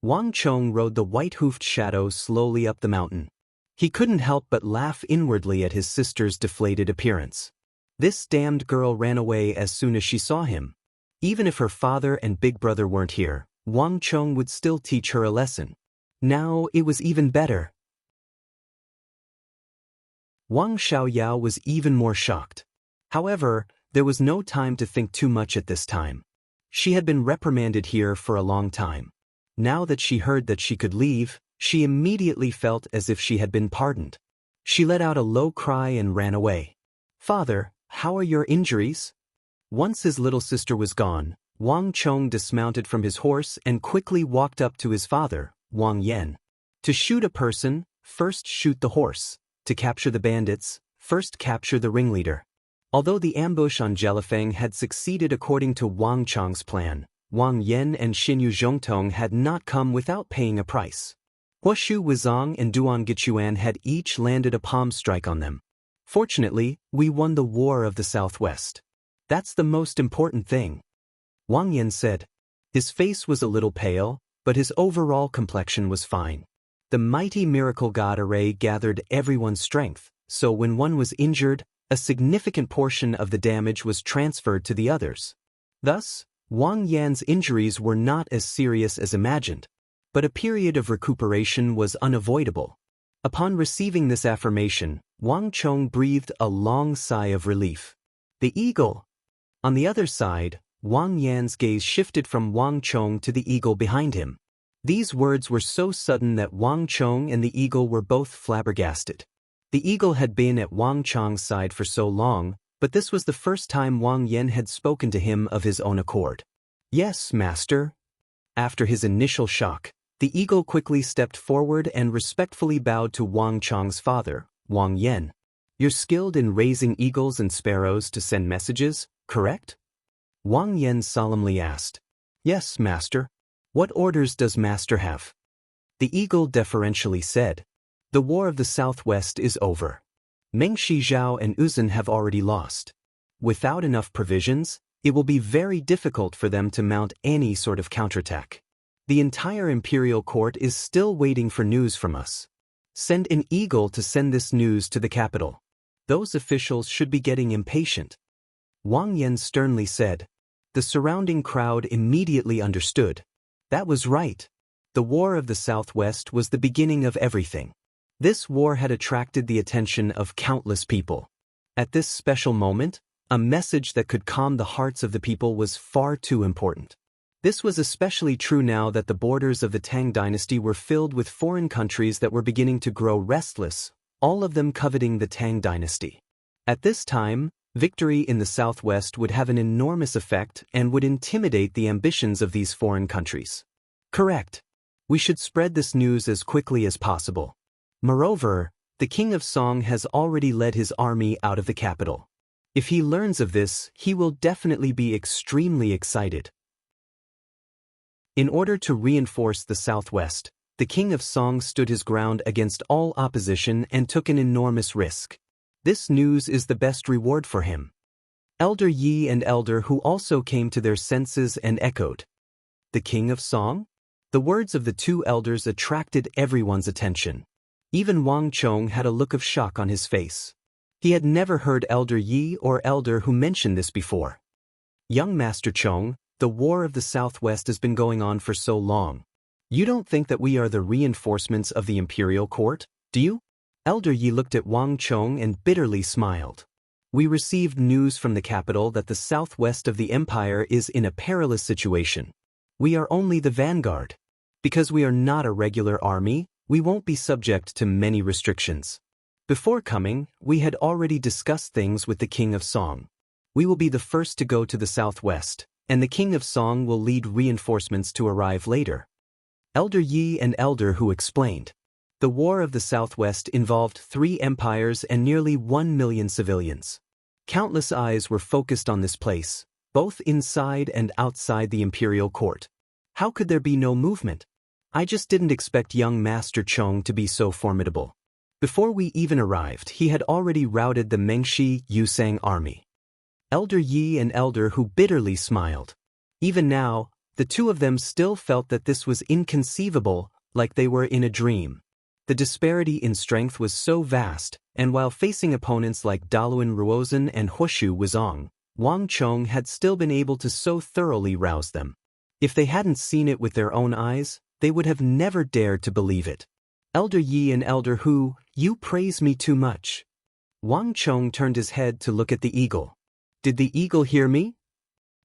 Wang Chong rode the white-hoofed shadow slowly up the mountain. He couldn't help but laugh inwardly at his sister's deflated appearance. This damned girl ran away as soon as she saw him. Even if her father and big brother weren't here, Wang Chong would still teach her a lesson. Now it was even better. Wang Xiaoyao was even more shocked. However, there was no time to think too much at this time. She had been reprimanded here for a long time. Now that she heard that she could leave, she immediately felt as if she had been pardoned. She let out a low cry and ran away. "Father, how are your injuries?" Once his little sister was gone, Wang Chong dismounted from his horse and quickly walked up to his father, Wang Yan. To shoot a person, first shoot the horse. To capture the bandits, first capture the ringleader. Although the ambush on Jelifeng had succeeded according to Wang Chong's plan, Wang Yan and Xinyu Zhongtong had not come without paying a price. Huoshu Wuzong and Duan Gichuan had each landed a palm strike on them. Fortunately, we won the War of the Southwest. That's the most important thing. Wang Yan said. His face was a little pale, but his overall complexion was fine. The mighty miracle god array gathered everyone's strength, so when one was injured, a significant portion of the damage was transferred to the others. Thus, Wang Yan's injuries were not as serious as imagined, but a period of recuperation was unavoidable. Upon receiving this affirmation, Wang Chong breathed a long sigh of relief. The eagle. On the other side, Wang Yan's gaze shifted from Wang Chong to the eagle behind him. These words were so sudden that Wang Chong and the eagle were both flabbergasted. The eagle had been at Wang Chong's side for so long, but this was the first time Wang Yan had spoken to him of his own accord. "Yes, master." After his initial shock, the eagle quickly stepped forward and respectfully bowed to Wang Chong's father, Wang Yan. "You're skilled in raising eagles and sparrows to send messages, correct?" Wang Yan solemnly asked. "Yes, master." "What orders does master have?" The eagle deferentially said. "The War of the Southwest is over. Meng Shizhao and Uzun have already lost. Without enough provisions, it will be very difficult for them to mount any sort of counterattack. The entire imperial court is still waiting for news from us. Send an eagle to send this news to the capital. Those officials should be getting impatient." Wang Yan sternly said. The surrounding crowd immediately understood. That was right. The War of the Southwest was the beginning of everything. This war had attracted the attention of countless people. At this special moment, a message that could calm the hearts of the people was far too important. This was especially true now that the borders of the Tang dynasty were filled with foreign countries that were beginning to grow restless, all of them coveting the Tang dynasty. At this time, victory in the Southwest would have an enormous effect and would intimidate the ambitions of these foreign countries. Correct. We should spread this news as quickly as possible. Moreover, the King of Song has already led his army out of the capital. If he learns of this, he will definitely be extremely excited. In order to reinforce the Southwest, the King of Song stood his ground against all opposition and took an enormous risk. This news is the best reward for him. Elder Yi and Elder Hu also came to their senses and echoed. The King of Song? The words of the two elders attracted everyone's attention. Even Wang Chong had a look of shock on his face. He had never heard Elder Yi or Elder Hu mention this before. "Young Master Chong, the War of the Southwest has been going on for so long. You don't think that we are the reinforcements of the imperial court, do you?" Elder Yi looked at Wang Chong and bitterly smiled. "We received news from the capital that the southwest of the empire is in a perilous situation. We are only the vanguard. Because we are not a regular army, we won't be subject to many restrictions. Before coming, we had already discussed things with the King of Song. We will be the first to go to the southwest, and the King of Song will lead reinforcements to arrive later." Elder Yi and Elder Hu explained. The War of the Southwest involved 3 empires and nearly 1 million civilians. Countless eyes were focused on this place, both inside and outside the imperial court. How could there be no movement? I just didn't expect young Master Chong to be so formidable. Before we even arrived, he had already routed the Mengshi Yusang army. Elder Yi and Elder Hu bitterly smiled. Even now, the two of them still felt that this was inconceivable, like they were in a dream. The disparity in strength was so vast, and while facing opponents like Daluan Ruozan and Huoshu Wuzong, Wang Chong had still been able to so thoroughly rouse them. If they hadn't seen it with their own eyes, they would have never dared to believe it. "Elder Yi and Elder Hu, you praise me too much. Wang Chong turned his head to look at the eagle. Did the eagle hear me?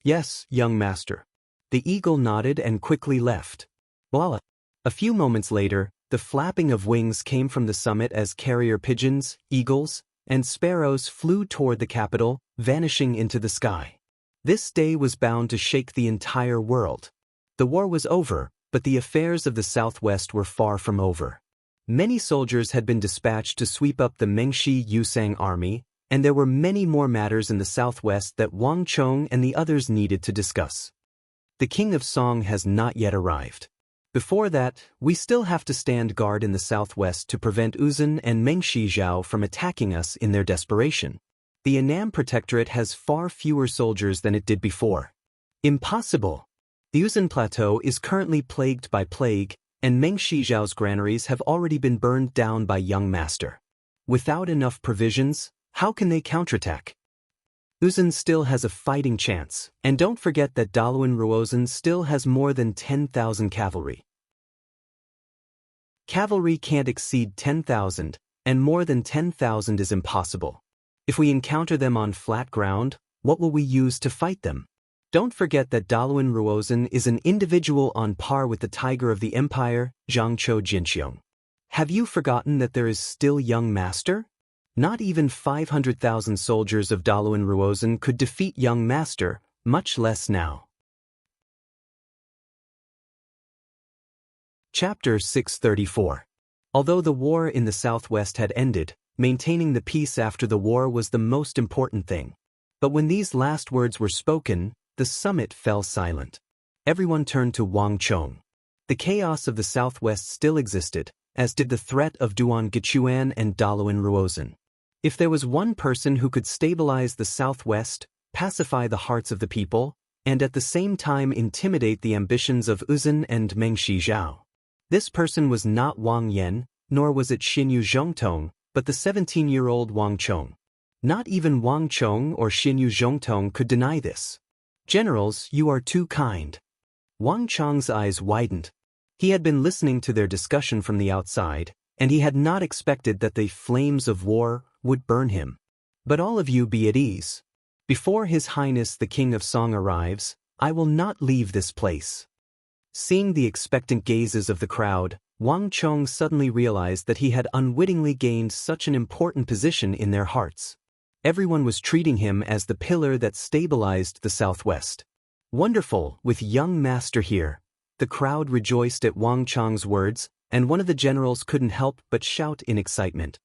Yes, young master. The eagle nodded and quickly left. Voila! A few moments later, the flapping of wings came from the summit as carrier pigeons, eagles, and sparrows flew toward the capital, vanishing into the sky. This day was bound to shake the entire world. The war was over, but the affairs of the Southwest were far from over. Many soldiers had been dispatched to sweep up the Mengshi Yusang army, and there were many more matters in the Southwest that Wang Chong and the others needed to discuss. The King of Song has not yet arrived. Before that, we still have to stand guard in the Southwest to prevent Uzun and Mengshi Zhao from attacking us in their desperation. The Annam Protectorate has far fewer soldiers than it did before. Impossible! The Uzun Plateau is currently plagued by plague, and Mengshi Zhao's granaries have already been burned down by young master. Without enough provisions, how can they counterattack? Uzun still has a fighting chance, and don't forget that Daluan Ruozan still has more than 10,000 cavalry. Cavalry can't exceed 10,000, and more than 10,000 is impossible. If we encounter them on flat ground, what will we use to fight them? Don't forget that Daluan Ruozan is an individual on par with the Tiger of the Empire, Zhangqiu Jinxiong. Have you forgotten that there is still young master? Not even 500,000 soldiers of Daluan Ruozan could defeat young master, much less now. Chapter 634. Although the war in the Southwest had ended, maintaining the peace after the war was the most important thing. But when these last words were spoken, the summit fell silent. Everyone turned to Wang Chong. The chaos of the Southwest still existed, as did the threat of Duan Gichuan and Daluan Ruozan. If there was one person who could stabilize the Southwest, pacify the hearts of the people, and at the same time intimidate the ambitions of Uzun and Mengshi Zhao, this person was not Wang Yan, nor was it Xinyu Zhongtong, but the 17-year-old Wang Chong. Not even Wang Chong or Xinyu Zhongtong could deny this. Generals, you are too kind. Wang Chong's eyes widened. He had been listening to their discussion from the outside, and he had not expected that the flames of war would burn him. But all of you be at ease. Before His Highness the King of Song arrives, I will not leave this place. Seeing the expectant gazes of the crowd, Wang Chong suddenly realized that he had unwittingly gained such an important position in their hearts. Everyone was treating him as the pillar that stabilized the Southwest. Wonderful, with young master here. The crowd rejoiced at Wang Chong's words, and one of the generals couldn't help but shout in excitement.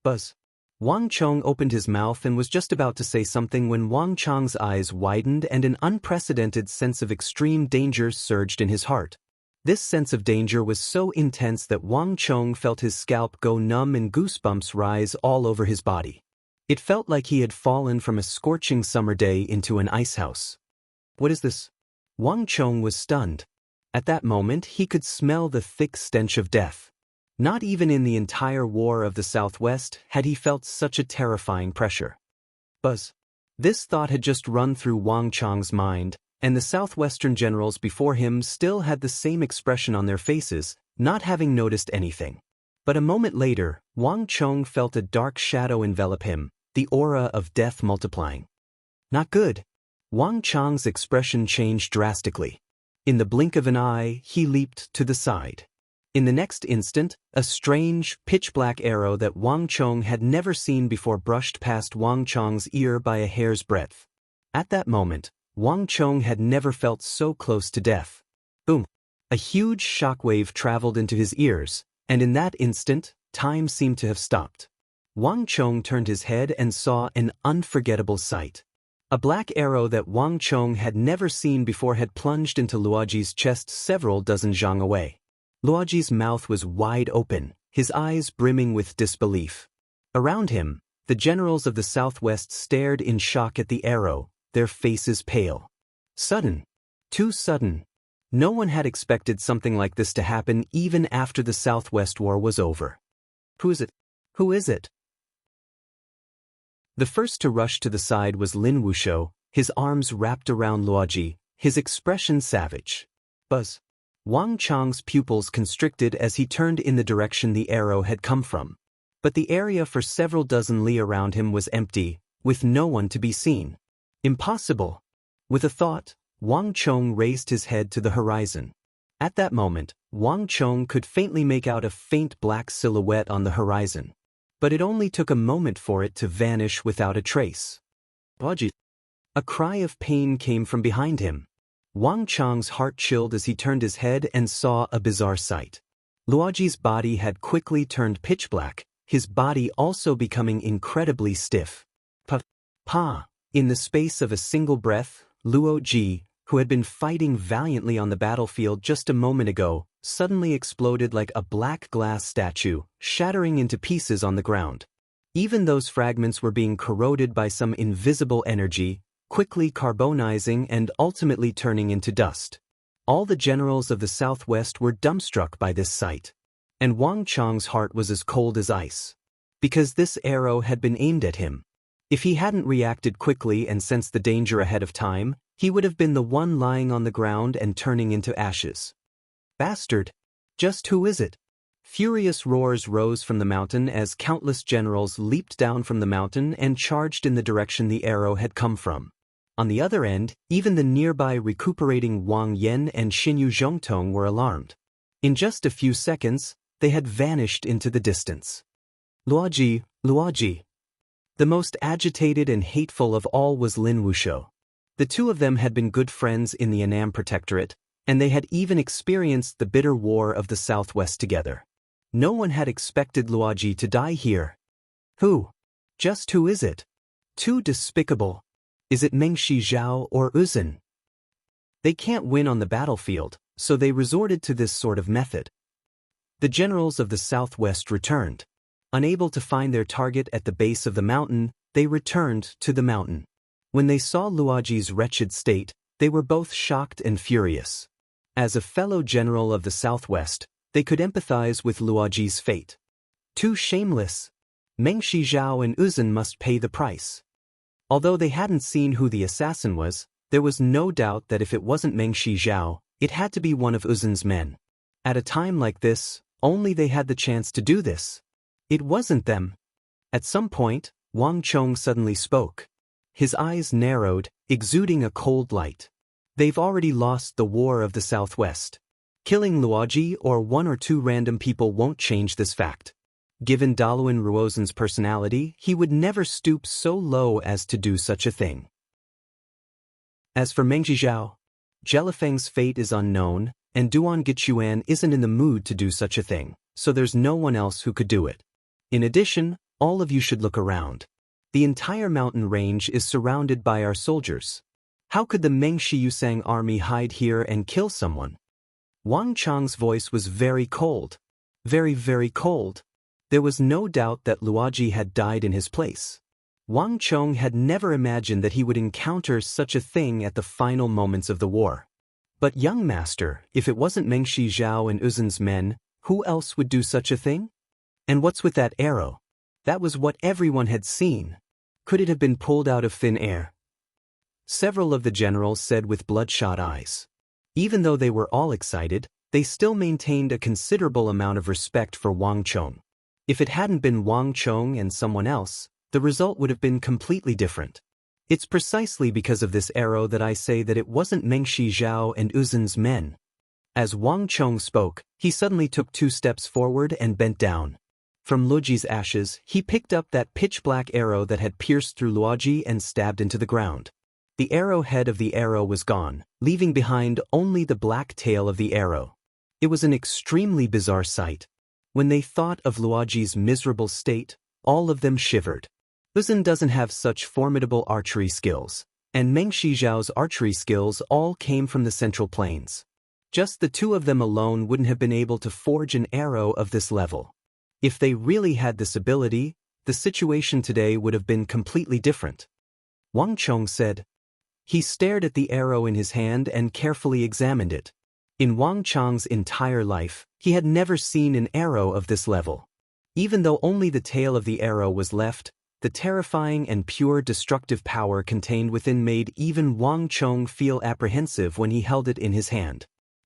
Buzz. Wang Chong opened his mouth and was just about to say something when Wang Chong's eyes widened and an unprecedented sense of extreme danger surged in his heart. This sense of danger was so intense that Wang Chong felt his scalp go numb and goosebumps rise all over his body. It felt like he had fallen from a scorching summer day into an icehouse. What is this? Wang Chong was stunned. At that moment he could smell the thick stench of death. Not even in the entire war of the Southwest had he felt such a terrifying pressure. Buzz. This thought had just run through Wang Chong's mind, and the Southwestern generals before him still had the same expression on their faces, not having noticed anything. But a moment later, Wang Chong felt a dark shadow envelop him, the aura of death multiplying. Not good. Wang Chong's expression changed drastically. In the blink of an eye, he leaped to the side. In the next instant, a strange, pitch-black arrow that Wang Chong had never seen before brushed past Wang Chong's ear by a hair's breadth. At that moment, Wang Chong had never felt so close to death. Boom! A huge shockwave traveled into his ears, and in that instant, time seemed to have stopped. Wang Chong turned his head and saw an unforgettable sight. A black arrow that Wang Chong had never seen before had plunged into Luoji's chest several dozen zhang away. Luoji's mouth was wide open, his eyes brimming with disbelief. Around him, the generals of the Southwest stared in shock at the arrow, their faces pale. Sudden. Too sudden. No one had expected something like this to happen even after the Southwest War was over. Who is it? Who is it? The first to rush to the side was Lin Wushou, his arms wrapped around Luoji, his expression savage. Buzz. Wang Chong's pupils constricted as he turned in the direction the arrow had come from. But the area for several dozen li around him was empty, with no one to be seen. Impossible! With a thought, Wang Chong raised his head to the horizon. At that moment, Wang Chong could faintly make out a faint black silhouette on the horizon. But it only took a moment for it to vanish without a trace. Baji! A cry of pain came from behind him. Wang Chong's heart chilled as he turned his head and saw a bizarre sight. Luoji's body had quickly turned pitch black, his body also becoming incredibly stiff. Pa! In the space of a single breath, Luoji, who had been fighting valiantly on the battlefield just a moment ago, suddenly exploded like a black glass statue, shattering into pieces on the ground. Even those fragments were being corroded by some invisible energy, quickly carbonizing and ultimately turning into dust. All the generals of the southwest were dumbstruck by this sight. And Wang Chong's heart was as cold as ice. Because this arrow had been aimed at him. If he hadn't reacted quickly and sensed the danger ahead of time, he would have been the one lying on the ground and turning into ashes. Bastard! Just who is it? Furious roars rose from the mountain as countless generals leaped down from the mountain and charged in the direction the arrow had come from. On the other end, even the nearby recuperating Wang Yan and Xinyu Zhongtong were alarmed. In just a few seconds, they had vanished into the distance. Luoji, Luoji. The most agitated and hateful of all was Lin Wushou. The two of them had been good friends in the Annam Protectorate, and they had even experienced the bitter war of the Southwest together. No one had expected Luoji to die here. Who? Just who is it? Too despicable. Is it Mengshi Zhao or Uzun? They can't win on the battlefield, so they resorted to this sort of method. The generals of the Southwest returned. Unable to find their target at the base of the mountain, they returned to the mountain. When they saw Luoji's wretched state, they were both shocked and furious. As a fellow general of the Southwest, they could empathize with Luoji's fate. Too shameless. Mengshi Zhao and Uzun must pay the price. Although they hadn't seen who the assassin was, there was no doubt that if it wasn't Mengshi Zhao, it had to be one of Uzun's men. At a time like this, only they had the chance to do this. It wasn't them. At some point, Wang Chong suddenly spoke. His eyes narrowed, exuding a cold light. They've already lost the war of the Southwest. Killing Luoji or one or two random people won't change this fact. Given Daluan Ruozen's personality, he would never stoop so low as to do such a thing. As for Mengshi Zhao, Jelifeng's fate is unknown, and Duan Gichuan isn't in the mood to do such a thing, so there's no one else who could do it. In addition, all of you should look around. The entire mountain range is surrounded by our soldiers. How could the Mengshi Yusang army hide here and kill someone? Wang Chong's voice was very cold. Very, very cold. There was no doubt that Luoji had died in his place. Wang Chong had never imagined that he would encounter such a thing at the final moments of the war. But young master, if it wasn't Mengshi Zhao and Uzun's men, who else would do such a thing? And what's with that arrow? That was what everyone had seen. Could it have been pulled out of thin air? Several of the generals said with bloodshot eyes. Even though they were all excited, they still maintained a considerable amount of respect for Wang Chong. If it hadn't been Wang Chong and someone else, the result would have been completely different. It's precisely because of this arrow that I say that it wasn't Mengshi Zhao and Uzun's men. As Wang Chong spoke, he suddenly took 2 steps forward and bent down. From Luoji's ashes, he picked up that pitch-black arrow that had pierced through Luoji and stabbed into the ground. The arrowhead of the arrow was gone, leaving behind only the black tail of the arrow. It was an extremely bizarre sight. When they thought of Luoji's miserable state, all of them shivered. Uzun doesn't have such formidable archery skills, and Mengshi Zhao's archery skills all came from the Central Plains. Just the two of them alone wouldn't have been able to forge an arrow of this level. If they really had this ability, the situation today would have been completely different. Wang Chong said. He stared at the arrow in his hand and carefully examined it. In Wang Chong's entire life, he had never seen an arrow of this level. Even though only the tail of the arrow was left, the terrifying and pure destructive power contained within made even Wang Chong feel apprehensive when he held it in his hand.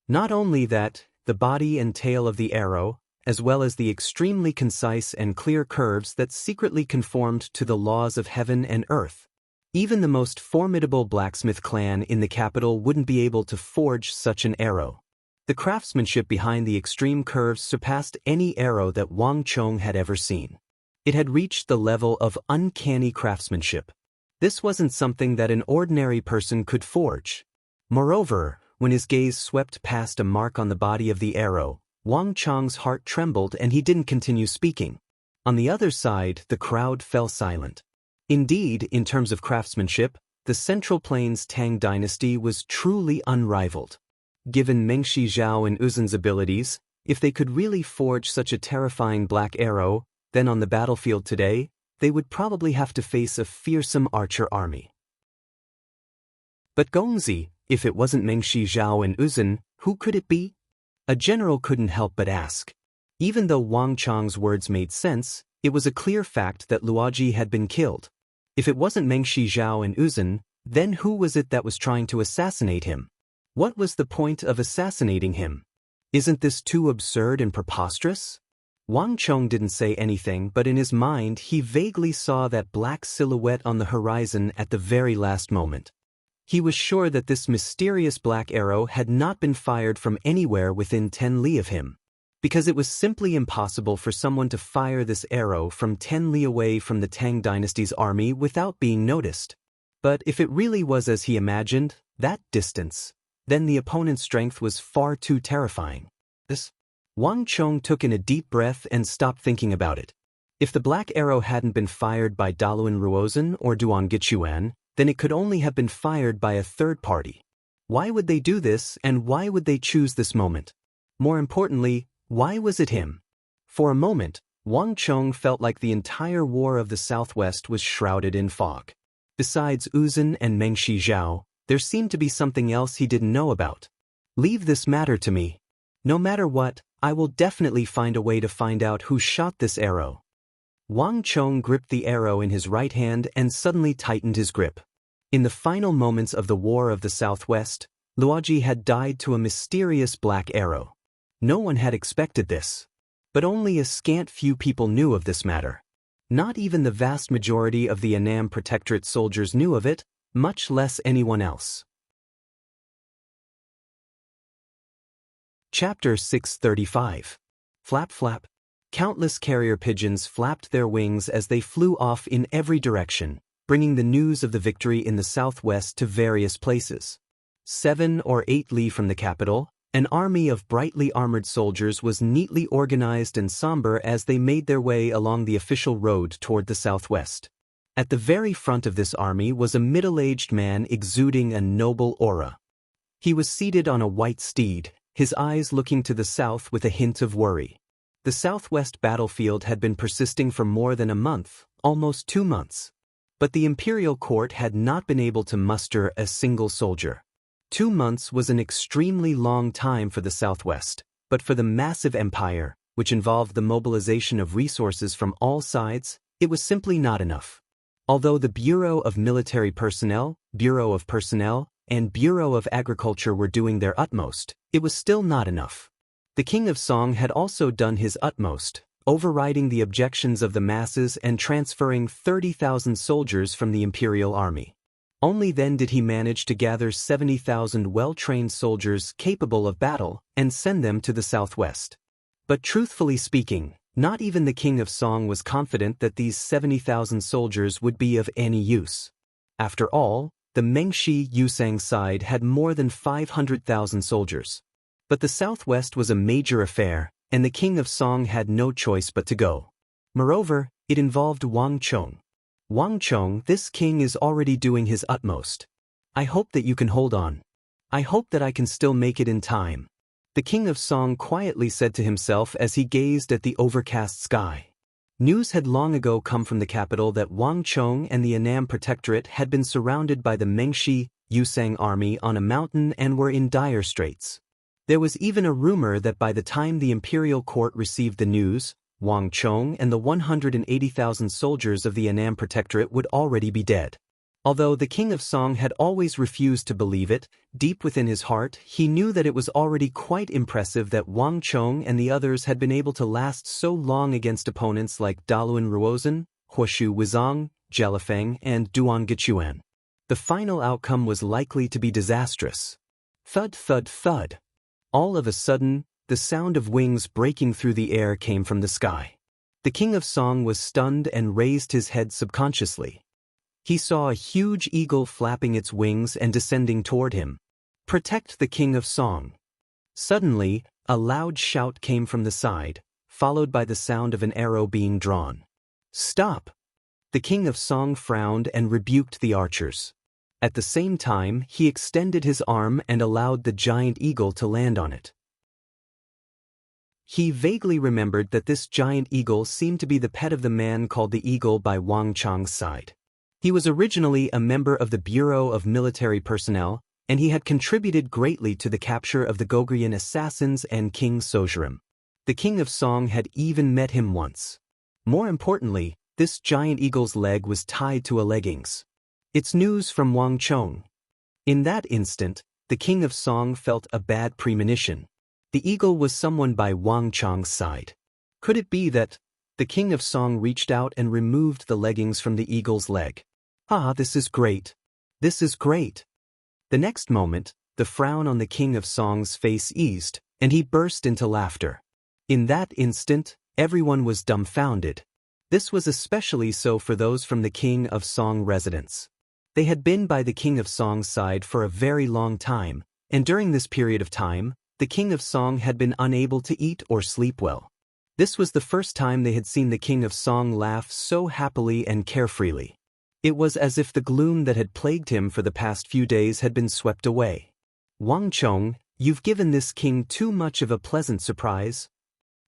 Not only that, the body and tail of the arrow, as well as the extremely concise and clear curves that secretly conformed to the laws of heaven and earth. Even the most formidable blacksmith clan in the capital wouldn't be able to forge such an arrow. The craftsmanship behind the extreme curves surpassed any arrow that Wang Chong had ever seen. It had reached the level of uncanny craftsmanship. This wasn't something that an ordinary person could forge. Moreover, when his gaze swept past a mark on the body of the arrow, Wang Chong's heart trembled and he didn't continue speaking. On the other side, the crowd fell silent. Indeed, in terms of craftsmanship, the Central Plains Tang dynasty was truly unrivaled. Given Mengshi Zhao and Uzun's abilities, if they could really forge such a terrifying black arrow, then on the battlefield today, they would probably have to face a fearsome archer army. But Gongzi, if it wasn't Mengshi Zhao and Uzun, who could it be? A general couldn't help but ask. Even though Wang Chong's words made sense, it was a clear fact that Luoji had been killed. If it wasn't Mengshi Zhao and Uzun, then who was it that was trying to assassinate him? What was the point of assassinating him? Isn't this too absurd and preposterous? Wang Chong didn't say anything, but in his mind he vaguely saw that black silhouette on the horizon at the very last moment. He was sure that this mysterious black arrow had not been fired from anywhere within 10 li of him, because it was simply impossible for someone to fire this arrow from 10 li away from the Tang dynasty's army without being noticed. But if it really was as he imagined, that distance, then the opponent's strength was far too terrifying. Wang Chong took in a deep breath and stopped thinking about it. If the black arrow hadn't been fired by Daluan Ruozhen or Duan Gichuan, then it could only have been fired by a third party. Why would they do this, and why would they choose this moment? More importantly, why was it him? For a moment, Wang Chong felt like the entire war of the Southwest was shrouded in fog. Besides Uzun and Mengshi Zhao, there seemed to be something else he didn't know about. Leave this matter to me. No matter what, I will definitely find a way to find out who shot this arrow. Wang Chong gripped the arrow in his right hand and suddenly tightened his grip. In the final moments of the War of the Southwest, Luoji had died to a mysterious black arrow. No one had expected this. But only a scant few people knew of this matter. Not even the vast majority of the Annam Protectorate soldiers knew of it, much less anyone else. Chapter 635. Flap flap. Countless carrier pigeons flapped their wings as they flew off in every direction, bringing the news of the victory in the southwest to various places. 7 or 8 li from the capital, an army of brightly armored soldiers was neatly organized and somber as they made their way along the official road toward the southwest. At the very front of this army was a middle-aged man exuding a noble aura. He was seated on a white steed, his eyes looking to the south with a hint of worry. The southwest battlefield had been persisting for more than a month, almost 2 months. But the imperial court had not been able to muster a single soldier. 2 months was an extremely long time for the southwest, but for the massive empire, which involved the mobilization of resources from all sides, it was simply not enough. Although the Bureau of Military Personnel, Bureau of Personnel, and Bureau of Agriculture were doing their utmost, it was still not enough. The King of Song had also done his utmost, overriding the objections of the masses and transferring 30,000 soldiers from the imperial army. Only then did he manage to gather 70,000 well-trained soldiers capable of battle and send them to the southwest. But truthfully speaking, not even the King of Song was confident that these 70,000 soldiers would be of any use. After all, the Mengshi Yusang side had more than 500,000 soldiers. But the southwest was a major affair, and the King of Song had no choice but to go. Moreover, it involved Wang Chong. Wang Chong, this king is already doing his utmost. I hope that you can hold on. I hope that I can still make it in time. The King of Song quietly said to himself as he gazed at the overcast sky. News had long ago come from the capital that Wang Chong and the Annam Protectorate had been surrounded by the Mengshi Yusang army on a mountain and were in dire straits. There was even a rumor that by the time the imperial court received the news, Wang Chong and the 180,000 soldiers of the Annam Protectorate would already be dead. Although the King of Song had always refused to believe it, deep within his heart he knew that it was already quite impressive that Wang Chong and the others had been able to last so long against opponents like Daluan Ruozhen, Huoshu Wizong, Jelifeng, and Duan Gichuan. The final outcome was likely to be disastrous. Thud, thud, thud. All of a sudden, the sound of wings breaking through the air came from the sky. The King of Song was stunned and raised his head subconsciously. He saw a huge eagle flapping its wings and descending toward him. Protect the King of Song. Suddenly, a loud shout came from the side, followed by the sound of an arrow being drawn. Stop! The King of Song frowned and rebuked the archers. At the same time, he extended his arm and allowed the giant eagle to land on it. He vaguely remembered that this giant eagle seemed to be the pet of the man called the Eagle by Wang Chong's side. He was originally a member of the Bureau of Military Personnel, and he had contributed greatly to the capture of the Goguryeo assassins and King Sojurim. The King of Song had even met him once. More importantly, this giant eagle's leg was tied to a leggings. It's news from Wang Chong. In that instant, the King of Song felt a bad premonition. The eagle was someone by Wang Chong's side. Could it be that the King of Song reached out and removed the leggings from the eagle's leg? Ah, this is great. This is great. The next moment, the frown on the King of Song's face eased, and he burst into laughter. In that instant, everyone was dumbfounded. This was especially so for those from the King of Song residence. They had been by the King of Song's side for a very long time, and during this period of time, the King of Song had been unable to eat or sleep well. This was the first time they had seen the King of Song laugh so happily and carefreely. It was as if the gloom that had plagued him for the past few days had been swept away. Wang Chong, you've given this king too much of a pleasant surprise.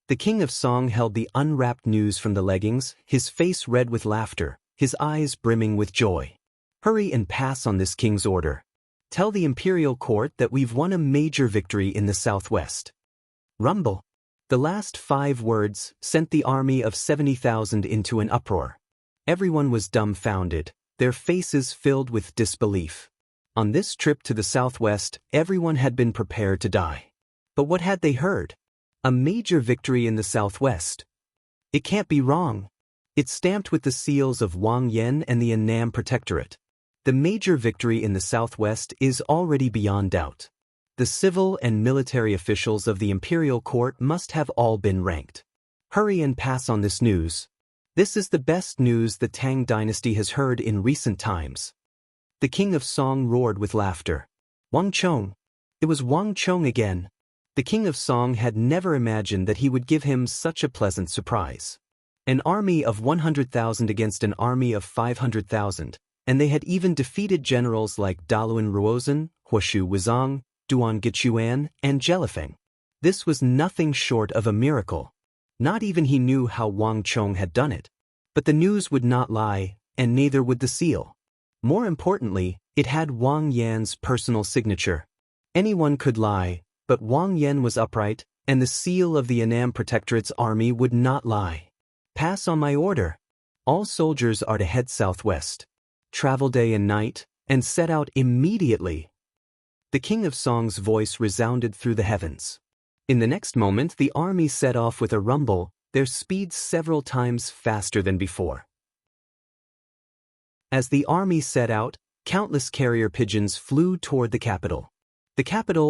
The King of Song held the unwrapped news from the leggings, his face red with laughter, his eyes brimming with joy. Hurry and pass on this king's order. Tell the imperial court that we've won a major victory in the southwest. Rumble. The last 5 words sent the army of 70,000 into an uproar. Everyone was dumbfounded, their faces filled with disbelief. On this trip to the southwest, everyone had been prepared to die. But what had they heard? A major victory in the southwest. It can't be wrong. It's stamped with the seals of Wang Yan and the Annam Protectorate. The major victory in the southwest is already beyond doubt. The civil and military officials of the imperial court must have all been ranked. Hurry and pass on this news. This is the best news the Tang dynasty has heard in recent times. The King of Song roared with laughter. Wang Chong. It was Wang Chong again. The King of Song had never imagined that he would give him such a pleasant surprise. An army of 100,000 against an army of 500,000, and they had even defeated generals like Daluan Ruozhen, Huoshu Wizong, Duan Gichuan, and Jelifeng. This was nothing short of a miracle. Not even he knew how Wang Chong had done it. But the news would not lie, and neither would the seal. More importantly, it had Wang Yan's personal signature. Anyone could lie, but Wang Yan was upright, and the seal of the Annam Protectorate's army would not lie. Pass on my order. All soldiers are to head southwest. Travel day and night, and set out immediately. The King of Song's voice resounded through the heavens. In the next moment, the army set off with a rumble, their speed several times faster than before. As the army set out, countless carrier pigeons flew toward the capital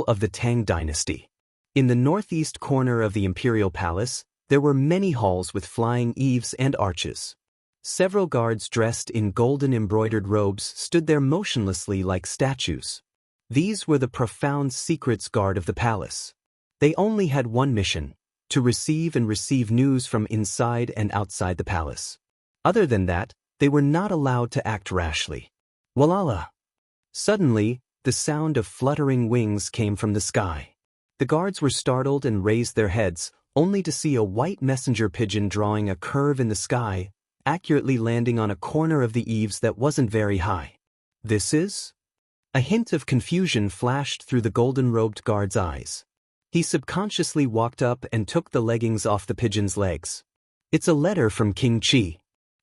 of the Tang dynasty. In the northeast corner of the imperial palace, there were many halls with flying eaves and arches. Several guards dressed in golden embroidered robes stood there motionlessly like statues. These were the profound secrets guard of the palace. They only had one mission: to receive news from inside and outside the palace. Other than that, they were not allowed to act rashly. Walala! Suddenly, the sound of fluttering wings came from the sky. The guards were startled and raised their heads, only to see a white messenger pigeon drawing a curve in the sky, accurately landing on a corner of the eaves that wasn't very high. This is? A hint of confusion flashed through the golden-robed guard's eyes. He subconsciously walked up and took the leggings off the pigeon's legs. It's a letter from King Qi.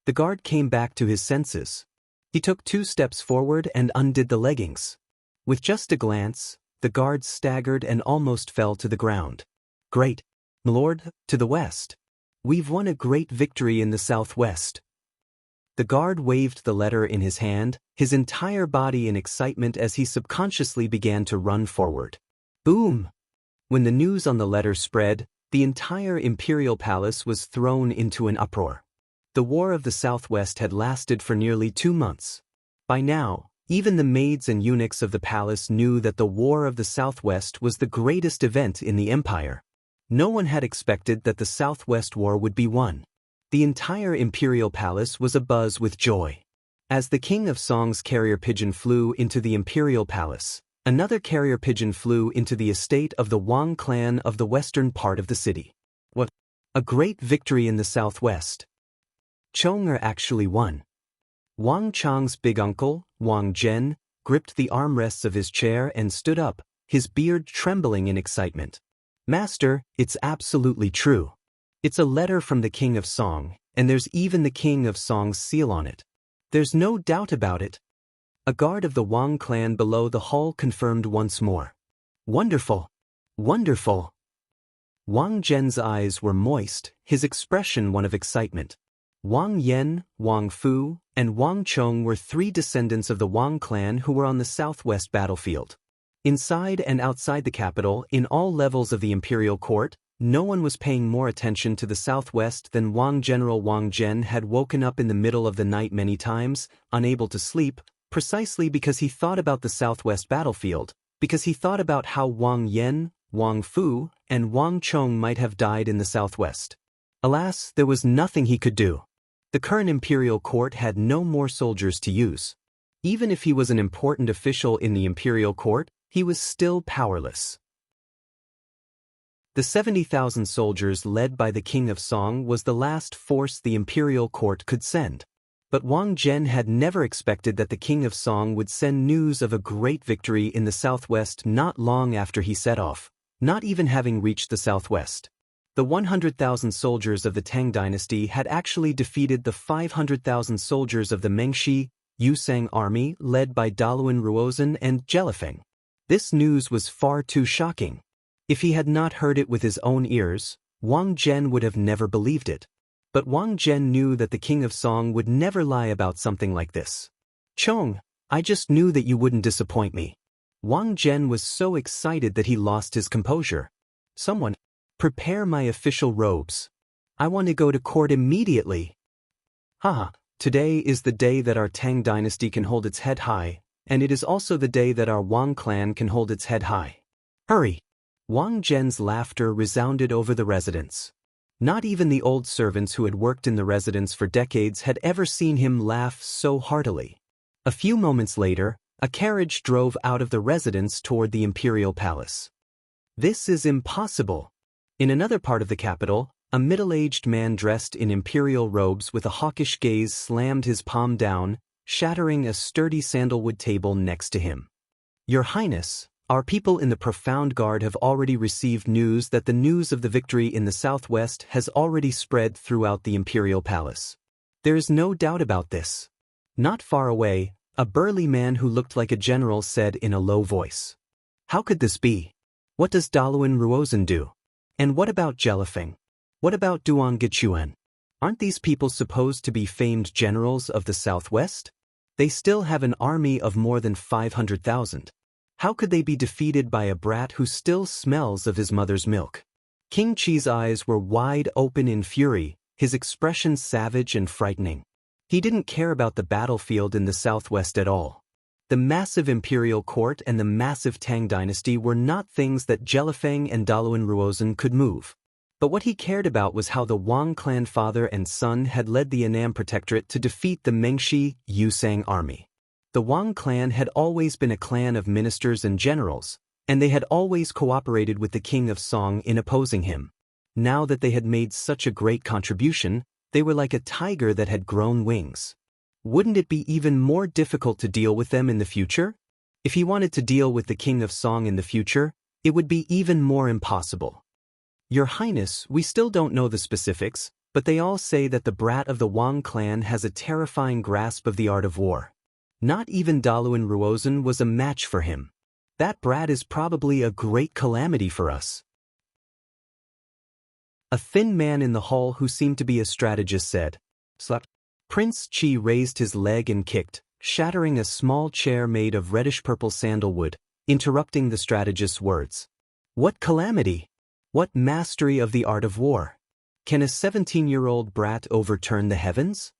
The guard came back to his senses. He took 2 steps forward and undid the leggings. With just a glance, the guard staggered and almost fell to the ground. Great, Lord, to the west. We've won a great victory in the southwest. The guard waved the letter in his hand, his entire body in excitement as he subconsciously began to run forward. Boom! When the news on the letter spread, the entire imperial palace was thrown into an uproar. The War of the Southwest had lasted for nearly 2 months. By now, even the maids and eunuchs of the palace knew that the War of the Southwest was the greatest event in the empire. No one had expected that the Southwest War would be won. The entire imperial palace was abuzz with joy. As the king of Song's carrier pigeon flew into the imperial palace, another carrier pigeon flew into the estate of the Wang clan of the western part of the city. What? A great victory in the southwest. Chong'er actually won. Wang Chang's big uncle, Wang Zhen, gripped the armrests of his chair and stood up, his beard trembling in excitement. Master, it's absolutely true. It's a letter from the king of Song, and there's even the king of Song's seal on it. There's no doubt about it. A guard of the Wang clan below the hall confirmed once more. Wonderful! Wonderful! Wang Zhen's eyes were moist, his expression one of excitement. Wang Yan, Wang Fu, and Wang Chong were 3 descendants of the Wang clan who were on the southwest battlefield. Inside and outside the capital, in all levels of the imperial court, no one was paying more attention to the southwest than Wang General Wang Zhen had woken up in the middle of the night many times, unable to sleep, precisely because he thought about the southwest battlefield, because he thought about how Wang Yan, Wang Fu, and Wang Chong might have died in the southwest. Alas, there was nothing he could do. The current imperial court had no more soldiers to use. Even if he was an important official in the imperial court, he was still powerless. The 70,000 soldiers led by the king of Song was the last force the imperial court could send. But Wang Zhen had never expected that the king of Song would send news of a great victory in the southwest not long after he set off, not even having reached the southwest. The 100,000 soldiers of the Tang dynasty had actually defeated the 500,000 soldiers of the Mengshi, Yusang army led by Daluan Ruozhen and Jelifeng. This news was far too shocking. If he had not heard it with his own ears, Wang Zhen would have never believed it. But Wang Zhen knew that the king of Song would never lie about something like this. Chong, I just knew that you wouldn't disappoint me. Wang Zhen was so excited that he lost his composure. Someone, prepare my official robes. I want to go to court immediately. Haha, today is the day that our Tang dynasty can hold its head high, and it is also the day that our Wang clan can hold its head high. Hurry! Wang Zhen's laughter resounded over the residence. Not even the old servants who had worked in the residence for decades had ever seen him laugh so heartily. A few moments later, a carriage drove out of the residence toward the imperial palace. This is impossible. In another part of the capital, a middle-aged man dressed in imperial robes with a hawkish gaze slammed his palm down, shattering a sturdy sandalwood table next to him. Your Highness, our people in the profound guard have already received news that the news of the victory in the southwest has already spread throughout the imperial palace. There is no doubt about this. Not far away, a burly man who looked like a general said in a low voice. How could this be? What does Daluan Ruozhen do? And what about Jelifeng? What about Duan Gichuan? Aren't these people supposed to be famed generals of the southwest? They still have an army of more than 500,000. How could they be defeated by a brat who still smells of his mother's milk? King Qi's eyes were wide open in fury, his expression savage and frightening. He didn't care about the battlefield in the southwest at all. The massive imperial court and the massive Tang dynasty were not things that Jelifeng and Daluan Ruozhen could move. But what he cared about was how the Wang clan father and son had led the Annam Protectorate to defeat the Mengshi, Yusang army. The Wang clan had always been a clan of ministers and generals, and they had always cooperated with the king of Song in opposing him. Now that they had made such a great contribution, they were like a tiger that had grown wings. Wouldn't it be even more difficult to deal with them in the future? If he wanted to deal with the king of Song in the future, it would be even more impossible. Your Highness, we still don't know the specifics, but they all say that the brat of the Wang clan has a terrifying grasp of the art of war. Not even Daluan Ruozen was a match for him. That brat is probably a great calamity for us. A thin man in the hall who seemed to be a strategist said. Slap. Prince Chi raised his leg and kicked, shattering a small chair made of reddish-purple sandalwood, interrupting the strategist's words. What calamity? What mastery of the art of war? Can a 17-year-old brat overturn the heavens?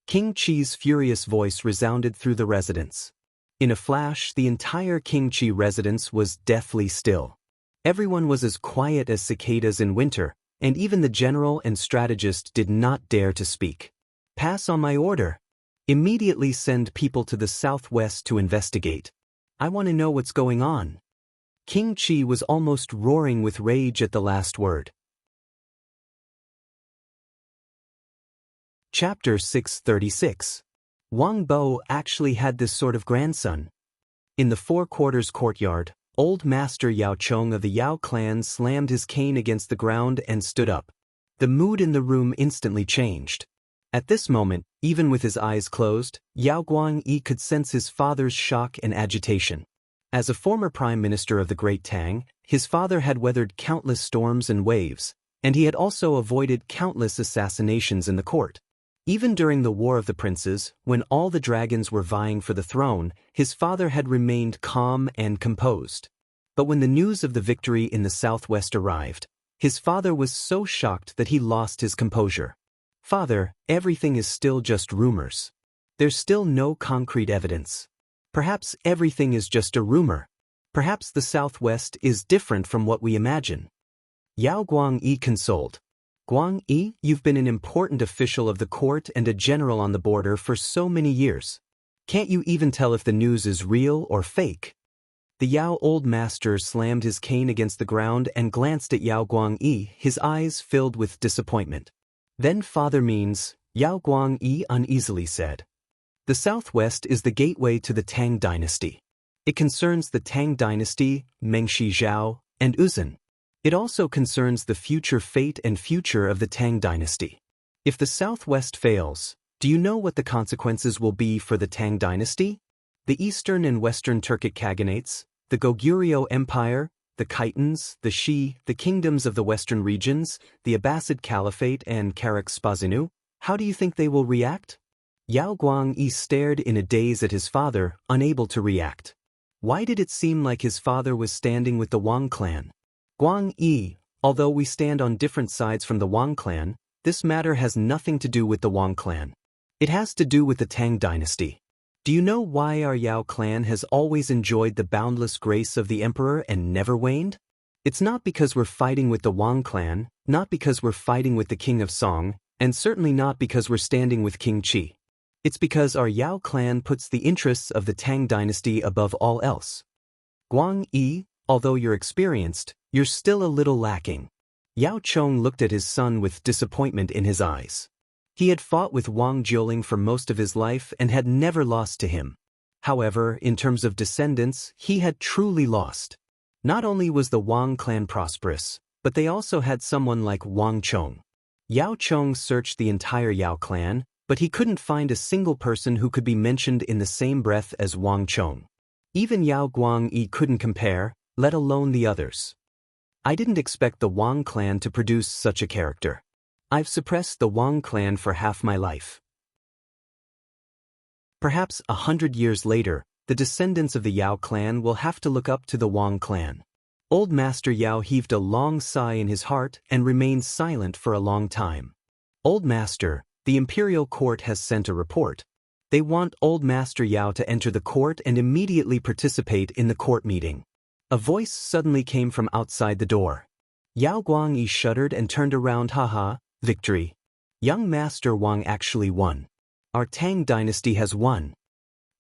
King Chi's furious voice resounded through the residence. In a flash, the entire King Chi residence was deathly still. Everyone was as quiet as cicadas in winter, and even the general and strategist did not dare to speak. Pass on my order. Immediately send people to the southwest to investigate. I want to know what's going on. King Chi was almost roaring with rage at the last word. Chapter 636. Wang Bo actually had this sort of grandson. In the Four Quarters courtyard, old master Yao Chong of the Yao clan slammed his cane against the ground and stood up. The mood in the room instantly changed. At this moment, even with his eyes closed, Yao Guangyi could sense his father's shock and agitation. As a former prime minister of the Great Tang, his father had weathered countless storms and waves, and he had also avoided countless assassinations in the court. Even during the War of the Princes, when all the dragons were vying for the throne, his father had remained calm and composed. But when the news of the victory in the southwest arrived, his father was so shocked that he lost his composure. Father, everything is still just rumors. There's still no concrete evidence. Perhaps everything is just a rumor. Perhaps the southwest is different from what we imagine. Yao Guangyi consoled. Guangyi, you've been an important official of the court and a general on the border for so many years. Can't you even tell if the news is real or fake? The Yao old master slammed his cane against the ground and glanced at Yao Guangyi, his eyes filled with disappointment. Then father means, Yao Guangyi uneasily said. The southwest is the gateway to the Tang dynasty. It concerns the Tang dynasty, Mengshi Zhao, and Uzun. It also concerns the future fate and future of the Tang dynasty. If the southwest fails, do you know what the consequences will be for the Tang dynasty? The eastern and western Turkic Khaganates, the Goguryeo Empire, the Khitans, the Shi, the kingdoms of the western regions, the Abbasid Caliphate and Karak-Spazinu, how do you think they will react? Yao Guangyi stared in a daze at his father, unable to react. Why did it seem like his father was standing with the Wang clan? Guangyi, although we stand on different sides from the Wang clan, this matter has nothing to do with the Wang clan. It has to do with the Tang dynasty. Do you know why our Yao clan has always enjoyed the boundless grace of the emperor and never waned? It's not because we're fighting with the Wang clan, not because we're fighting with the king of Song, and certainly not because we're standing with King Qi. It's because our Yao clan puts the interests of the Tang dynasty above all else. Guangyi, although you're experienced, you're still a little lacking. Yao Chong looked at his son with disappointment in his eyes. He had fought with Wang Jiuling for most of his life and had never lost to him. However, in terms of descendants, he had truly lost. Not only was the Wang clan prosperous, but they also had someone like Wang Chong. Yao Chong searched the entire Yao clan, but he couldn't find a single person who could be mentioned in the same breath as Wang Chong. Even Yao Guangyi couldn't compare, let alone the others. I didn't expect the Wang clan to produce such a character. I've suppressed the Wang clan for half my life. Perhaps 100 years later, the descendants of the Yao clan will have to look up to the Wang clan. Old Master Yao heaved a long sigh in his heart and remained silent for a long time. Old Master, the imperial court has sent a report. They want Old Master Yao to enter the court and immediately participate in the court meeting. A voice suddenly came from outside the door. Yao Guangyi shuddered and turned around. Haha, victory. Young Master Wang actually won. Our Tang dynasty has won.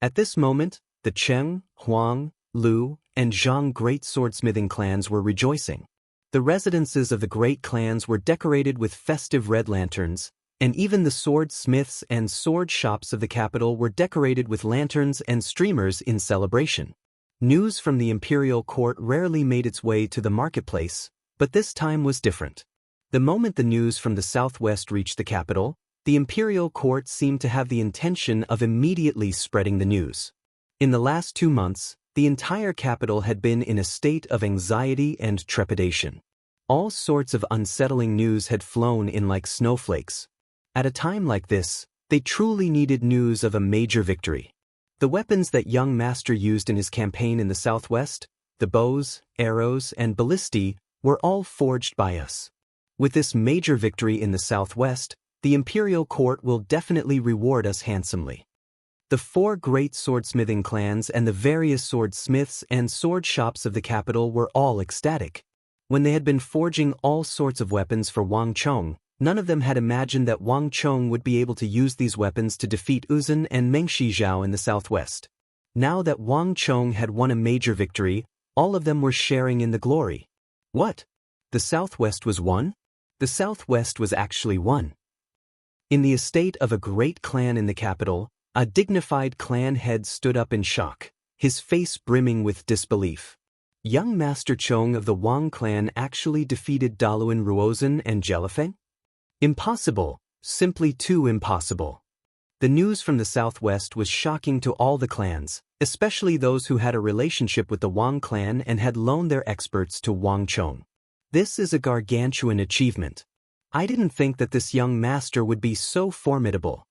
At this moment, the Cheng, Huang, Lu, and Zhang great swordsmithing clans were rejoicing. The residences of the great clans were decorated with festive red lanterns, and even the swordsmiths and sword shops of the capital were decorated with lanterns and streamers in celebration. News from the imperial court rarely made its way to the marketplace, but this time was different. The moment the news from the southwest reached the capital, The imperial court seemed to have the intention of immediately spreading the news. In the last 2 months, the entire capital had been in a state of anxiety and trepidation. All sorts of unsettling news had flown in like snowflakes. At a time like this, they truly needed news of a major victory. The weapons that young master used in his campaign in the southwest, the bows, arrows, and ballistae, were all forged by us. With this major victory in the southwest, the imperial court will definitely reward us handsomely. The 4 great swordsmithing clans and the various swordsmiths and sword shops of the capital were all ecstatic. When they had been forging all sorts of weapons for Wang Chong, none of them had imagined that Wang Chong would be able to use these weapons to defeat Uzun and Mengshi Zhao in the southwest. Now that Wang Chong had won a major victory, all of them were sharing in the glory. What? The southwest was won? The southwest was actually won. In the estate of a great clan in the capital, a dignified clan head stood up in shock, his face brimming with disbelief. Young Master Chong of the Wang clan actually defeated Daluan Ruozhen and Jelifeng? Impossible, simply too impossible. The news from the southwest was shocking to all the clans, especially those who had a relationship with the Wang clan and had loaned their experts to Wang Chong. This is a gargantuan achievement. I didn't think that this young master would be so formidable.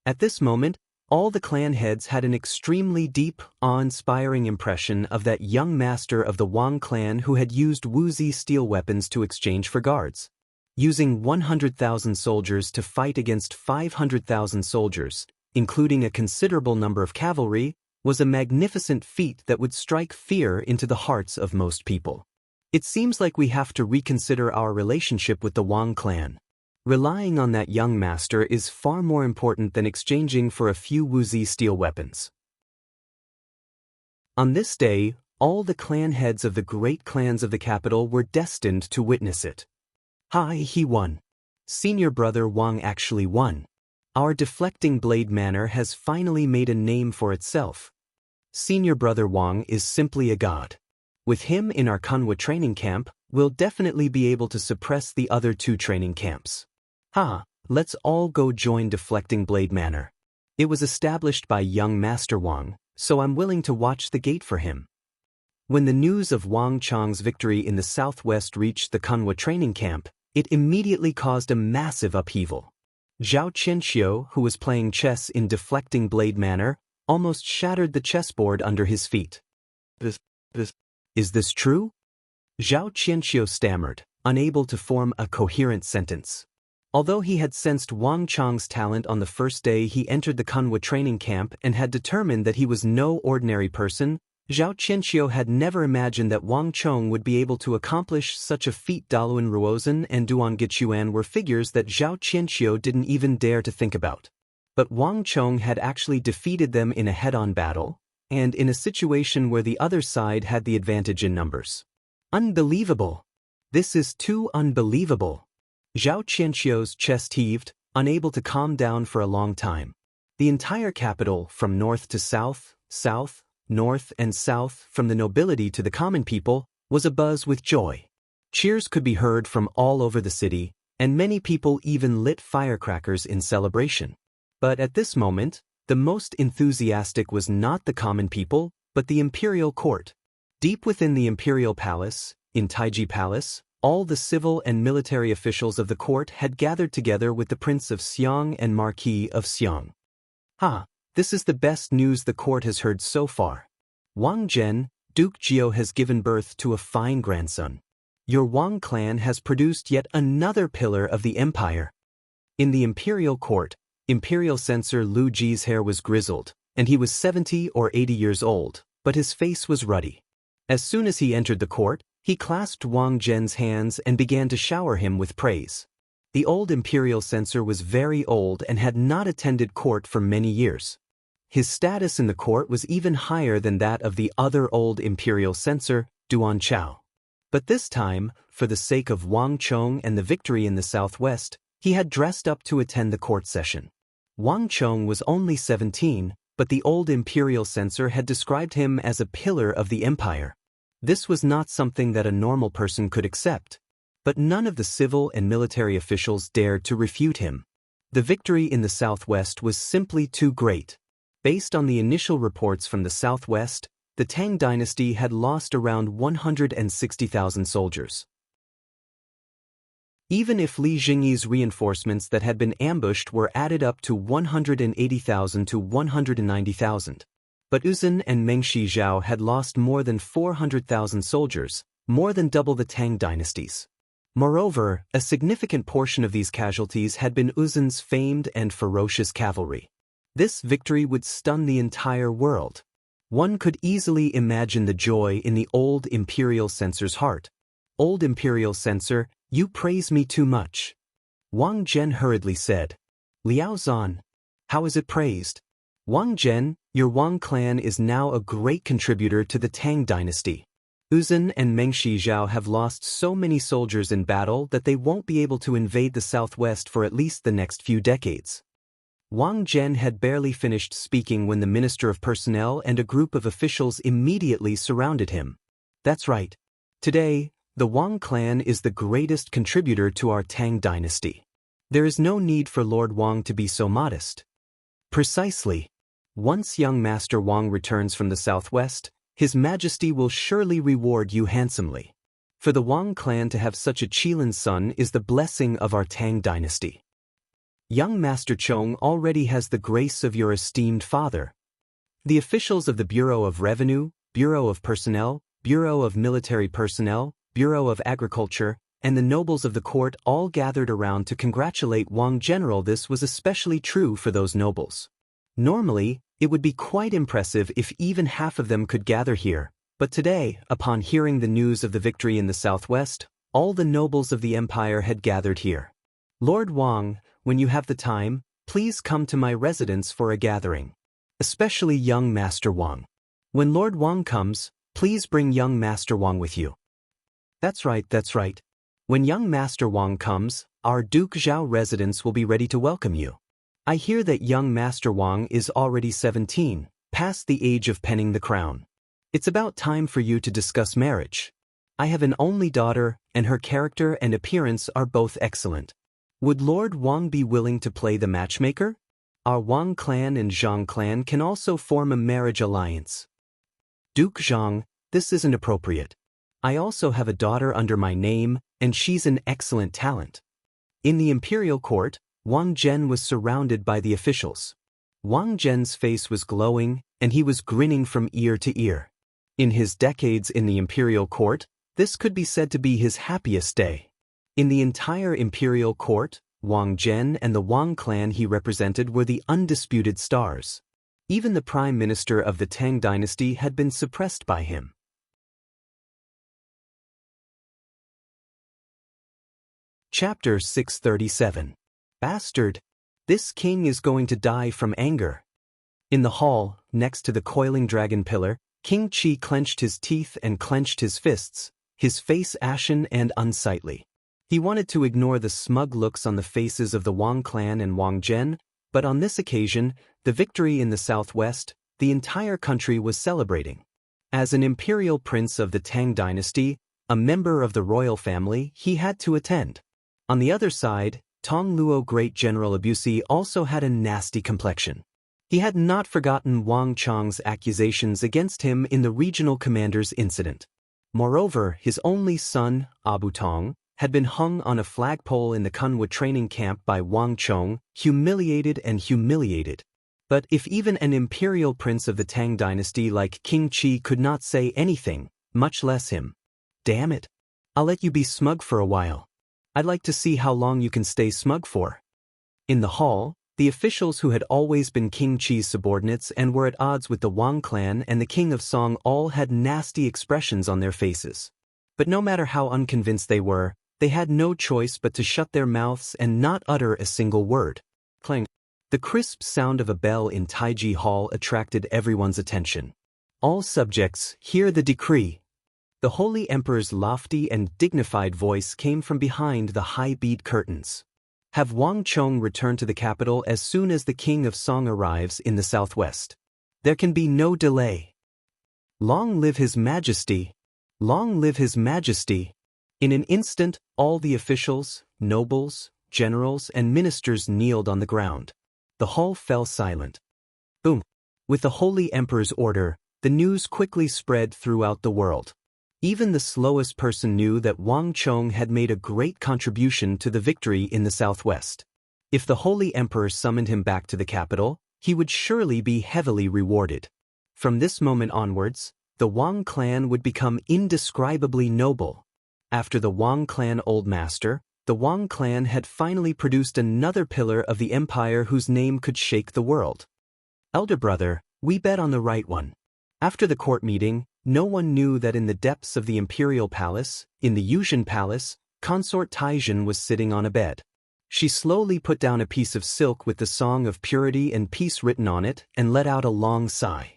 At this moment, all the clan heads had an extremely deep, awe-inspiring impression of that young master of the Wang clan who had used Wuzi steel weapons to exchange for guards. Using 100,000 soldiers to fight against 500,000 soldiers, including a considerable number of cavalry, was a magnificent feat that would strike fear into the hearts of most people. It seems like we have to reconsider our relationship with the Wang clan. Relying on that young master is far more important than exchanging for a few Wuzi steel weapons. On this day, all the clan heads of the great clans of the capital were destined to witness it. Hi, he won. Senior brother Wang actually won. Our deflecting blade manor has finally made a name for itself. Senior brother Wang is simply a god. With him in our Kanwa training camp, we'll definitely be able to suppress the other 2 training camps. Let's all go join Deflecting Blade Manor. It was established by young Master Wang, so I'm willing to watch the gate for him. When the news of Wang Chong's victory in the southwest reached the Kanwa training camp, it immediately caused a massive upheaval. Zhao Qianxiu, who was playing chess in Deflecting Blade Manor, almost shattered the chessboard under his feet. Is this true? Zhao Qianxiu stammered, unable to form a coherent sentence. Although he had sensed Wang Chong's talent on the first day he entered the Kanwa training camp and had determined that he was no ordinary person, Zhao Qianxiu had never imagined that Wang Chong would be able to accomplish such a feat. Daluan Ruozhen and Duan Gichuan were figures that Zhao Qianxiu didn't even dare to think about. But Wang Chong had actually defeated them in a head-on battle, and in a situation where the other side had the advantage in numbers. Unbelievable! This is too unbelievable! Zhao Qianxiu's chest heaved, unable to calm down for a long time. The entire capital, from north to south, south, north and south, from the nobility to the common people, was abuzz with joy. Cheers could be heard from all over the city, and many people even lit firecrackers in celebration. But at this moment, the most enthusiastic was not the common people, but the imperial court. Deep within the imperial palace, in Taiji Palace, all the civil and military officials of the court had gathered together with the Prince of Xiang and Marquis of Xiang. This is the best news the court has heard so far. Wang Zhen, Duke Jiao has given birth to a fine grandson. Your Wang clan has produced yet another pillar of the empire. In the imperial court, Imperial censor Lu Ji's hair was grizzled, and he was 70 or 80 years old, but his face was ruddy. As soon as he entered the court, he clasped Wang Zhen's hands and began to shower him with praise. The old imperial censor was very old and had not attended court for many years. His status in the court was even higher than that of the other old imperial censor, Duan Chao. But this time, for the sake of Wang Chong and the victory in the southwest, he had dressed up to attend the court session. Wang Chong was only 17, but the old imperial censor had described him as a pillar of the empire. This was not something that a normal person could accept, but none of the civil and military officials dared to refute him. The victory in the southwest was simply too great. Based on the initial reports from the southwest, the Tang dynasty had lost around 160,000 soldiers. Even if Li Jingyi's reinforcements that had been ambushed were added up to 180,000 to 190,000. But Uzun and Mengshi Zhao had lost more than 400,000 soldiers, more than double the Tang dynasties. Moreover, a significant portion of these casualties had been Uzun's famed and ferocious cavalry. This victory would stun the entire world. One could easily imagine the joy in the old imperial censor's heart. "Old imperial censor, you praise me too much," Wang Zhen hurriedly said. "Liao Zan, how is it praised?" "Wang Zhen, your Wang clan is now a great contributor to the Tang dynasty. Uzun and Mengshi Zhao have lost so many soldiers in battle that they won't be able to invade the southwest for at least the next few decades." Wang Zhen had barely finished speaking when the Minister of Personnel and a group of officials immediately surrounded him. "That's right. Today, the Wang clan is the greatest contributor to our Tang dynasty. There is no need for Lord Wang to be so modest." "Precisely. Once young Master Wang returns from the southwest, His Majesty will surely reward you handsomely. For the Wang clan to have such a Qilin son is the blessing of our Tang dynasty. Young Master Chong already has the grace of your esteemed father." The officials of the Bureau of Revenue, Bureau of Personnel, Bureau of Military Personnel, Bureau of Agriculture, and the nobles of the court all gathered around to congratulate Wang General. This was especially true for those nobles. Normally, it would be quite impressive if even half of them could gather here, but today, upon hearing the news of the victory in the southwest, all the nobles of the empire had gathered here. "Lord Wang, when you have the time, please come to my residence for a gathering. Especially young Master Wang. When Lord Wang comes, please bring young Master Wang with you." That's right. When young Master Wang comes, our Duke Zhao residence will be ready to welcome you. I hear that young Master Wang is already 17, past the age of penning the crown. It's about time for you to discuss marriage. I have an only daughter, and her character and appearance are both excellent. Would Lord Wang be willing to play the matchmaker? Our Wang clan and Zhang clan can also form a marriage alliance. Duke Zhang, this isn't appropriate. I also have a daughter under my name, and she's an excellent talent. In the imperial court, Wang Zhen was surrounded by the officials. Wang Zhen's face was glowing, and he was grinning from ear to ear. In his decades in the imperial court, this could be said to be his happiest day. In the entire imperial court, Wang Zhen and the Wang clan he represented were the undisputed stars. Even the prime minister of the Tang dynasty had been suppressed by him. Chapter 637. Bastard! This king is going to die from anger. In the hall, next to the coiling dragon pillar, King Qi clenched his teeth and clenched his fists, his face ashen and unsightly. He wanted to ignore the smug looks on the faces of the Wang clan and Wang Zhen, but on this occasion, the victory in the southwest, the entire country was celebrating. As an imperial prince of the Tang dynasty, a member of the royal family, he had to attend. On the other side, Tong Luo Great General Abusi also had a nasty complexion. He had not forgotten Wang Chang's accusations against him in the regional commander's incident. Moreover, his only son, Abu Tong, had been hung on a flagpole in the Kunwa training camp by Wang Chong, humiliated. But if even an imperial prince of the Tang dynasty like King Qi could not say anything, much less him. Damn it. I'll let you be smug for a while. I'd like to see how long you can stay smug for. In the hall, the officials who had always been King Qi's subordinates and were at odds with the Wang clan and the King of Song all had nasty expressions on their faces. But no matter how unconvinced they were, they had no choice but to shut their mouths and not utter a single word. Clang. The crisp sound of a bell in Taiji Hall attracted everyone's attention. All subjects, hear the decree. The Holy Emperor's lofty and dignified voice came from behind the high bead curtains. Have Wang Chong return to the capital as soon as the King of Song arrives in the southwest. There can be no delay. Long live His Majesty! Long live His Majesty! In an instant, all the officials, nobles, generals and ministers kneeled on the ground. The hall fell silent. Boom! With the Holy Emperor's order, the news quickly spread throughout the world. Even the slowest person knew that Wang Chong had made a great contribution to the victory in the southwest. If the Holy Emperor summoned him back to the capital, he would surely be heavily rewarded. From this moment onwards, the Wang clan would become indescribably noble. After the Wang clan old master, the Wang clan had finally produced another pillar of the empire whose name could shake the world. Elder brother, we bet on the right one. After the court meeting, no one knew that in the depths of the imperial palace, in the Yuzhen palace, consort Taizhen was sitting on a bed. She slowly put down a piece of silk with the song of purity and peace written on it and let out a long sigh.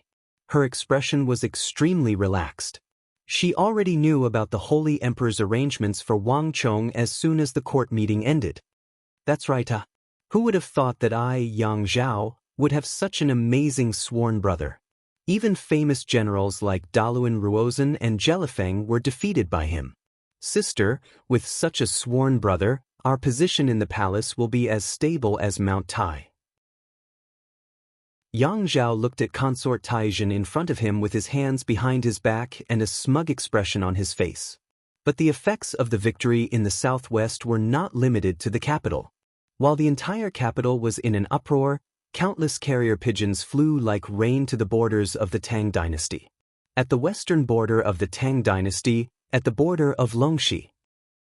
Her expression was extremely relaxed. She already knew about the Holy Emperor's arrangements for Wang Chong as soon as the court meeting ended. That's right, who would have thought that I, Yang Zhao, would have such an amazing sworn brother? Even famous generals like Daluan Ruozhen and Jelifeng were defeated by him. Sister, with such a sworn brother, our position in the palace will be as stable as Mount Tai. Yang Zhao looked at consort Taizhen in front of him with his hands behind his back and a smug expression on his face. But the effects of the victory in the southwest were not limited to the capital. While the entire capital was in an uproar, countless carrier pigeons flew like rain to the borders of the Tang dynasty. At the western border of the Tang dynasty, at the border of Longxi.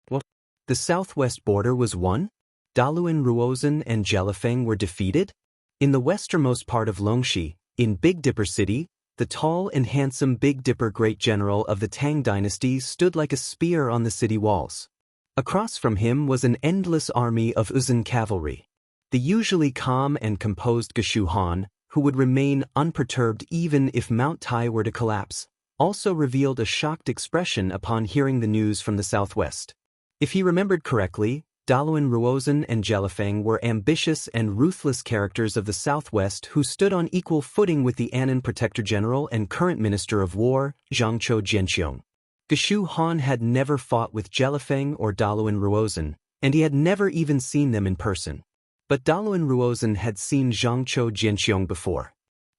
What? The southwest border was won? Daluan Ruozhen and Jelifeng were defeated? In the westernmost part of Longxi, in Big Dipper City, the tall and handsome Big Dipper great general of the Tang dynasty stood like a spear on the city walls. Across from him was an endless army of Uzun cavalry. The usually calm and composed Geshu Han, who would remain unperturbed even if Mount Tai were to collapse, also revealed a shocked expression upon hearing the news from the southwest. If he remembered correctly, Daluan Ruozhen and Jelifeng were ambitious and ruthless characters of the southwest who stood on equal footing with the Annan Protector General and current Minister of War, Zhangzhou Jianqiong. Geshu Han had never fought with Jelifeng or Daluan Ruozhen, and he had never even seen them in person. But Daluan Ruozhen had seen Zhangzhou Jianqiong before.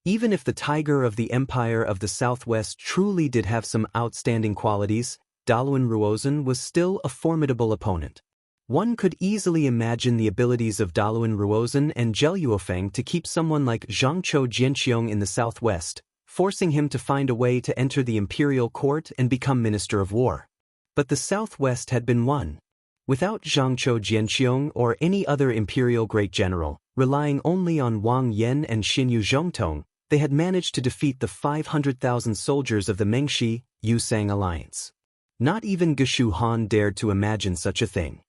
Even if the tiger of the Empire of the Southwest truly did have some outstanding qualities, Daluan Ruozhen was still a formidable opponent. One could easily imagine the abilities of Daluan Ruozhen and Zhel Yuofeng to keep someone like Zhangzhou Jianqiong in the southwest, forcing him to find a way to enter the imperial court and become Minister of War. But the southwest had been won. Without Zhangzhou Jianqiong or any other imperial great general, relying only on Wang Yan and Xinyu Zhongtong, they had managed to defeat the 500,000 soldiers of the Mengxi, Yusang alliance. Not even Geshu Han dared to imagine such a thing.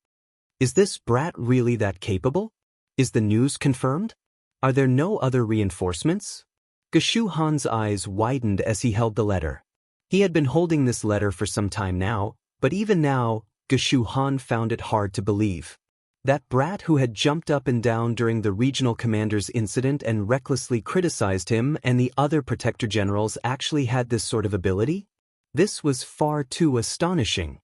Is this brat really that capable? Is the news confirmed? Are there no other reinforcements? Geshu Han's eyes widened as he held the letter. He had been holding this letter for some time now, but even now, Geshu Han found it hard to believe. That brat who had jumped up and down during the regional commander's incident and recklessly criticized him and the other protector generals actually had this sort of ability? This was far too astonishing.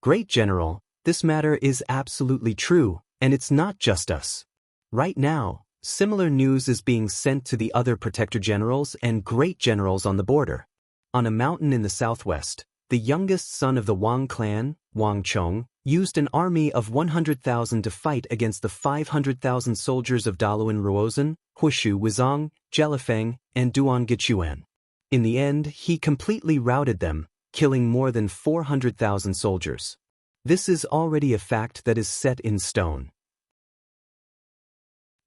Great General, this matter is absolutely true, and it's not just us. Right now, similar news is being sent to the other protector generals and great generals on the border. On a mountain in the southwest, the youngest son of the Wang clan, Wang Chong, used an army of 100,000 to fight against the 500,000 soldiers of Daluan Ruozhen, Huishu Wizang, Jelifeng, and Duan Gichuan. In the end, he completely routed them, killing more than 400,000 soldiers. This is already a fact that is set in stone.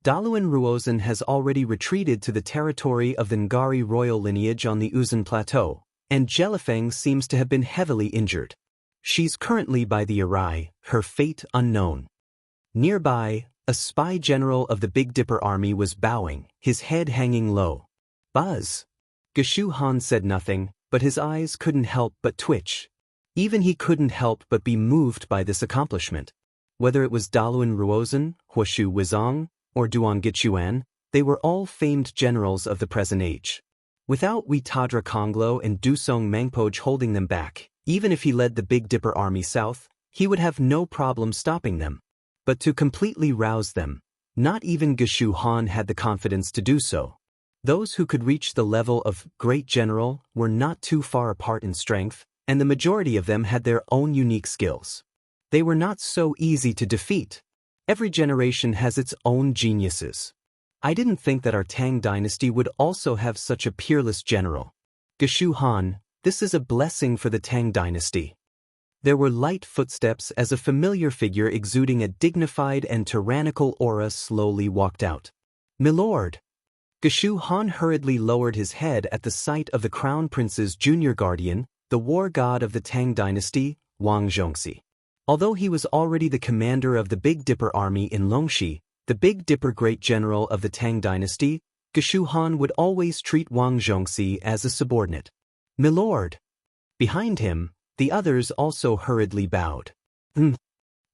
Daluan Ruozhen has already retreated to the territory of the Ngari royal lineage on the Uzun Plateau, and Jelifeng seems to have been heavily injured. She's currently by the Arai, her fate unknown. Nearby, a spy general of the Big Dipper army was bowing, his head hanging low. Buzz! Geshu Han said nothing, but his eyes couldn't help but twitch. Even he couldn't help but be moved by this accomplishment. Whether it was Daluan Ruozhen, Huishu Wizang, or Duan Gichuan, they were all famed generals of the present age. Without Tadra Konglo and Dusong Mangpoj holding them back, even if he led the Big Dipper army south, he would have no problem stopping them. but to completely rouse them. Not even Geshu Han had the confidence to do so. Those who could reach the level of great general were not too far apart in strength, and the majority of them had their own unique skills. They were not so easy to defeat. Every generation has its own geniuses. I didn't think that our Tang dynasty would also have such a peerless general. Geshu Han, this is a blessing for the Tang dynasty. There were light footsteps as a familiar figure exuding a dignified and tyrannical aura slowly walked out. "Milord!" Geshu Han hurriedly lowered his head at the sight of the Crown Prince's junior guardian, the war god of the Tang dynasty, Wang Zhongxi. Although he was already the commander of the Big Dipper army in Longxi, the Big Dipper great general of the Tang dynasty, Geshu Han would always treat Wang Zhongxi as a subordinate. "Milord!" Behind him, the others also hurriedly bowed.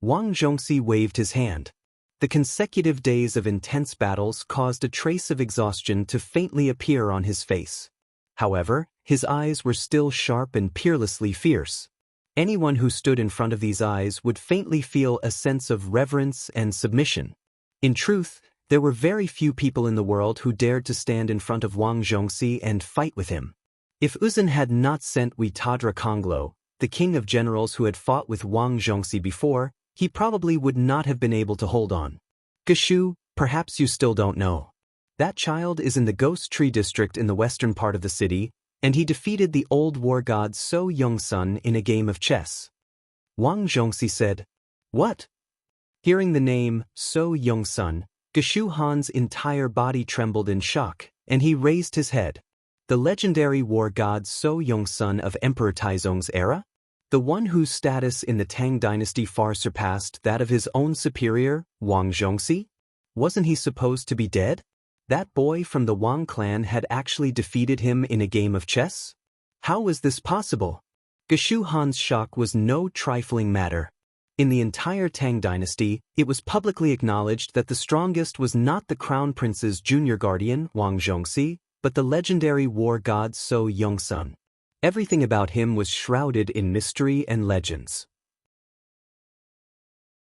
Wang Zhongxi waved his hand. The consecutive days of intense battles caused a trace of exhaustion to faintly appear on his face. However, his eyes were still sharp and peerlessly fierce. Anyone who stood in front of these eyes would faintly feel a sense of reverence and submission. In truth, there were very few people in the world who dared to stand in front of Wang Zhongxi and fight with him. If Uzun had not sent Witadra Konglo, the king of generals who had fought with Wang Zhongxi before, he probably would not have been able to hold on. "Geshu, perhaps you still don't know. That child is in the Ghost Tree district in the western part of the city, and he defeated the old war god So Young-sun in a game of chess." Wang Zhongxi said. "What?" Hearing the name So Young-sun, Geshu Han's entire body trembled in shock, and he raised his head. The legendary war god So Young-sun of Emperor Taizong's era? The one whose status in the Tang dynasty far surpassed that of his own superior, Wang Zhongxi? Wasn't he supposed to be dead? That boy from the Wang clan had actually defeated him in a game of chess? How was this possible? Geshu Han's shock was no trifling matter. In the entire Tang dynasty, it was publicly acknowledged that the strongest was not the crown prince's junior guardian, Wang Zhongxi, but the legendary war god So Young-sun. Everything about him was shrouded in mystery and legends.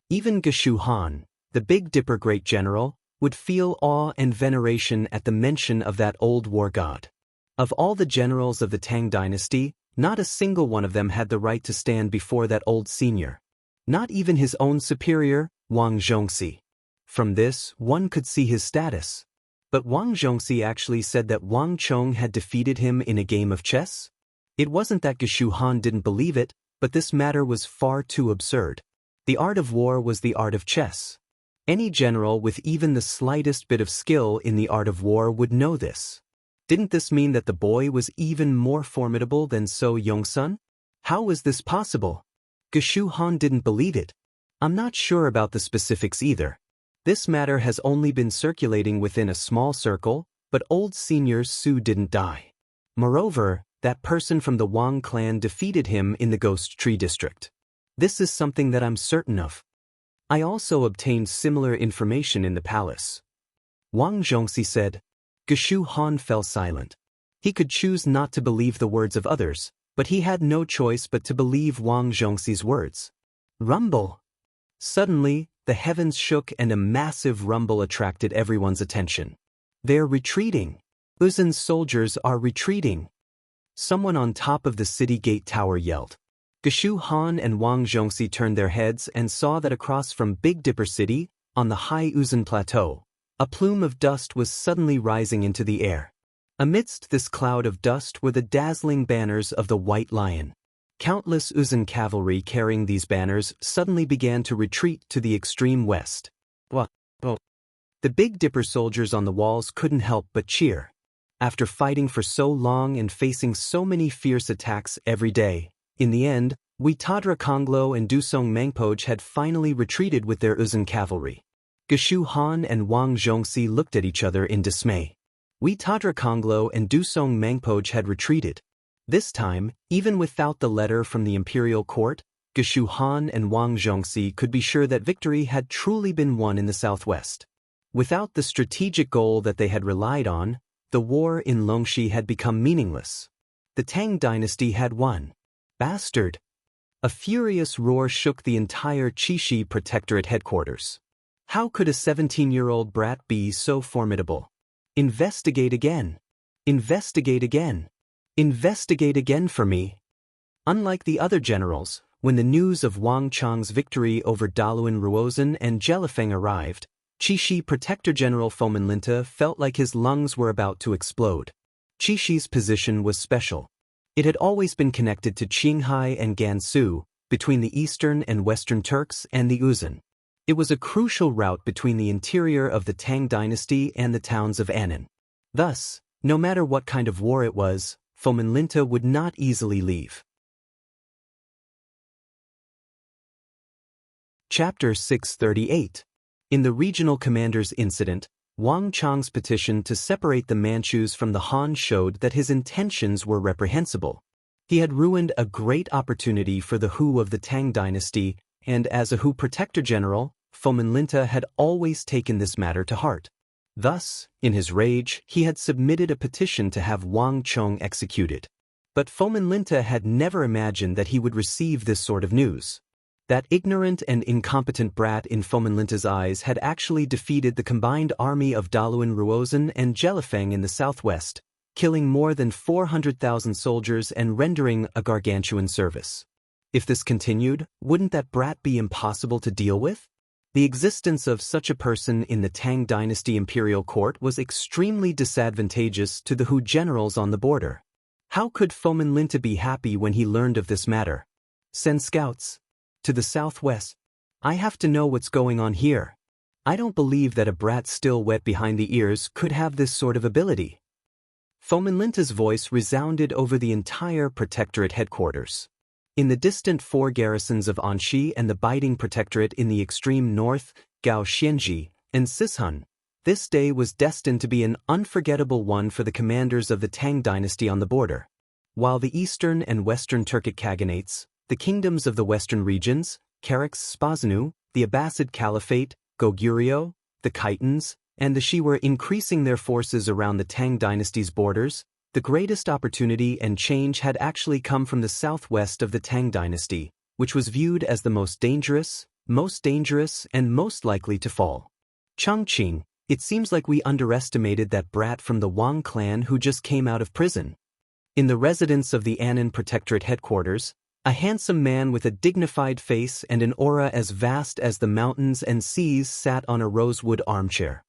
Even Geshu Han, the Big Dipper great general, would feel awe and veneration at the mention of that old war god. Of all the generals of the Tang dynasty, not a single one of them had the right to stand before that old senior. Not even his own superior, Wang Zhongxi. From this, one could see his status. But Wang Zhongxi actually said that Wang Chong had defeated him in a game of chess? It wasn't that Geshu Han didn't believe it, but this matter was far too absurd. The art of war was the art of chess. Any general with even the slightest bit of skill in the art of war would know this. Didn't this mean that the boy was even more formidable than So Young-sun? How was this possible? Geshu Han didn't believe it. I'm not sure about the specifics either. This matter has only been circulating within a small circle, but old senior Su didn't die. Moreover, that person from the Wang clan defeated him in the Ghost Tree district. This is something that I'm certain of. I also obtained similar information in the palace. Wang Zhongxi said. Geshu Han fell silent. He could choose not to believe the words of others, but he had no choice but to believe Wang Zhongxi's words. Rumble! Suddenly, the heavens shook and a massive rumble attracted everyone's attention. They're retreating. Uzun's soldiers are retreating. Someone on top of the city gate tower yelled. Geshu Han and Wang Zhongxi turned their heads and saw that across from Big Dipper City, on the high Uzun Plateau, a plume of dust was suddenly rising into the air. Amidst this cloud of dust were the dazzling banners of the White Lion. Countless Uzun cavalry carrying these banners suddenly began to retreat to the extreme west. The Big Dipper soldiers on the walls couldn't help but cheer. After fighting for so long and facing so many fierce attacks every day, in the end, Witadra Konglo and Dusong Mangpoj had finally retreated with their Uzun cavalry. Geshu Han and Wang Zhongxi looked at each other in dismay. Witadra Konglo and Dusong Mangpoj had retreated. This time, even without the letter from the imperial court, Geshu Han and Wang Zhongxi could be sure that victory had truly been won in the southwest. Without the strategic goal that they had relied on, the war in Longxi had become meaningless. The Tang dynasty had won. Bastard! A furious roar shook the entire Qixi Protectorate headquarters. How could a 17-year-old brat be so formidable? Investigate again. Investigate again. Investigate again for me. Unlike the other generals, when the news of Wang Chang's victory over Daluan Ruozhen and Jelifeng arrived, Qixi Protector General Fomenlinta felt like his lungs were about to explode. Qixi's position was special. It had always been connected to Qinghai and Gansu, between the eastern and western Turks and the Uzan. It was a crucial route between the interior of the Tang dynasty and the towns of Annan. Thus, no matter what kind of war it was, Fomenlinta would not easily leave. Chapter 638. In the Regional Commander's Incident, Wang Chang's petition to separate the Manchus from the Han showed that his intentions were reprehensible. He had ruined a great opportunity for the Hu of the Tang dynasty, and as a Hu Protector General, Fomenlinta had always taken this matter to heart. Thus, in his rage, he had submitted a petition to have Wang Chong executed. But Fomenlinta had never imagined that he would receive this sort of news. That ignorant and incompetent brat in Fomenlinta's eyes had actually defeated the combined army of Daluan Ruozhen and Jelifeng in the southwest, killing more than 400,000 soldiers and rendering a gargantuan service. If this continued, wouldn't that brat be impossible to deal with? The existence of such a person in the Tang dynasty imperial court was extremely disadvantageous to the Hu generals on the border. How could Fomenlinta be happy when he learned of this matter? Send scouts to the southwest. I have to know what's going on here. I don't believe that a brat still wet behind the ears could have this sort of ability. Fomenlinta's voice resounded over the entire protectorate headquarters. In the distant four garrisons of Anxi and the Biding Protectorate in the extreme north, Gao Xianji, and Sishun, this day was destined to be an unforgettable one for the commanders of the Tang dynasty on the border. While the eastern and western Turkic Khaganates, the kingdoms of the western regions, Karax Spazanu, the Abbasid Caliphate, Goguryeo, the Khitans, and the Shi were increasing their forces around the Tang dynasty's borders, the greatest opportunity and change had actually come from the southwest of the Tang dynasty, which was viewed as the most dangerous, and most likely to fall. Chongqing, it seems like we underestimated that brat from the Wang clan who just came out of prison. In the residence of the Annan Protectorate headquarters, a handsome man with a dignified face and an aura as vast as the mountains and seas sat on a rosewood armchair.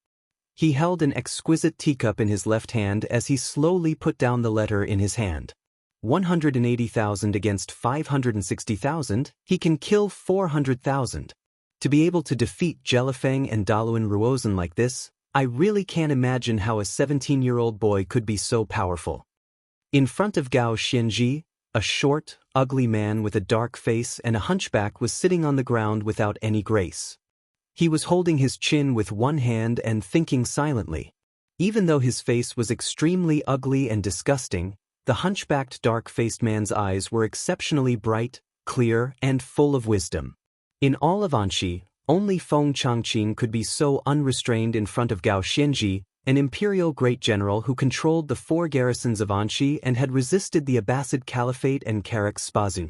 He held an exquisite teacup in his left hand as he slowly put down the letter in his hand. 180,000 against 560,000, he can kill 400,000. To be able to defeat Jelifeng and Daluan Ruozhen like this, I really can't imagine how a 17-year-old boy could be so powerful. In front of Gao Xianji, a short, ugly man with a dark face and a hunchback was sitting on the ground without any grace. He was holding his chin with one hand and thinking silently. Even though his face was extremely ugly and disgusting, the hunchbacked dark-faced man's eyes were exceptionally bright, clear, and full of wisdom. In all of Anxi, only Feng Changqing could be so unrestrained in front of Gao Xianji, an imperial great general who controlled the four garrisons of Anxi and had resisted the Abbasid Caliphate and Karax Spazun.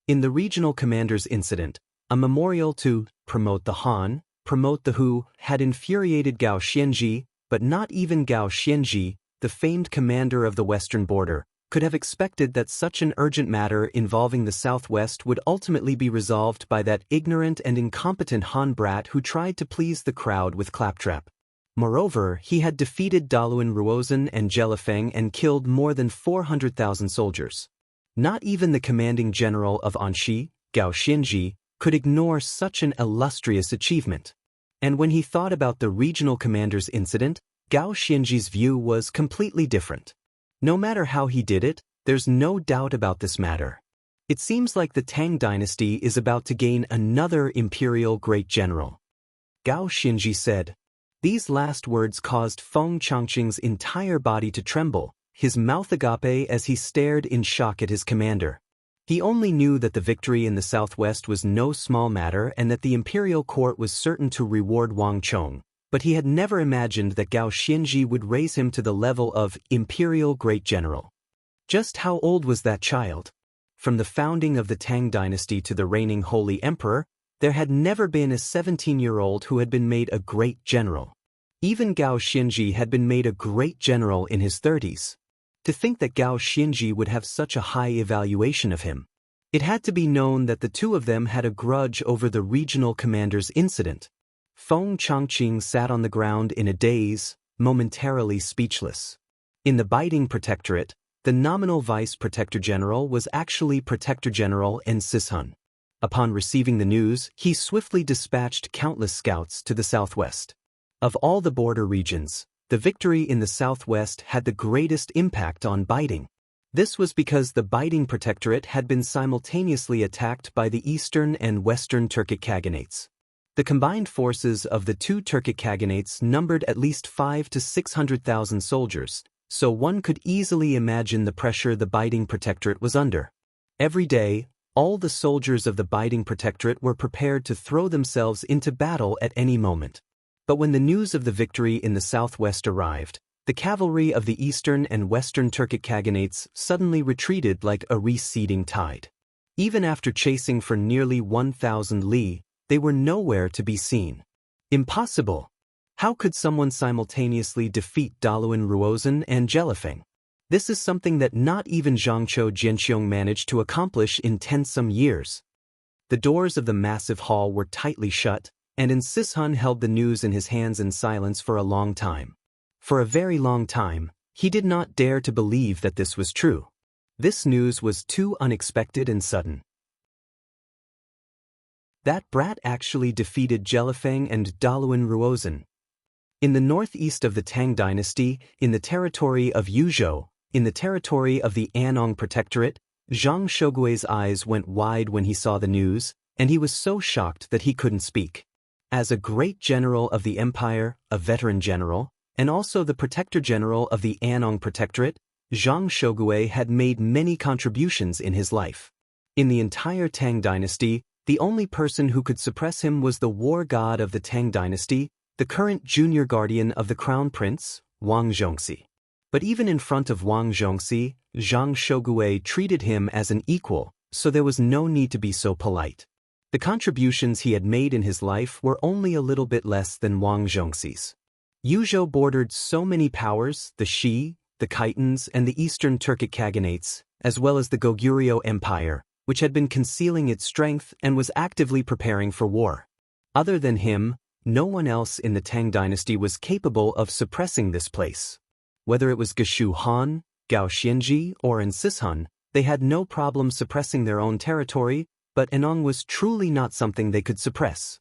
In the Regional Commander's Incident, a memorial to promote the Han, promote the Hu had infuriated Gao Xianji, but not even Gao Xianji, the famed commander of the western border, could have expected that such an urgent matter involving the southwest would ultimately be resolved by that ignorant and incompetent Han brat who tried to please the crowd with claptrap. Moreover, he had defeated Daluan Ruozhen and Jelifeng and killed more than 400,000 soldiers. Not even the commanding general of Anxi, Gao Xianji, could ignore such an illustrious achievement. And when he thought about the Regional Commander's Incident, Gao Xianji's view was completely different. No matter how he did it, there's no doubt about this matter. It seems like the Tang dynasty is about to gain another imperial great general. Gao Xianji said. These last words caused Feng Changqing's entire body to tremble, his mouth agape as he stared in shock at his commander. He only knew that the victory in the southwest was no small matter and that the imperial court was certain to reward Wang Chong, but he had never imagined that Gao Xianji would raise him to the level of imperial great general. Just how old was that child? From the founding of the Tang dynasty to the reigning holy emperor, there had never been a 17-year-old who had been made a great general. Even Gao Xianji had been made a great general in his 30s. To think that Gao Xianji would have such a high evaluation of him. It had to be known that the two of them had a grudge over the regional commander's incident. Feng Chongqing sat on the ground in a daze, momentarily speechless. In the Biding Protectorate, the nominal Vice Protector General was actually Protector General En Sishun. Upon receiving the news, he swiftly dispatched countless scouts to the southwest. Of all the border regions, the victory in the southwest had the greatest impact on Biding. This was because the Biding Protectorate had been simultaneously attacked by the eastern and western Turkic Khaganates. The combined forces of the two Turkic Khaganates numbered at least 500,000 to 600,000 soldiers, so one could easily imagine the pressure the Biding Protectorate was under. Every day, all the soldiers of the Biding Protectorate were prepared to throw themselves into battle at any moment. But when the news of the victory in the southwest arrived, the cavalry of the eastern and western Turkic Khaganates suddenly retreated like a receding tide. Even after chasing for nearly 1,000 li, they were nowhere to be seen. Impossible! How could someone simultaneously defeat Daluan Ruozhen and Jelifeng? This is something that not even Zhangqiu Jianqiong managed to accomplish in 10-some years. The doors of the massive hall were tightly shut, and En Sishun held the news in his hands in silence for a long time. For a very long time, he did not dare to believe that this was true. This news was too unexpected and sudden. That brat actually defeated Jelifeng and Daluan Ruozhen. In the northeast of the Tang dynasty, in the territory of Yuzhou, in the territory of the Anong Protectorate, Zhang Shogui's eyes went wide when he saw the news, and he was so shocked that he couldn't speak. As a great general of the empire, a veteran general, and also the protector general of the Anong Protectorate, Zhang Shogui had made many contributions in his life. In the entire Tang dynasty, the only person who could suppress him was the war god of the Tang dynasty, the current junior guardian of the crown prince, Wang Zhongxi. But even in front of Wang Zhongxi, Zhang Shogui treated him as an equal, so there was no need to be so polite. The contributions he had made in his life were only a little bit less than Wang Zhongxi's. Yuzhou bordered so many powers, the Shi, the Khitans, and the Eastern Turkic Khaganates, as well as the Goguryeo Empire, which had been concealing its strength and was actively preparing for war. Other than him, no one else in the Tang dynasty was capable of suppressing this place. Whether it was Geshu Han, Gao Xianji, or En Sishun, they had no problem suppressing their own territory, but Anong was truly not something they could suppress.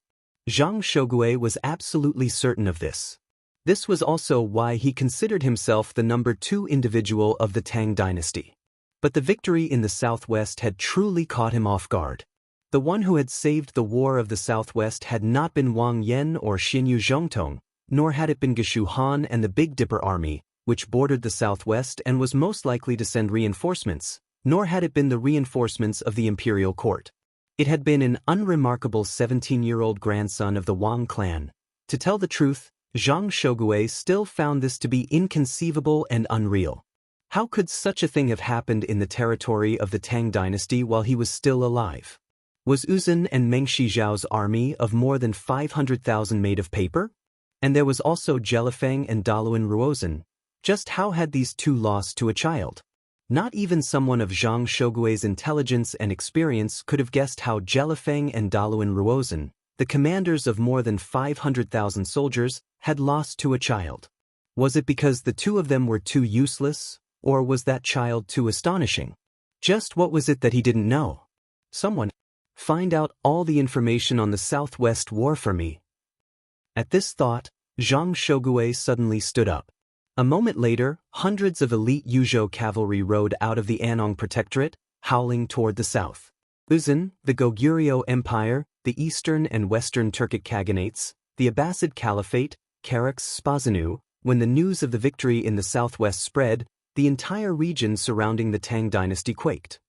Zhang Shogui was absolutely certain of this. This was also why he considered himself the number 2 individual of the Tang dynasty. But the victory in the southwest had truly caught him off guard. The one who had saved the war of the southwest had not been Wang Yan or Xinyu Zhongtong, nor had it been Geshu Han and the Big Dipper army, which bordered the southwest and was most likely to send reinforcements, nor had it been the reinforcements of the imperial court. It had been an unremarkable 17-year-old grandson of the Wang clan. To tell the truth, Zhang Shogui still found this to be inconceivable and unreal. How could such a thing have happened in the territory of the Tang dynasty while he was still alive? Was Uzun and Meng Shizhao's army of more than 500,000 made of paper? And there was also Jelifeng and Daluan Ruozhen. Just how had these two lost to a child? Not even someone of Zhang Shogui's intelligence and experience could have guessed how Jelifeng and Daluan Ruozhen, the commanders of more than 500,000 soldiers, had lost to a child. Was it because the two of them were too useless, or was that child too astonishing? Just what was it that he didn't know? Someone, find out all the information on the Southwest War for me. At this thought, Zhang Shogui suddenly stood up. A moment later, hundreds of elite Yuzhou cavalry rode out of the Anong Protectorate, howling toward the south. Uzun, the Goguryeo Empire, the Eastern and Western Turkic Khaganates, the Abbasid Caliphate, Karax Spazanu. When the news of the victory in the southwest spread, the entire region surrounding the Tang dynasty quaked.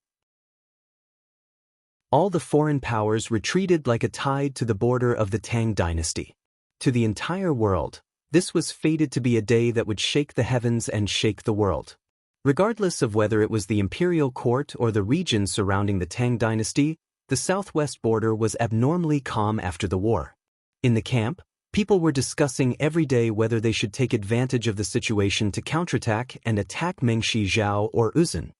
All the foreign powers retreated like a tide to the border of the Tang dynasty. To the entire world, this was fated to be a day that would shake the heavens and shake the world. Regardless of whether it was the imperial court or the region surrounding the Tang dynasty, the southwest border was abnormally calm after the war. In the camp, people were discussing every day whether they should take advantage of the situation to counterattack and attack Mengshi Zhao or Uzun.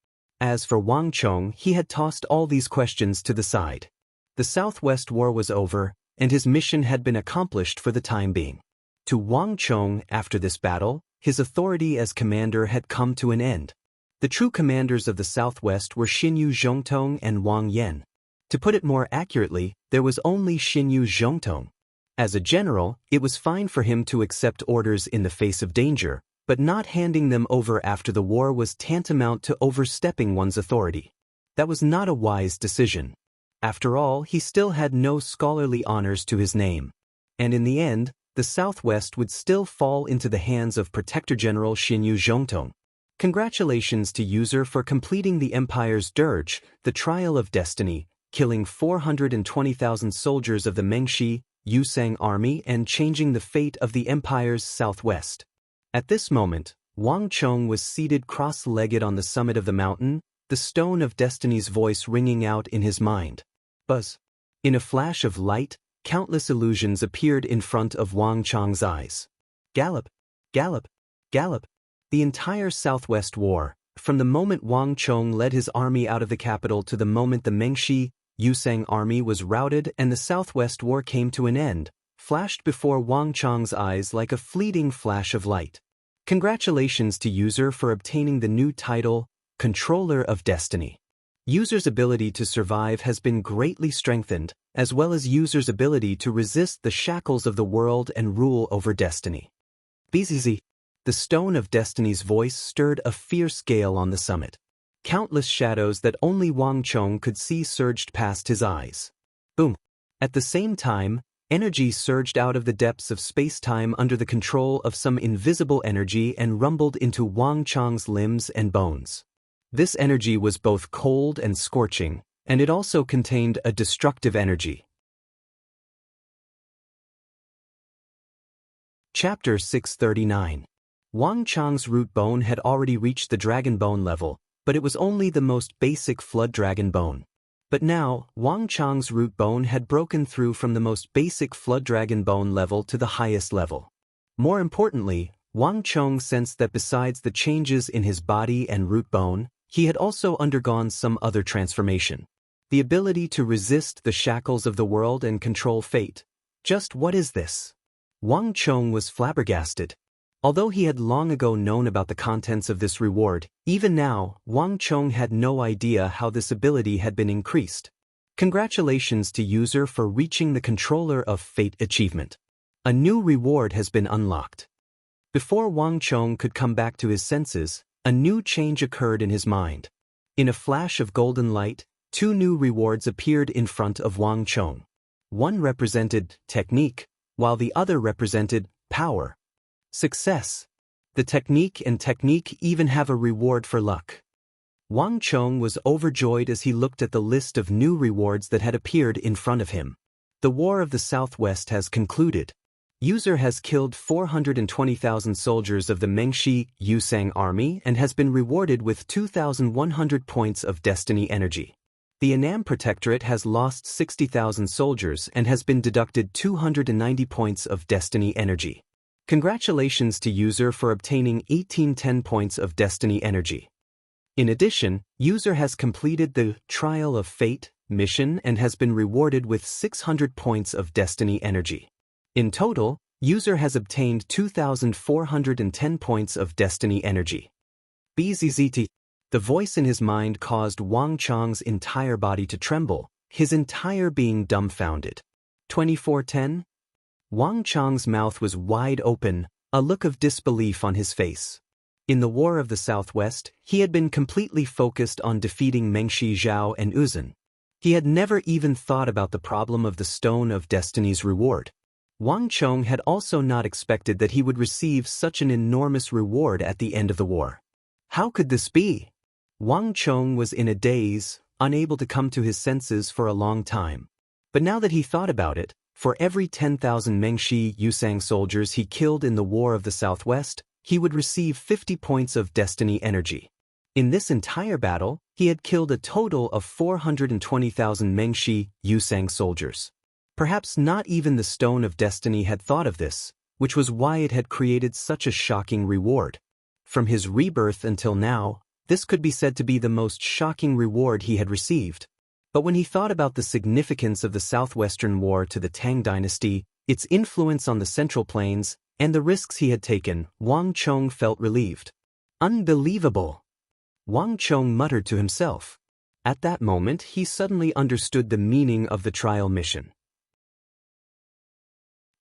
As for Wang Chong, he had tossed all these questions to the side. The Southwest War was over, and his mission had been accomplished for the time being. To Wang Chong, after this battle, his authority as commander had come to an end. The true commanders of the Southwest were Xinyu Zhongtong and Wang Yan. To put it more accurately, there was only Xinyu Zhongtong. As a general, it was fine for him to accept orders in the face of danger, but not handing them over after the war was tantamount to overstepping one's authority. That was not a wise decision. After all, he still had no scholarly honors to his name. And in the end, the Southwest would still fall into the hands of Protector General Xinyu Zhongtong. Congratulations to User for completing the Empire's dirge, the Trial of Destiny, killing 420,000 soldiers of the Mengshi, Yusang army and changing the fate of the Empire's southwest. At this moment, Wang Chong was seated cross-legged on the summit of the mountain, the stone of destiny's voice ringing out in his mind. Buzz. In a flash of light, countless illusions appeared in front of Wang Chong's eyes. Gallop, gallop, gallop. The entire Southwest War, from the moment Wang Chong led his army out of the capital to the moment the Mengshi, Yusang army was routed and the Southwest War came to an end, flashed before Wang Chong's eyes like a fleeting flash of light. Congratulations to User for obtaining the new title, Controller of Destiny. User's ability to survive has been greatly strengthened, as well as User's ability to resist the shackles of the world and rule over destiny. BZZ. The stone of destiny's voice stirred a fierce gale on the summit. Countless shadows that only Wang Chong could see surged past his eyes. Boom. At the same time, energy surged out of the depths of space-time under the control of some invisible energy and rumbled into Wang Chong's limbs and bones. This energy was both cold and scorching, and it also contained a destructive energy. Chapter 639. Wang Chong's root bone had already reached the dragon bone level, but it was only the most basic flood dragon bone. But now, Wang Chong's root bone had broken through from the most basic flood dragon bone level to the highest level. More importantly, Wang Chong sensed that besides the changes in his body and root bone, he had also undergone some other transformation. The ability to resist the shackles of the world and control fate. Just what is this? Wang Chong was flabbergasted. Although he had long ago known about the contents of this reward, even now, Wang Chong had no idea how this ability had been increased. Congratulations to User for reaching the Controller of Fate achievement. A new reward has been unlocked. Before Wang Chong could come back to his senses, a new change occurred in his mind. In a flash of golden light, two new rewards appeared in front of Wang Chong. One represented technique, while the other represented power. Success. The technique even have a reward for luck. Wang Chong was overjoyed as he looked at the list of new rewards that had appeared in front of him. The War of the Southwest has concluded. User has killed 420,000 soldiers of the Mengshi, Yusang army and has been rewarded with 2,100 points of destiny energy. The Annam Protectorate has lost 60,000 soldiers and has been deducted 290 points of destiny energy. Congratulations to User for obtaining 1810 points of destiny energy. In addition, User has completed the Trial of Fate mission and has been rewarded with 600 points of destiny energy. In total, User has obtained 2,410 points of destiny energy. BZZT. The voice in his mind caused Wang Chong's entire body to tremble, his entire being dumbfounded. 2410. Wang Chong's mouth was wide open, a look of disbelief on his face. In the War of the Southwest, he had been completely focused on defeating Mengshi Zhao and Uzun. He had never even thought about the problem of the Stone of Destiny's reward. Wang Chong had also not expected that he would receive such an enormous reward at the end of the war. How could this be? Wang Chong was in a daze, unable to come to his senses for a long time. But now that he thought about it, for every 10,000 Mengshi Yusang soldiers he killed in the War of the Southwest, he would receive 50 points of destiny energy. In this entire battle, he had killed a total of 420,000 Mengshi Yusang soldiers. Perhaps not even the Stone of Destiny had thought of this, which was why it had created such a shocking reward. From his rebirth until now, this could be said to be the most shocking reward he had received. But when he thought about the significance of the Southwestern War to the Tang dynasty, its influence on the Central Plains, and the risks he had taken, Wang Chong felt relieved. Unbelievable! Wang Chong muttered to himself. At that moment, he suddenly understood the meaning of the trial mission.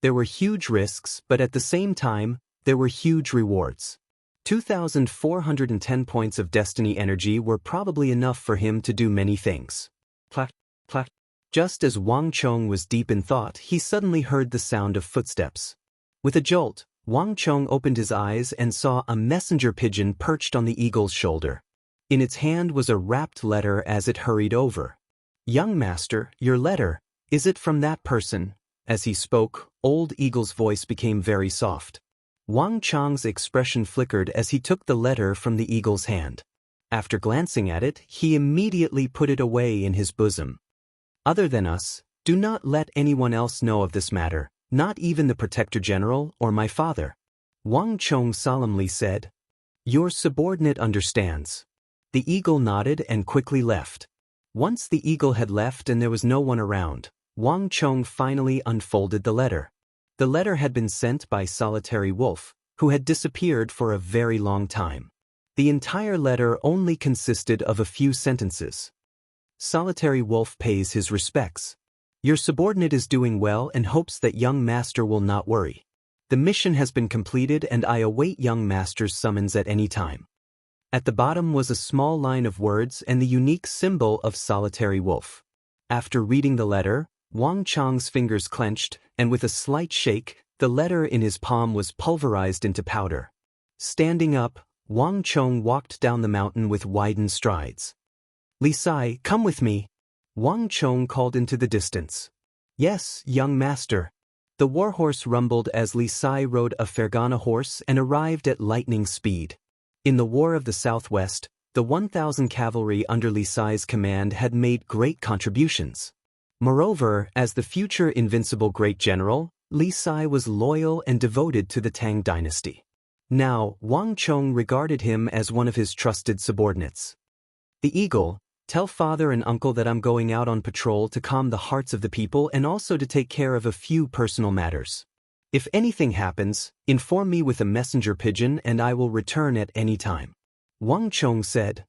There were huge risks, but at the same time, there were huge rewards. 2,410 points of destiny energy were probably enough for him to do many things. Clack, clack. Just as Wang Chong was deep in thought, he suddenly heard the sound of footsteps. With a jolt, Wang Chong opened his eyes and saw a messenger pigeon perched on the eagle's shoulder. In its hand was a wrapped letter as it hurried over. "Young master, your letter, is it from that person?" As he spoke, Old Eagle's voice became very soft. Wang Chong's expression flickered as he took the letter from the eagle's hand. After glancing at it, he immediately put it away in his bosom. "Other than us, do not let anyone else know of this matter, not even the Protector General or my father," Wang Chong solemnly said. "Your subordinate understands." The eagle nodded and quickly left. Once the eagle had left and there was no one around, Wang Chong finally unfolded the letter. The letter had been sent by Solitary Wolf, who had disappeared for a very long time. The entire letter only consisted of a few sentences. Solitary Wolf pays his respects. Your subordinate is doing well and hopes that young master will not worry. The mission has been completed and I await young master's summons at any time. At the bottom was a small line of words and the unique symbol of Solitary Wolf. After reading the letter, Wang Chong's fingers clenched, and with a slight shake, the letter in his palm was pulverized into powder. Standing up, Wang Chong walked down the mountain with widened strides. "Li Sai, come with me," Wang Chong called into the distance. "Yes, young master." The warhorse rumbled as Li Sai rode a Fergana horse and arrived at lightning speed. In the War of the Southwest, the 1,000 cavalry under Li Sai's command had made great contributions. Moreover, as the future invincible great general, Li Sai was loyal and devoted to the Tang dynasty. Now, Wang Chong regarded him as one of his trusted subordinates. "The eagle, tell father and uncle that I'm going out on patrol to calm the hearts of the people and also to take care of a few personal matters. If anything happens, inform me with a messenger pigeon and I will return at any time," Wang Chong said.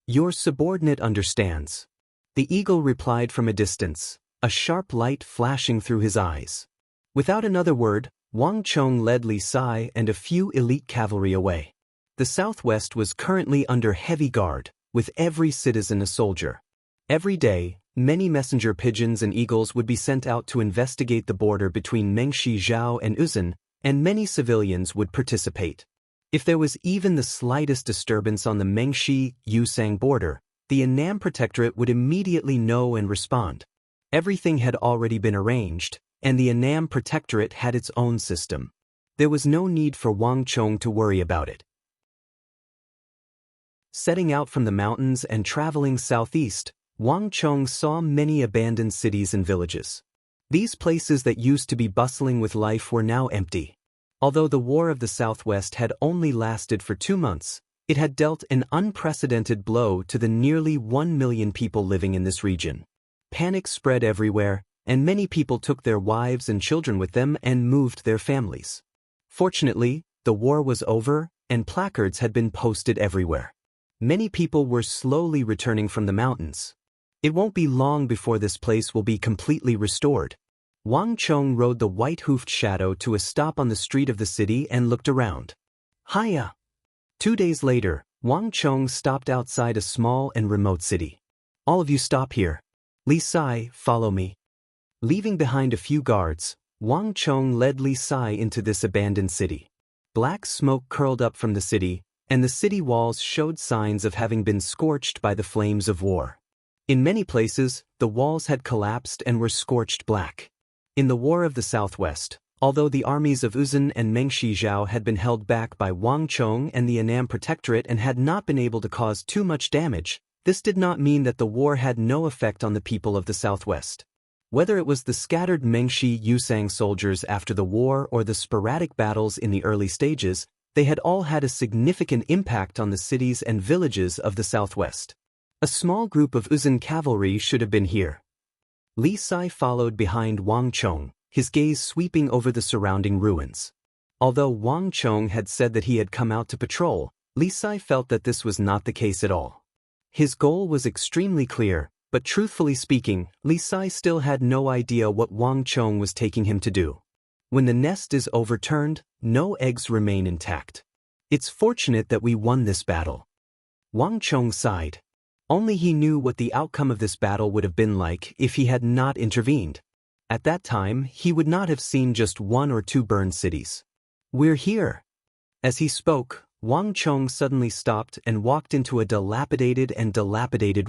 "Your subordinate understands," the eagle replied from a distance, a sharp light flashing through his eyes. Without another word, Wang Chong led Li Sai and a few elite cavalry away. The Southwest was currently under heavy guard, with every citizen a soldier. Every day, many messenger pigeons and eagles would be sent out to investigate the border between Mengshi Zhao and Uzan, and many civilians would participate. If there was even the slightest disturbance on the Mengshi Yusang border, the Annam Protectorate would immediately know and respond. Everything had already been arranged, and the Annam Protectorate had its own system. There was no need for Wang Chong to worry about it. Setting out from the mountains and traveling southeast, Wang Chong saw many abandoned cities and villages. These places that used to be bustling with life were now empty. Although the War of the Southwest had only lasted for 2 months, it had dealt an unprecedented blow to the nearly 1 million people living in this region. Panic spread everywhere, and many people took their wives and children with them and moved their families. Fortunately, the war was over, and placards had been posted everywhere. Many people were slowly returning from the mountains. It won't be long before this place will be completely restored. Wang Chong rode the white-hoofed shadow to a stop on the street of the city and looked around. Hiya! 2 days later, Wang Chong stopped outside a small and remote city. "All of you stop here. Li Sai, follow me." Leaving behind a few guards, Wang Chong led Li Sai into this abandoned city. Black smoke curled up from the city, and the city walls showed signs of having been scorched by the flames of war. In many places, the walls had collapsed and were scorched black. In the War of the Southwest, Although the armies of Uzun and Mengshi Zhao had been held back by Wang Chong and the Annam Protectorate and had not been able to cause too much damage, this did not mean that the war had no effect on the people of the southwest. Whether it was the scattered Mengshi Yusang soldiers after the war or the sporadic battles in the early stages, they had all had a significant impact on the cities and villages of the southwest. A small group of Uzun cavalry should have been here. Li Sai followed behind Wang Chong, his gaze sweeping over the surrounding ruins. Although Wang Chong had said that he had come out to patrol, Li Sai felt that this was not the case at all. His goal was extremely clear, but truthfully speaking, Li Sai still had no idea what Wang Chong was taking him to do. When the nest is overturned, no eggs remain intact. It's fortunate that we won this battle. Wang Chong sighed. Only he knew what the outcome of this battle would have been like if he had not intervened. At that time, he would not have seen just 1 or 2 burned cities. We're here. As he spoke, Wang Chong suddenly stopped and walked into a dilapidated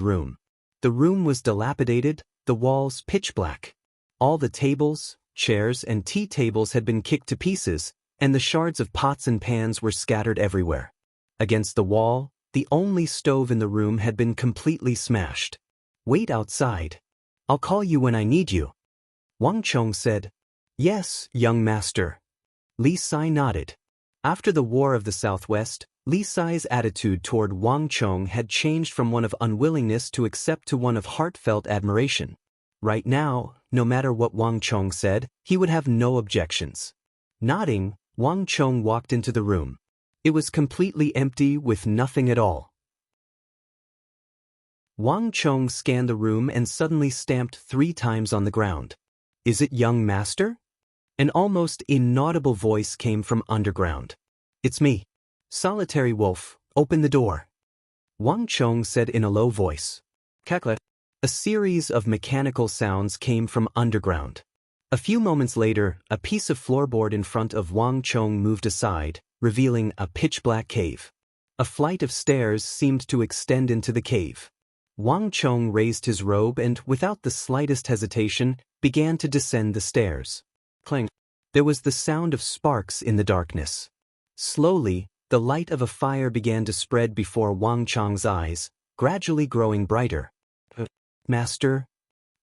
room. The room was dilapidated, the walls pitch black. All the tables, chairs, and tea tables had been kicked to pieces, and the shards of pots and pans were scattered everywhere. Against the wall, the only stove in the room had been completely smashed. Wait outside. I'll call you when I need you. Wang Chong said. Yes, young master. Li Sai nodded. After the War of the Southwest, Li Sai's attitude toward Wang Chong had changed from one of unwillingness to accept to one of heartfelt admiration. Right now, no matter what Wang Chong said, he would have no objections. Nodding, Wang Chong walked into the room. It was completely empty with nothing at all. Wang Chong scanned the room and suddenly stamped 3 times on the ground. Is it young master? An almost inaudible voice came from underground. It's me. Solitary Wolf, open the door. Wang Chong said in a low voice. Kakla. A series of mechanical sounds came from underground. A few moments later, a piece of floorboard in front of Wang Chong moved aside, revealing a pitch-black cave. A flight of stairs seemed to extend into the cave. Wang Chong raised his robe and, without the slightest hesitation, began to descend the stairs. Clang. There was the sound of sparks in the darkness. Slowly, the light of a fire began to spread before Wang Chong's eyes, gradually growing brighter. Master?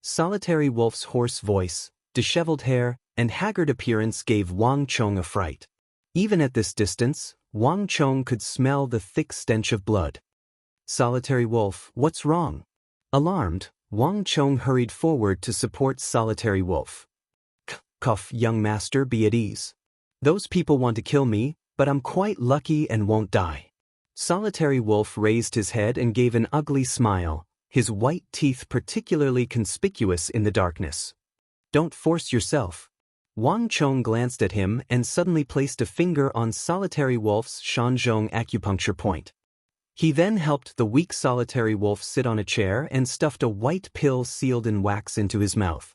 Solitary Wolf's hoarse voice, disheveled hair, and haggard appearance gave Wang Chong a fright. Even at this distance, Wang Chong could smell the thick stench of blood. Solitary Wolf, what's wrong? Alarmed, Wang Chong hurried forward to support Solitary Wolf. Cough, young master, be at ease. Those people want to kill me, but I'm quite lucky and won't die. Solitary Wolf raised his head and gave an ugly smile, his white teeth particularly conspicuous in the darkness. Don't force yourself. Wang Chong glanced at him and suddenly placed a finger on Solitary Wolf's Shanzhong acupuncture point. He then helped the weak Solitary Wolf sit on a chair and stuffed a white pill sealed in wax into his mouth.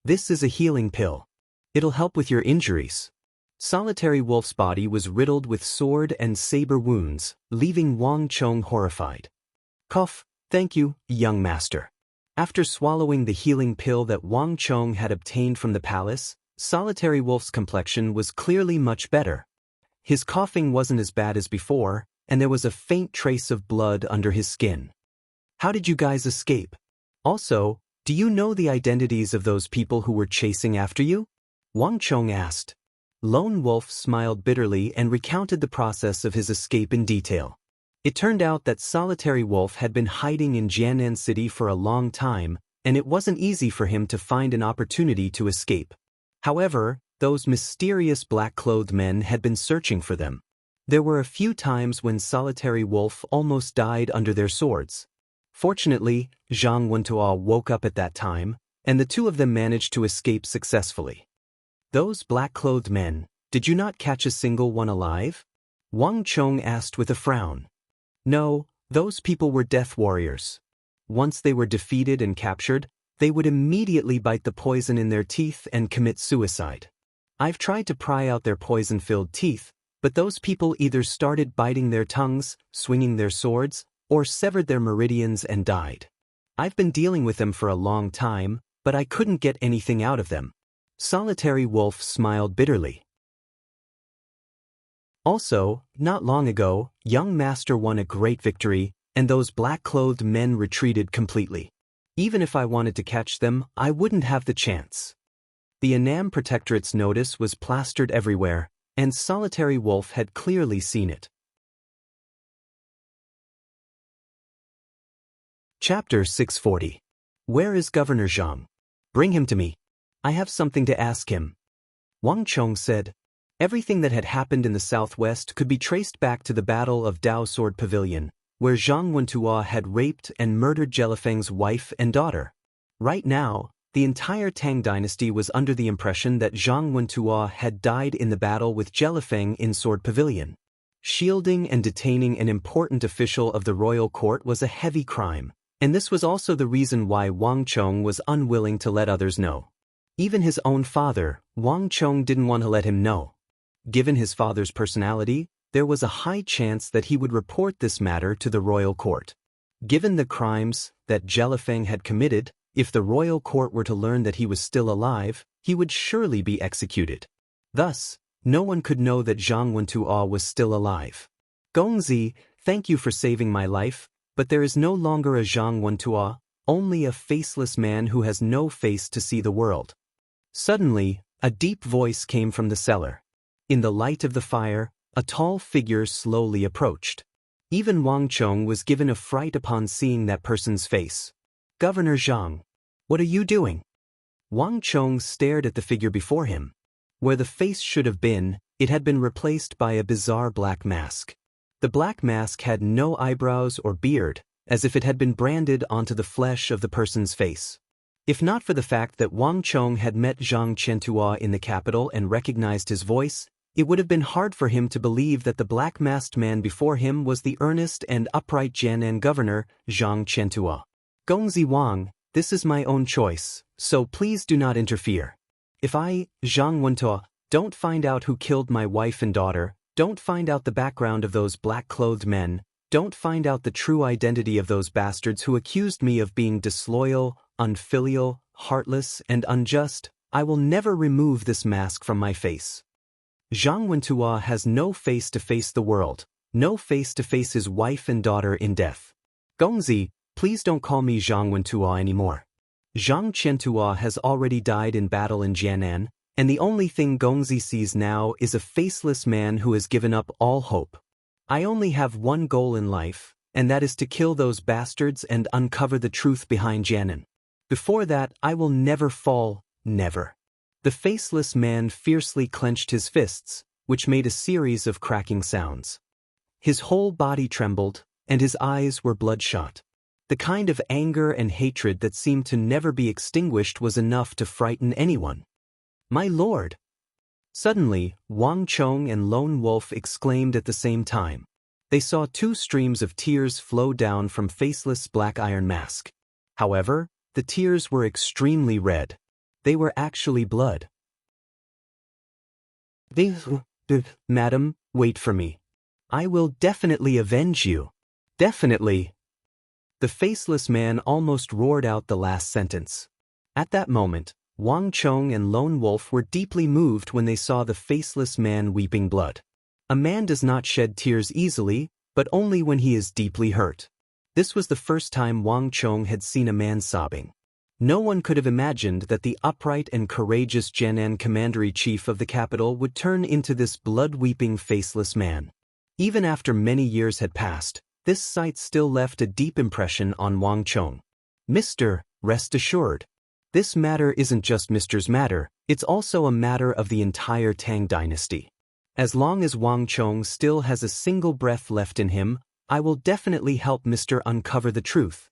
This is a healing pill. It'll help with your injuries. Solitary Wolf's body was riddled with sword and saber wounds, leaving Wang Chong horrified. Cough, thank you, young master. After swallowing the healing pill that Wang Chong had obtained from the palace, Solitary Wolf's complexion was clearly much better. His coughing wasn't as bad as before, and there was a faint trace of blood under his skin. How did you guys escape? Also, do you know the identities of those people who were chasing after you? Wang Chong asked. Lone Wolf smiled bitterly and recounted the process of his escape in detail. It turned out that Solitary Wolf had been hiding in Jianan City for a long time, and it wasn't easy for him to find an opportunity to escape. However, those mysterious black-clothed men had been searching for them. There were a few times when Solitary Wolf almost died under their swords. Fortunately, Zhang Wentuo woke up at that time, and the 2 of them managed to escape successfully. Those black-clothed men, did you not catch a single one alive? Wang Chong asked with a frown. No, those people were death warriors. Once they were defeated and captured, they would immediately bite the poison in their teeth and commit suicide. I've tried to pry out their poison-filled teeth, but those people either started biting their tongues, swinging their swords, or severed their meridians and died. I've been dealing with them for a long time, but I couldn't get anything out of them. Solitary Wolf smiled bitterly. Also, not long ago, young master won a great victory, and those black-clothed men retreated completely. Even if I wanted to catch them, I wouldn't have the chance. The Annam Protectorate's notice was plastered everywhere, and Solitary Wolf had clearly seen it. Chapter 640. Where is Governor Zhang? Bring him to me. I have something to ask him. Wang Chong said. Everything that had happened in the southwest could be traced back to the Battle of Dao Sword Pavilion, where Zhang Wentuo had raped and murdered Jelifeng's wife and daughter. Right now, the entire Tang dynasty was under the impression that Zhang Wentuo had died in the battle with Jelifeng in Sword Pavilion. Shielding and detaining an important official of the royal court was a heavy crime, and this was also the reason why Wang Chong was unwilling to let others know. Even his own father, Wang Chong, didn't want to let him know. Given his father's personality, there was a high chance that he would report this matter to the royal court. Given the crimes that Jelifeng had committed, if the royal court were to learn that he was still alive, he would surely be executed. Thus, no one could know that Zhang Wentuo was still alive. Gongzi, thank you for saving my life, but there is no longer a Zhang Wentuo, only a faceless man who has no face to see the world. Suddenly, a deep voice came from the cellar. In the light of the fire, a tall figure slowly approached. Even Wang Chong was given a fright upon seeing that person's face. Governor Zhang, what are you doing? Wang Chong stared at the figure before him. Where the face should have been, it had been replaced by a bizarre black mask. The black mask had no eyebrows or beard, as if it had been branded onto the flesh of the person's face. If not for the fact that Wang Chong had met Zhang Qiantuo in the capital and recognized his voice, it would have been hard for him to believe that the black-masked man before him was the earnest and upright Jianan governor, Zhang Qiantuo. Gongzi Wang, this is my own choice, so please do not interfere. If I, Zhang Wentuo, don't find out who killed my wife and daughter, don't find out the background of those black-clothed men, don't find out the true identity of those bastards who accused me of being disloyal, unfilial, heartless, and unjust, I will never remove this mask from my face. Zhang Wentuo has no face to face the world, no face to face his wife and daughter in death. Gongzi, please don't call me Zhang Wentuo anymore. Zhang Qiantuo has already died in battle in Jianan, and the only thing Gongzi sees now is a faceless man who has given up all hope. I only have one goal in life, and that is to kill those bastards and uncover the truth behind Jianan. Before that, I will never fall, never. The faceless man fiercely clenched his fists, which made a series of cracking sounds. His whole body trembled, and his eyes were bloodshot. The kind of anger and hatred that seemed to never be extinguished was enough to frighten anyone. My lord! Suddenly, Wang Chong and Lone Wolf exclaimed at the same time. They saw two streams of tears flow down from faceless Black Iron Mask. However, the tears were extremely red. They were actually blood. Madam, wait for me. I will definitely avenge you. Definitely. The faceless man almost roared out the last sentence. At that moment, Wang Chong and Lone Wolf were deeply moved when they saw the faceless man weeping blood. A man does not shed tears easily, but only when he is deeply hurt. This was the first time Wang Chong had seen a man sobbing. No one could have imagined that the upright and courageous Jianan commander-in-chief of the capital would turn into this blood-weeping faceless man. Even after many years had passed, this sight still left a deep impression on Wang Chong. Mister, rest assured. This matter isn't just Mister's matter, it's also a matter of the entire Tang dynasty. As long as Wang Chong still has a single breath left in him, I will definitely help Mister uncover the truth.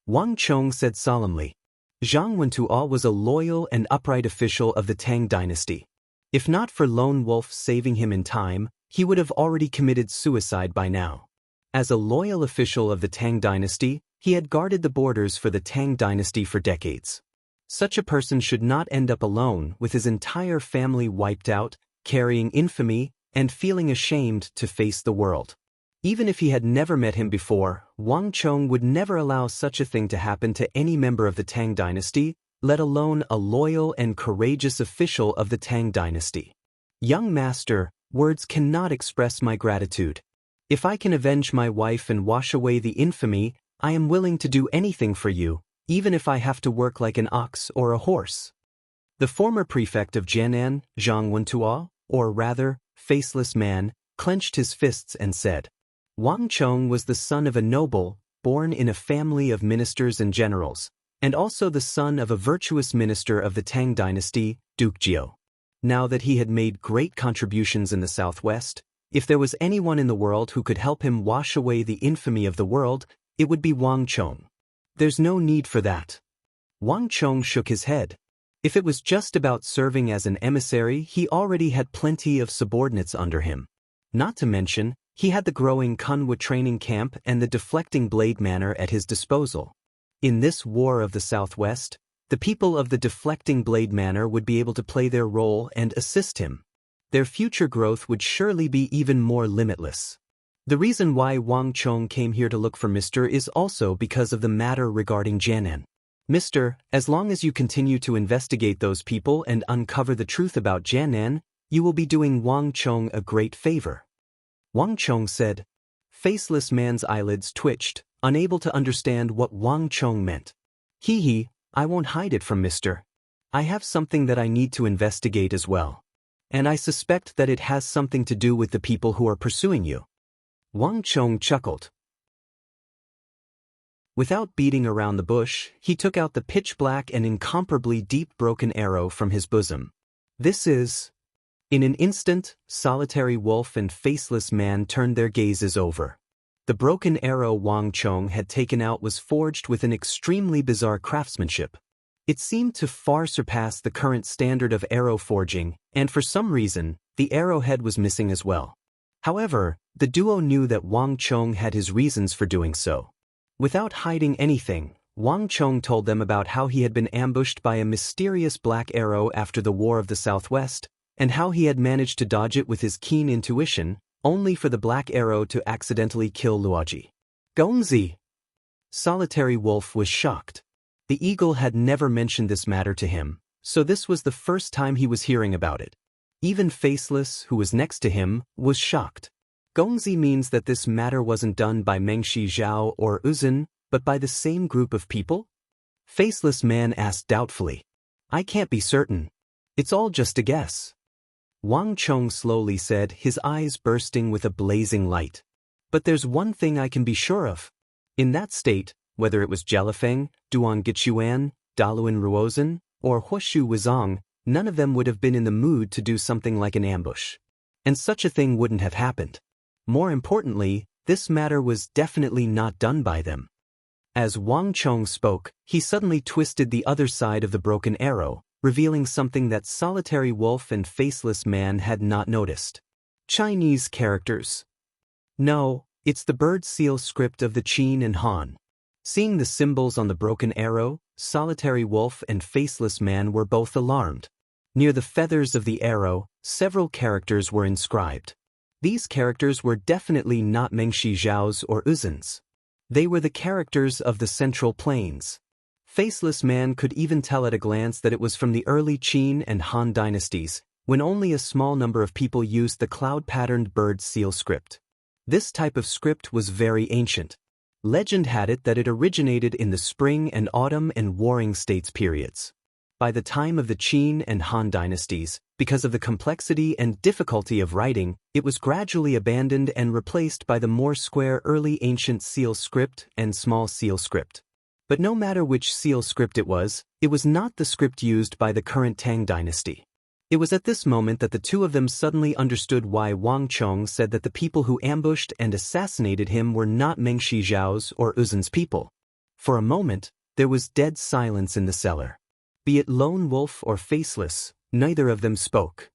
Wang Chong said solemnly. Zhang Wentuo was a loyal and upright official of the Tang dynasty. If not for Lone Wolf saving him in time, he would have already committed suicide by now. As a loyal official of the Tang dynasty, he had guarded the borders for the Tang dynasty for decades. Such a person should not end up alone with his entire family wiped out, carrying infamy, and feeling ashamed to face the world. Even if he had never met him before, Wang Chong would never allow such a thing to happen to any member of the Tang dynasty, let alone a loyal and courageous official of the Tang dynasty. Young master, words cannot express my gratitude. If I can avenge my wife and wash away the infamy, I am willing to do anything for you, even if I have to work like an ox or a horse. The former prefect of Jianan, Zhang Wentuo, or rather, Faceless Man, clenched his fists and said, Wang Chong was the son of a noble, born in a family of ministers and generals, and also the son of a virtuous minister of the Tang dynasty, Duke Jiao. Now that he had made great contributions in the southwest, if there was anyone in the world who could help him wash away the infamy of the world, it would be Wang Chong. There's no need for that. Wang Chong shook his head. If it was just about serving as an emissary, he already had plenty of subordinates under him. Not to mention, he had the growing Kunwa training camp and the deflecting blade manor at his disposal. In this war of the Southwest, the people of the deflecting blade manor would be able to play their role and assist him. Their future growth would surely be even more limitless. The reason why Wang Chong came here to look for Mr. is also because of the matter regarding Jianan. Mr., as long as you continue to investigate those people and uncover the truth about Jianan, you will be doing Wang Chong a great favor. Wang Chong said. Faceless Man's eyelids twitched, unable to understand what Wang Chong meant. Hee, I won't hide it from Mr. I have something that I need to investigate as well. And I suspect that it has something to do with the people who are pursuing you. Wang Chong chuckled. Without beating around the bush, he took out the pitch-black and incomparably deep broken arrow from his bosom. This is... In an instant, Solitary Wolf and Faceless Man turned their gazes over. The broken arrow Wang Chong had taken out was forged with an extremely bizarre craftsmanship. It seemed to far surpass the current standard of arrow forging, and for some reason, the arrowhead was missing as well. However, the duo knew that Wang Chong had his reasons for doing so. Without hiding anything, Wang Chong told them about how he had been ambushed by a mysterious black arrow after the War of the Southwest, and how he had managed to dodge it with his keen intuition, only for the black arrow to accidentally kill Luoji. Gongzi! Solitary Wolf was shocked. The eagle had never mentioned this matter to him, so this was the first time he was hearing about it. Even Faceless, who was next to him, was shocked. Gongzi means that this matter wasn't done by Mengshi Zhao or Uzun, but by the same group of people? Faceless Man asked doubtfully. I can't be certain. It's all just a guess. Wang Chong slowly said, his eyes bursting with a blazing light. But there's one thing I can be sure of. In that state, whether it was Jelifeng, Duan Gichuan, Daluan Ruozhen, or Huoshu Wuzong, none of them would have been in the mood to do something like an ambush. And such a thing wouldn't have happened. More importantly, this matter was definitely not done by them. As Wang Chong spoke, he suddenly twisted the other side of the broken arrow, revealing something that Solitary Wolf and Faceless Man had not noticed. Chinese characters. No, it's the bird seal script of the Qin and Han. Seeing the symbols on the broken arrow, Solitary Wolf and Faceless Man were both alarmed. Near the feathers of the arrow, several characters were inscribed. These characters were definitely not Mengshi Zhao's or Uzun's. They were the characters of the Central Plains. Faceless Man could even tell at a glance that it was from the early Qin and Han dynasties, when only a small number of people used the cloud-patterned bird seal script. This type of script was very ancient. Legend had it that it originated in the Spring and Autumn and Warring States periods. By the time of the Qin and Han dynasties, because of the complexity and difficulty of writing, it was gradually abandoned and replaced by the more square early ancient seal script and small seal script. But no matter which seal script it was not the script used by the current Tang dynasty. It was at this moment that the two of them suddenly understood why Wang Chong said that the people who ambushed and assassinated him were not Mengshi Zhao's or Uzun's people. For a moment, there was dead silence in the cellar. Be it Lone Wolf or Faceless, neither of them spoke.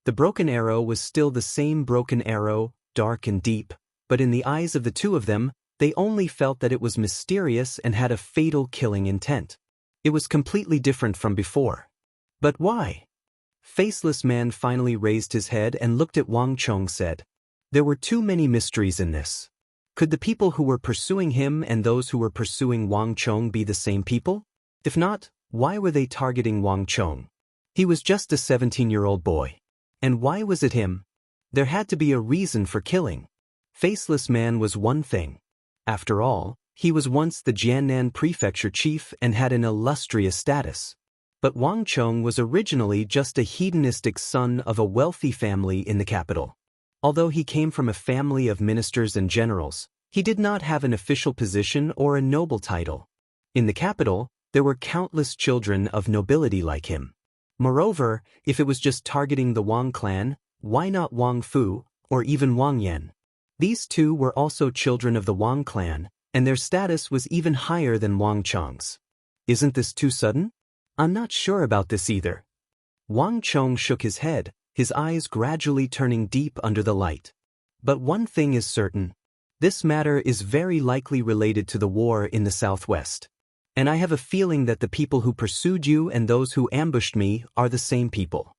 The broken arrow was still the same broken arrow, dark and deep, but in the eyes of the two of them, they only felt that it was mysterious and had a fatal killing intent. It was completely different from before. But why? Faceless Man finally raised his head and looked at Wang Chong said. There were too many mysteries in this. Could the people who were pursuing him and those who were pursuing Wang Chong be the same people? If not, why were they targeting Wang Chong? He was just a 17-year-old boy. And why was it him? There had to be a reason for killing. Faceless Man was one thing. After all, he was once the Jiannan prefecture chief and had an illustrious status. But Wang Chong was originally just a hedonistic son of a wealthy family in the capital. Although he came from a family of ministers and generals, he did not have an official position or a noble title. In the capital, there were countless children of nobility like him. Moreover, if it was just targeting the Wang clan, why not Wang Fu, or even Wang Yan? These two were also children of the Wang clan, and their status was even higher than Wang Chong's. Isn't this too sudden? I'm not sure about this either. Wang Chong shook his head, his eyes gradually turning deep under the light. But one thing is certain. This matter is very likely related to the war in the southwest. And I have a feeling that the people who pursued you and those who ambushed me are the same people.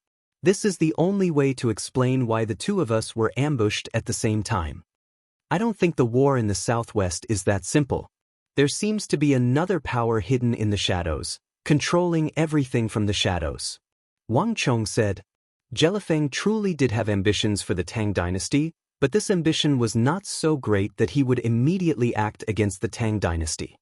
This is the only way to explain why the two of us were ambushed at the same time. I don't think the war in the southwest is that simple. There seems to be another power hidden in the shadows, controlling everything from the shadows. Wang Chong said, Jelifeng truly did have ambitions for the Tang dynasty, but this ambition was not so great that he would immediately act against the Tang dynasty.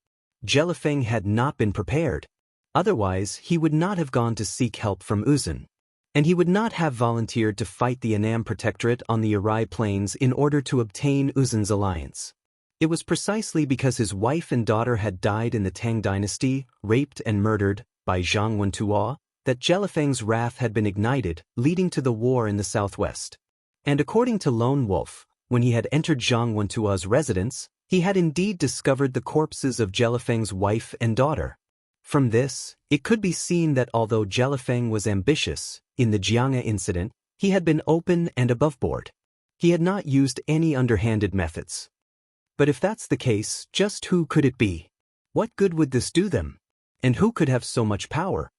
Jelifeng had not been prepared. Otherwise, he would not have gone to seek help from Uzun. And he would not have volunteered to fight the Annam Protectorate on the Arai Plains in order to obtain Uzun's alliance. It was precisely because his wife and daughter had died in the Tang dynasty, raped and murdered, by Zhang Wentuo, that Jelifeng's wrath had been ignited, leading to the war in the southwest. And according to Lone Wolf, when he had entered Zhang Wentuo's residence, he had indeed discovered the corpses of Jelifeng's wife and daughter. From this, it could be seen that although Jelifeng was ambitious, in the Jianghe incident, he had been open and aboveboard. He had not used any underhanded methods. But if that's the case, just who could it be? What good would this do them? And who could have so much power?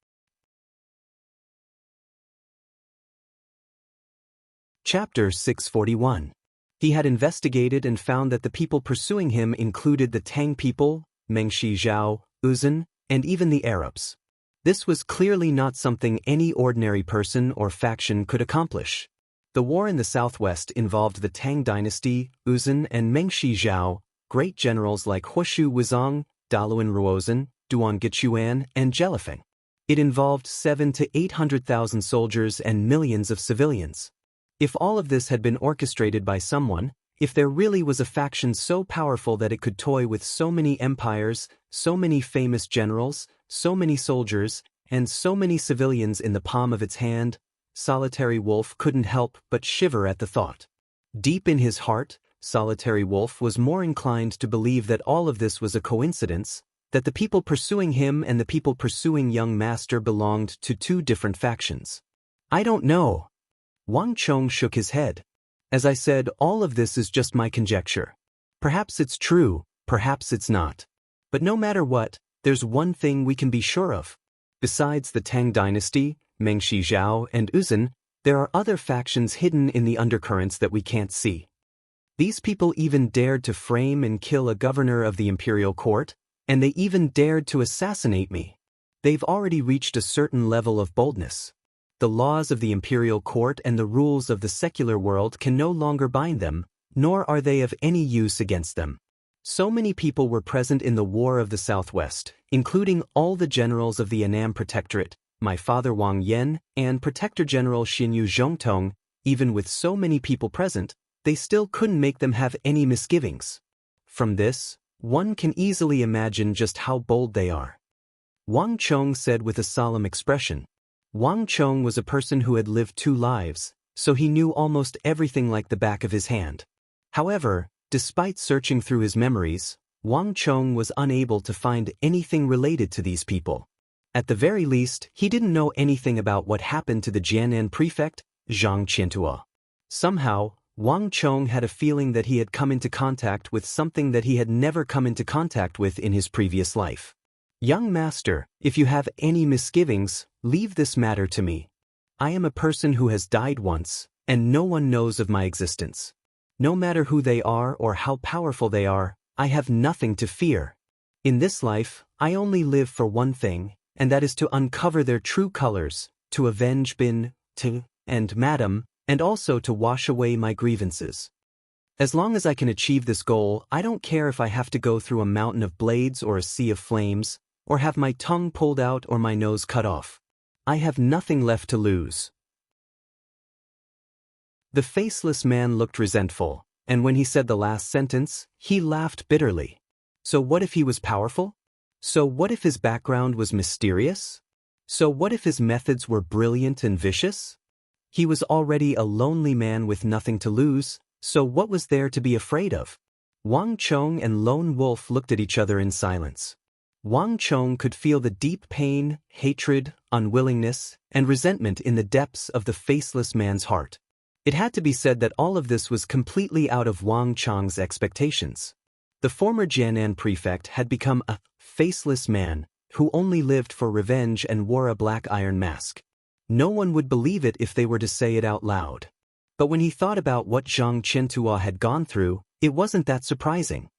Chapter 641. He had investigated and found that the people pursuing him included the Tang people, Mengshi Zhao, Uzun, and even the Arabs. This was clearly not something any ordinary person or faction could accomplish. The war in the southwest involved the Tang dynasty, Uzun and Mengshi Zhao, great generals like Huoshu Wuzong, Daluan Ruozhen, Duan Gichuan, and Jelifeng. It involved 700,000 to 800,000 soldiers and millions of civilians. If all of this had been orchestrated by someone, if there really was a faction so powerful that it could toy with so many empires, so many famous generals, so many soldiers, and so many civilians in the palm of its hand, Solitary Wolf couldn't help but shiver at the thought. Deep in his heart, Solitary Wolf was more inclined to believe that all of this was a coincidence, that the people pursuing him and the people pursuing young master belonged to two different factions. I don't know. Wang Chong shook his head. As I said, all of this is just my conjecture. Perhaps it's true, perhaps it's not. But no matter what, there's one thing we can be sure of. Besides the Tang dynasty, Mengshi Zhao, and Uzun, there are other factions hidden in the undercurrents that we can't see. These people even dared to frame and kill a governor of the imperial court, and they even dared to assassinate me. They've already reached a certain level of boldness. The laws of the imperial court and the rules of the secular world can no longer bind them, nor are they of any use against them. So many people were present in the War of the Southwest, including all the generals of the Annam Protectorate, my father Wang Yan, and Protector General Xinyu Zhongtong. Even with so many people present, they still couldn't make them have any misgivings. From this, one can easily imagine just how bold they are. Wang Chong said with a solemn expression. Wang Chong was a person who had lived two lives, so he knew almost everything like the back of his hand. However, despite searching through his memories, Wang Chong was unable to find anything related to these people. At the very least, he didn't know anything about what happened to the Jiannan prefect, Zhang Qiantuo. Somehow, Wang Chong had a feeling that he had come into contact with something that he had never come into contact with in his previous life. Young master, if you have any misgivings, leave this matter to me. I am a person who has died once, and no one knows of my existence. No matter who they are or how powerful they are, I have nothing to fear. In this life, I only live for one thing, and that is to uncover their true colors, to avenge Bin, and Madam, and also to wash away my grievances. As long as I can achieve this goal, I don't care if I have to go through a mountain of blades or a sea of flames, or have my tongue pulled out or my nose cut off. I have nothing left to lose. The faceless man looked resentful, and when he said the last sentence, he laughed bitterly. So what if he was powerful? So what if his background was mysterious? So what if his methods were brilliant and vicious? He was already a lonely man with nothing to lose, so what was there to be afraid of? Wang Chong and Lone Wolf looked at each other in silence. Wang Chong could feel the deep pain, hatred, unwillingness, and resentment in the depths of the faceless man's heart. It had to be said that all of this was completely out of Wang Chong's expectations. The former Jianan prefect had become a faceless man who only lived for revenge and wore a black iron mask. No one would believe it if they were to say it out loud. But when he thought about what Zhang Qiantua had gone through, it wasn't that surprising.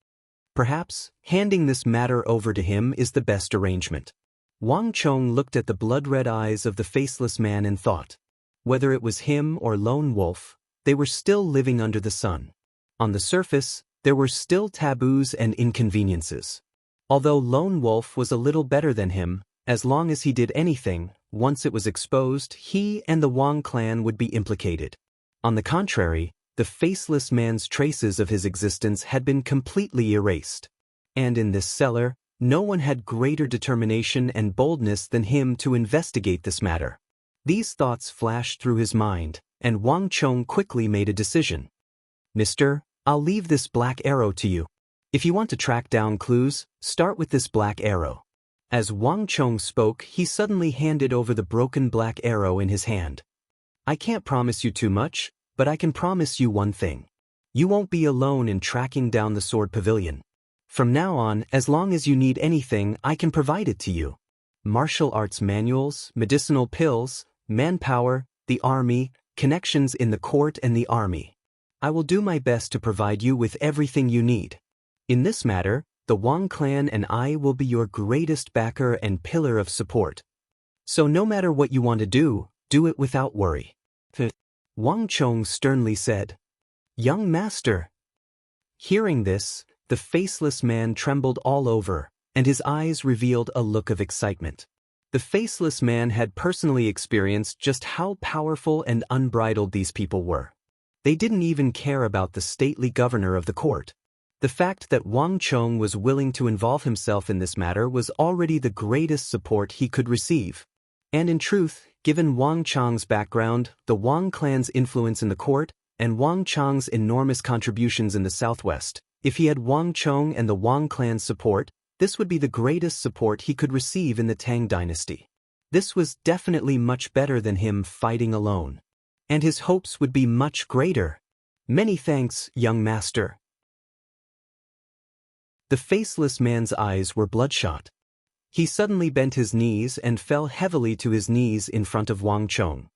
Perhaps, handing this matter over to him is the best arrangement. Wang Chong looked at the blood-red eyes of the faceless man and thought. Whether it was him or Lone Wolf, they were still living under the sun. On the surface, there were still taboos and inconveniences. Although Lone Wolf was a little better than him, as long as he did anything, once it was exposed, he and the Wang clan would be implicated. On the contrary, the faceless man's traces of his existence had been completely erased. And in this cellar, no one had greater determination and boldness than him to investigate this matter. These thoughts flashed through his mind, and Wang Chong quickly made a decision. Mister, I'll leave this black arrow to you. If you want to track down clues, start with this black arrow. As Wang Chong spoke, he suddenly handed over the broken black arrow in his hand. I can't promise you too much, but I can promise you one thing. You won't be alone in tracking down the Sword Pavilion. From now on, as long as you need anything, I can provide it to you. Martial arts manuals, medicinal pills, manpower, the army, connections in the court and the army. I will do my best to provide you with everything you need. In this matter, the Wang clan and I will be your greatest backer and pillar of support. So no matter what you want to do it without worry. Wang Chong sternly said. Young master. Hearing this, the faceless man trembled all over, and his eyes revealed a look of excitement. The faceless man had personally experienced just how powerful and unbridled these people were. They didn't even care about the stately governor of the court. The fact that Wang Chong was willing to involve himself in this matter was already the greatest support he could receive. And in truth, given Wang Chong's background, the Wang clan's influence in the court, and Wang Chong's enormous contributions in the southwest, if he had Wang Chong and the Wang clan's support, this would be the greatest support he could receive in the Tang dynasty. This was definitely much better than him fighting alone. And his hopes would be much greater. Many thanks, young master. The faceless man's eyes were bloodshot. He suddenly bent his knees and fell heavily to his knees in front of Wang Chong.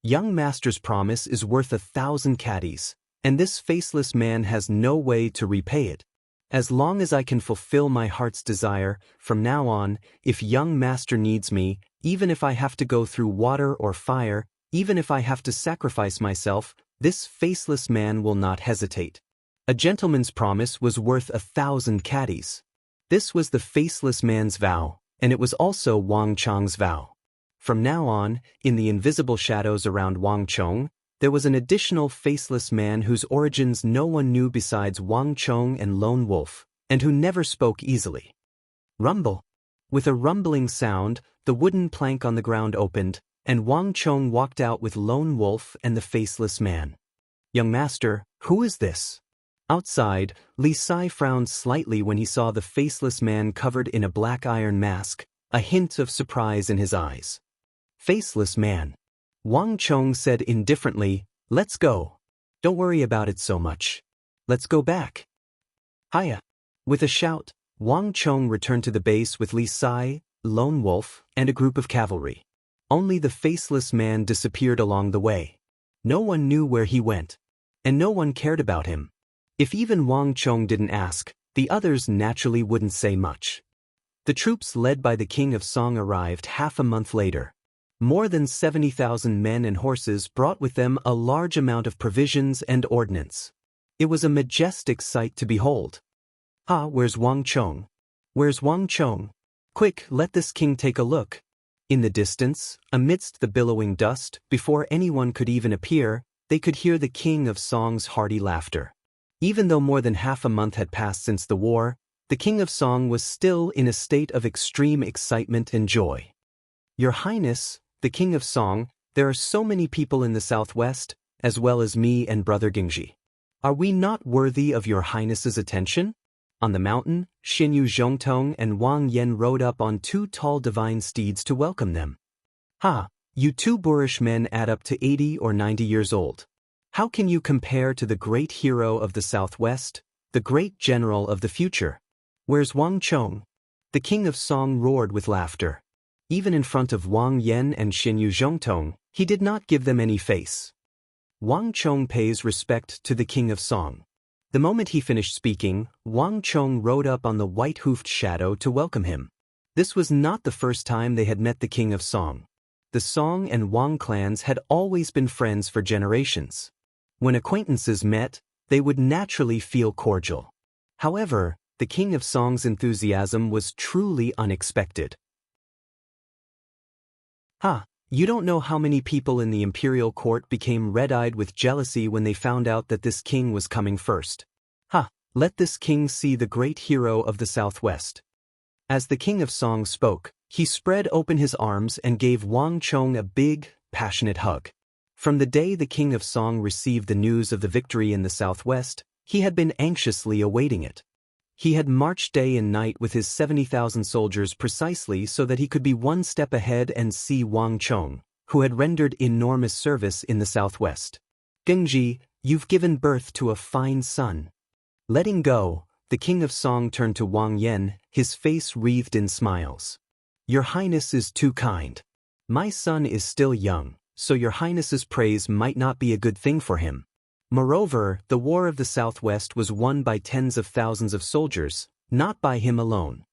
Young master's promise is worth 1,000 caddies, and this faceless man has no way to repay it. As long as I can fulfill my heart's desire, from now on, if young master needs me, even if I have to go through water or fire, even if I have to sacrifice myself, this faceless man will not hesitate. A gentleman's promise was worth 1,000 caddies. This was the faceless man's vow, and it was also Wang Chong's vow. From now on, in the invisible shadows around Wang Chong, there was an additional faceless man whose origins no one knew besides Wang Chong and Lone Wolf, and who never spoke easily. Rumble. With a rumbling sound, the wooden plank on the ground opened, and Wang Chong walked out with Lone Wolf and the faceless man. Young master, who is this? Outside, Li Sai frowned slightly when he saw the faceless man covered in a black iron mask, a hint of surprise in his eyes. Faceless man. Wang Chong said indifferently, let's go. Don't worry about it so much. Let's go back. Hiya. With a shout, Wang Chong returned to the base with Li Sai, Lone Wolf, and a group of cavalry. Only the faceless man disappeared along the way. No one knew where he went. and no one cared about him. If even Wang Chong didn't ask, the others naturally wouldn't say much. The troops led by the King of Song arrived half a month later. More than 70,000 men and horses brought with them a large amount of provisions and ordnance. It was a majestic sight to behold. "Ah, where's Wang Chong? Where's Wang Chong? Quick, let this king take a look." In the distance, amidst the billowing dust, before anyone could even appear, they could hear the King of Song's hearty laughter. Even though more than half a month had passed since the war, the King of Song was still in a state of extreme excitement and joy. "Your Highness, the King of Song, there are so many people in the southwest, as well as me and Brother Gingji. Are we not worthy of your Highness's attention?" On the mountain, Xinyu Zhongtong and Wang Yan rode up on two tall divine steeds to welcome them. "Ha, you two boorish men add up to 80 or 90 years old. How can you compare to the great hero of the Southwest, the great general of the future? Where's Wang Chong?" The King of Song roared with laughter. Even in front of Wang Yan and Xinyu Zhongtong, he did not give them any face. Wang Chong pays respect to the King of Song. The moment he finished speaking, Wang Chong rode up on the white-hoofed shadow to welcome him. This was not the first time they had met the King of Song. The Song and Wang clans had always been friends for generations. When acquaintances met, they would naturally feel cordial. However, the King of Song's enthusiasm was truly unexpected. "Ha, you don't know how many people in the imperial court became red-eyed with jealousy when they found out that this king was coming first. Ha, let this king see the great hero of the Southwest." As the King of Song spoke, he spread open his arms and gave Wang Chong a big, passionate hug. From the day the King of Song received the news of the victory in the Southwest, he had been anxiously awaiting it. He had marched day and night with his 70,000 soldiers precisely so that he could be one step ahead and see Wang Chong, who had rendered enormous service in the Southwest. "Gengji, you've given birth to a fine son." Letting go, the King of Song turned to Wang Yan, his face wreathed in smiles. "Your Highness is too kind. My son is still young, so your Highness's praise might not be a good thing for him. Moreover, the War of the Southwest was won by tens of thousands of soldiers, not by him alone."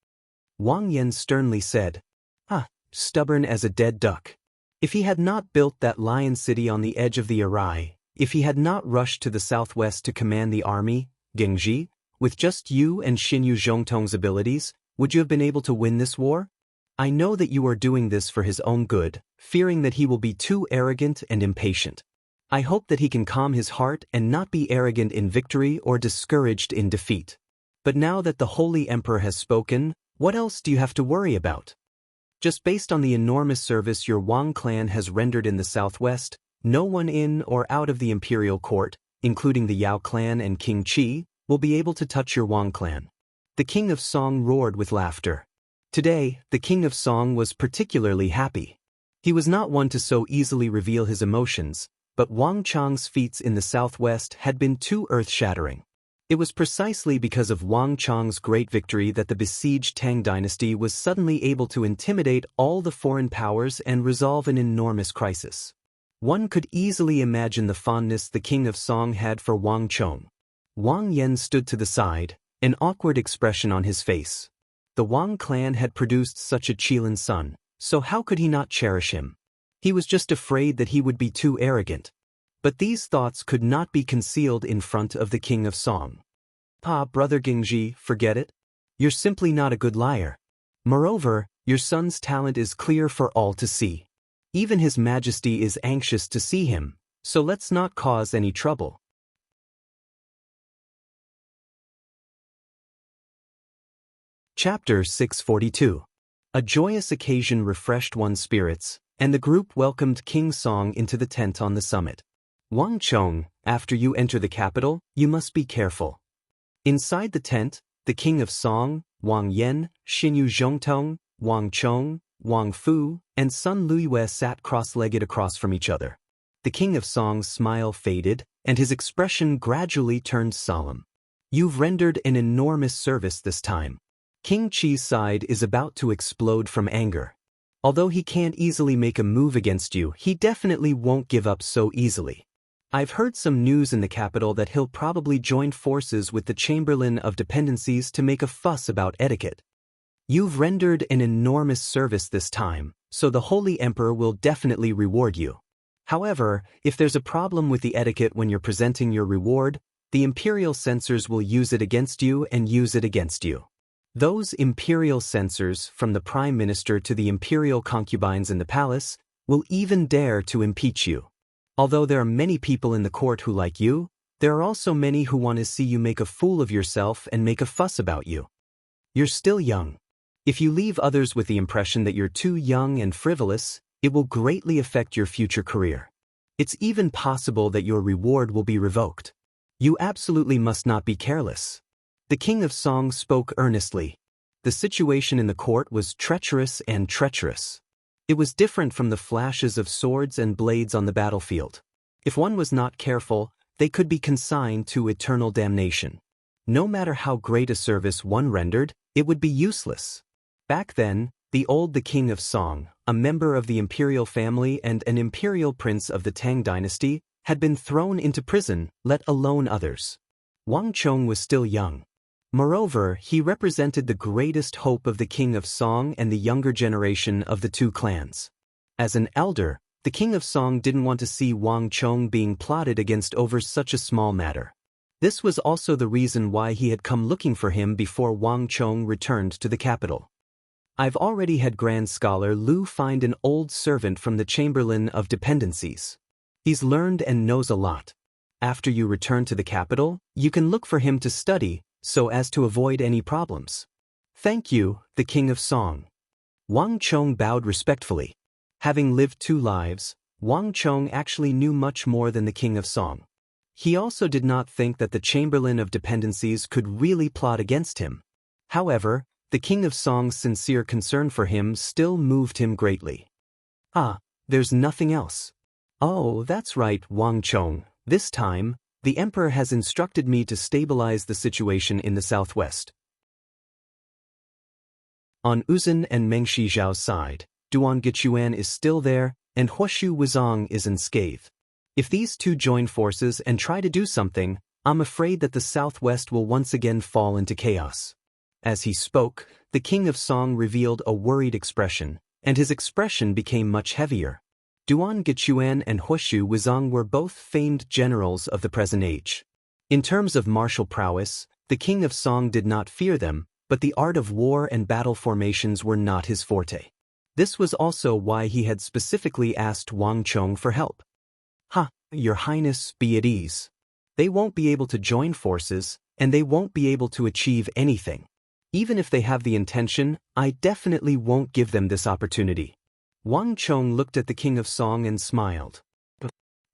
Wang Yan sternly said, "Ah, stubborn as a dead duck. If he had not built that lion city on the edge of the Arai, if he had not rushed to the southwest to command the army, Gengji, with just you and Xinyu Zhongtong's abilities, would you have been able to win this war? I know that you are doing this for his own good, fearing that he will be too arrogant and impatient. I hope that he can calm his heart and not be arrogant in victory or discouraged in defeat. But now that the Holy Emperor has spoken, what else do you have to worry about? Just based on the enormous service your Wang clan has rendered in the Southwest, no one in or out of the imperial court, including the Yao clan and King Qi, will be able to touch your Wang clan." The King of Song roared with laughter. Today, the King of Song was particularly happy. He was not one to so easily reveal his emotions, but Wang Chong's feats in the Southwest had been too earth-shattering. It was precisely because of Wang Chong's great victory that the besieged Tang dynasty was suddenly able to intimidate all the foreign powers and resolve an enormous crisis. One could easily imagine the fondness the King of Song had for Wang Chong. Wang Yan stood to the side, an awkward expression on his face. The Wang clan had produced such a Qilin son, so how could he not cherish him? He was just afraid that he would be too arrogant. But these thoughts could not be concealed in front of the King of Song. "Pa, Brother Gingji, forget it. You're simply not a good liar. Moreover, your son's talent is clear for all to see. Even His Majesty is anxious to see him, so let's not cause any trouble." Chapter 642. A joyous occasion refreshed one's spirits, and the group welcomed King Song into the tent on the summit. "Wang Chong, after you enter the capital, you must be careful." Inside the tent, the King of Song, Wang Yan, Xinyu Zhongtong, Wang Chong, Wang Fu, and Sun Luyue sat cross-legged across from each other. The King of Song's smile faded, and his expression gradually turned solemn. "You've rendered an enormous service this time." King Qi's side is about to explode from anger. Although he can't easily make a move against you, he definitely won't give up so easily. I've heard some news in the capital that he'll probably join forces with the Chamberlain of Dependencies to make a fuss about etiquette. You've rendered an enormous service this time, so the Holy Emperor will definitely reward you. However, if there's a problem with the etiquette when you're presenting your reward, the imperial censors will use it against you and use it against you. Those imperial censors, from the prime minister to the imperial concubines in the palace, will even dare to impeach you. Although there are many people in the court who like you, there are also many who want to see you make a fool of yourself and make a fuss about you. You're still young. If you leave others with the impression that you're too young and frivolous, it will greatly affect your future career. It's even possible that your reward will be revoked. You absolutely must not be careless. The King of Song spoke earnestly. The situation in the court was treacherous and treacherous. It was different from the flashes of swords and blades on the battlefield. If one was not careful, they could be consigned to eternal damnation. No matter how great a service one rendered, it would be useless. Back then, the King of Song, a member of the imperial family and an imperial prince of the Tang dynasty, had been thrown into prison, let alone others. Wang Chong was still young. Moreover, he represented the greatest hope of the King of Song and the younger generation of the two clans. As an elder, the King of Song didn't want to see Wang Chong being plotted against over such a small matter. This was also the reason why he had come looking for him before Wang Chong returned to the capital. I've already had Grand Scholar Lu find an old servant from the Chamberlain of Dependencies. He's learned and knows a lot. After you return to the capital, you can look for him to study, so as to avoid any problems. Thank you, the King of Song. Wang Chong bowed respectfully. Having lived 2 lives, Wang Chong actually knew much more than the King of Song. He also did not think that the Chamberlain of Dependencies could really plot against him. However, the King of Song's sincere concern for him still moved him greatly. Ah, there's nothing else. Oh, that's right, Wang Chong. This time, the Emperor has instructed me to stabilize the situation in the southwest. On Uzun and Mengshi Zhao's side, Duan Gichuan is still there, and Huoshu Wuzong is unscathed. If these two join forces and try to do something, I'm afraid that the southwest will once again fall into chaos. As he spoke, the King of Song revealed a worried expression, and his expression became much heavier. Duan Gichuan and Huoshu Wuzong were both famed generals of the present age. In terms of martial prowess, the King of Song did not fear them, but the art of war and battle formations were not his forte. This was also why he had specifically asked Wang Chong for help. Your Highness, be at ease. They won't be able to join forces, and they won't be able to achieve anything. Even if they have the intention, I definitely won't give them this opportunity. Wang Chong looked at the King of Song and smiled.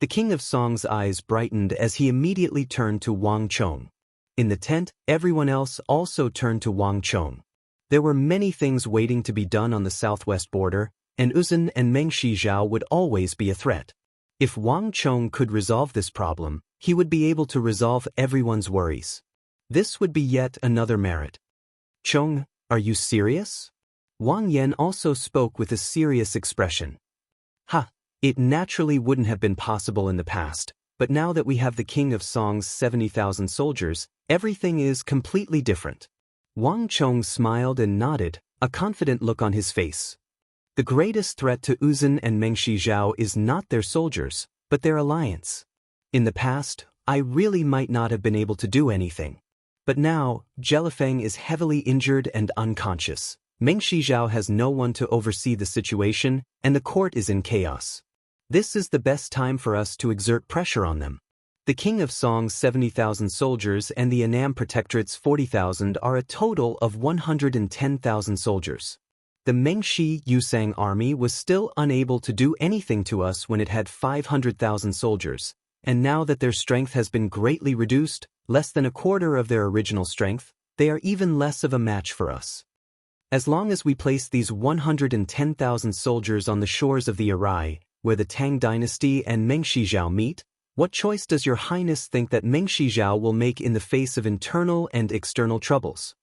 The King of Song's eyes brightened as he immediately turned to Wang Chong. In the tent, everyone else also turned to Wang Chong. There were many things waiting to be done on the southwest border, and Uzun and Mengshi Zhao would always be a threat. If Wang Chong could resolve this problem, he would be able to resolve everyone's worries. This would be yet another merit. Chong, are you serious? Wang Yan also spoke with a serious expression. It naturally wouldn't have been possible in the past, but now that we have the King of Song's 70,000 soldiers, everything is completely different. Wang Chong smiled and nodded, a confident look on his face. The greatest threat to Uzun and Mengshi Zhao is not their soldiers, but their alliance. In the past, I really might not have been able to do anything. But now, Jelifeng is heavily injured and unconscious. Mengshi Zhao has no one to oversee the situation, and the court is in chaos. This is the best time for us to exert pressure on them. The King of Song's 70,000 soldiers and the Annam Protectorate's 40,000 are a total of 110,000 soldiers. The Mengshi Yusang army was still unable to do anything to us when it had 500,000 soldiers, and now that their strength has been greatly reduced, less than a quarter of their original strength, they are even less of a match for us. As long as we place these 110,000 soldiers on the shores of the Arai, where the Tang dynasty and Mengshi Zhao meet, what choice does your Highness think that Mengshi Zhao will make in the face of internal and external troubles?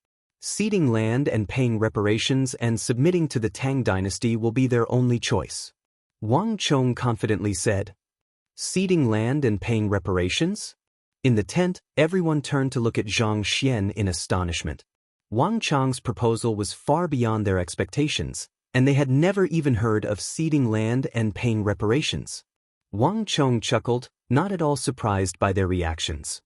Ceding land and paying reparations and submitting to the Tang dynasty will be their only choice. Wang Chong confidently said. Ceding land and paying reparations? In the tent, everyone turned to look at Zhang Xian in astonishment. Wang Chang's proposal was far beyond their expectations, and they had never even heard of ceding land and paying reparations. Wang Chong chuckled, not at all surprised by their reactions.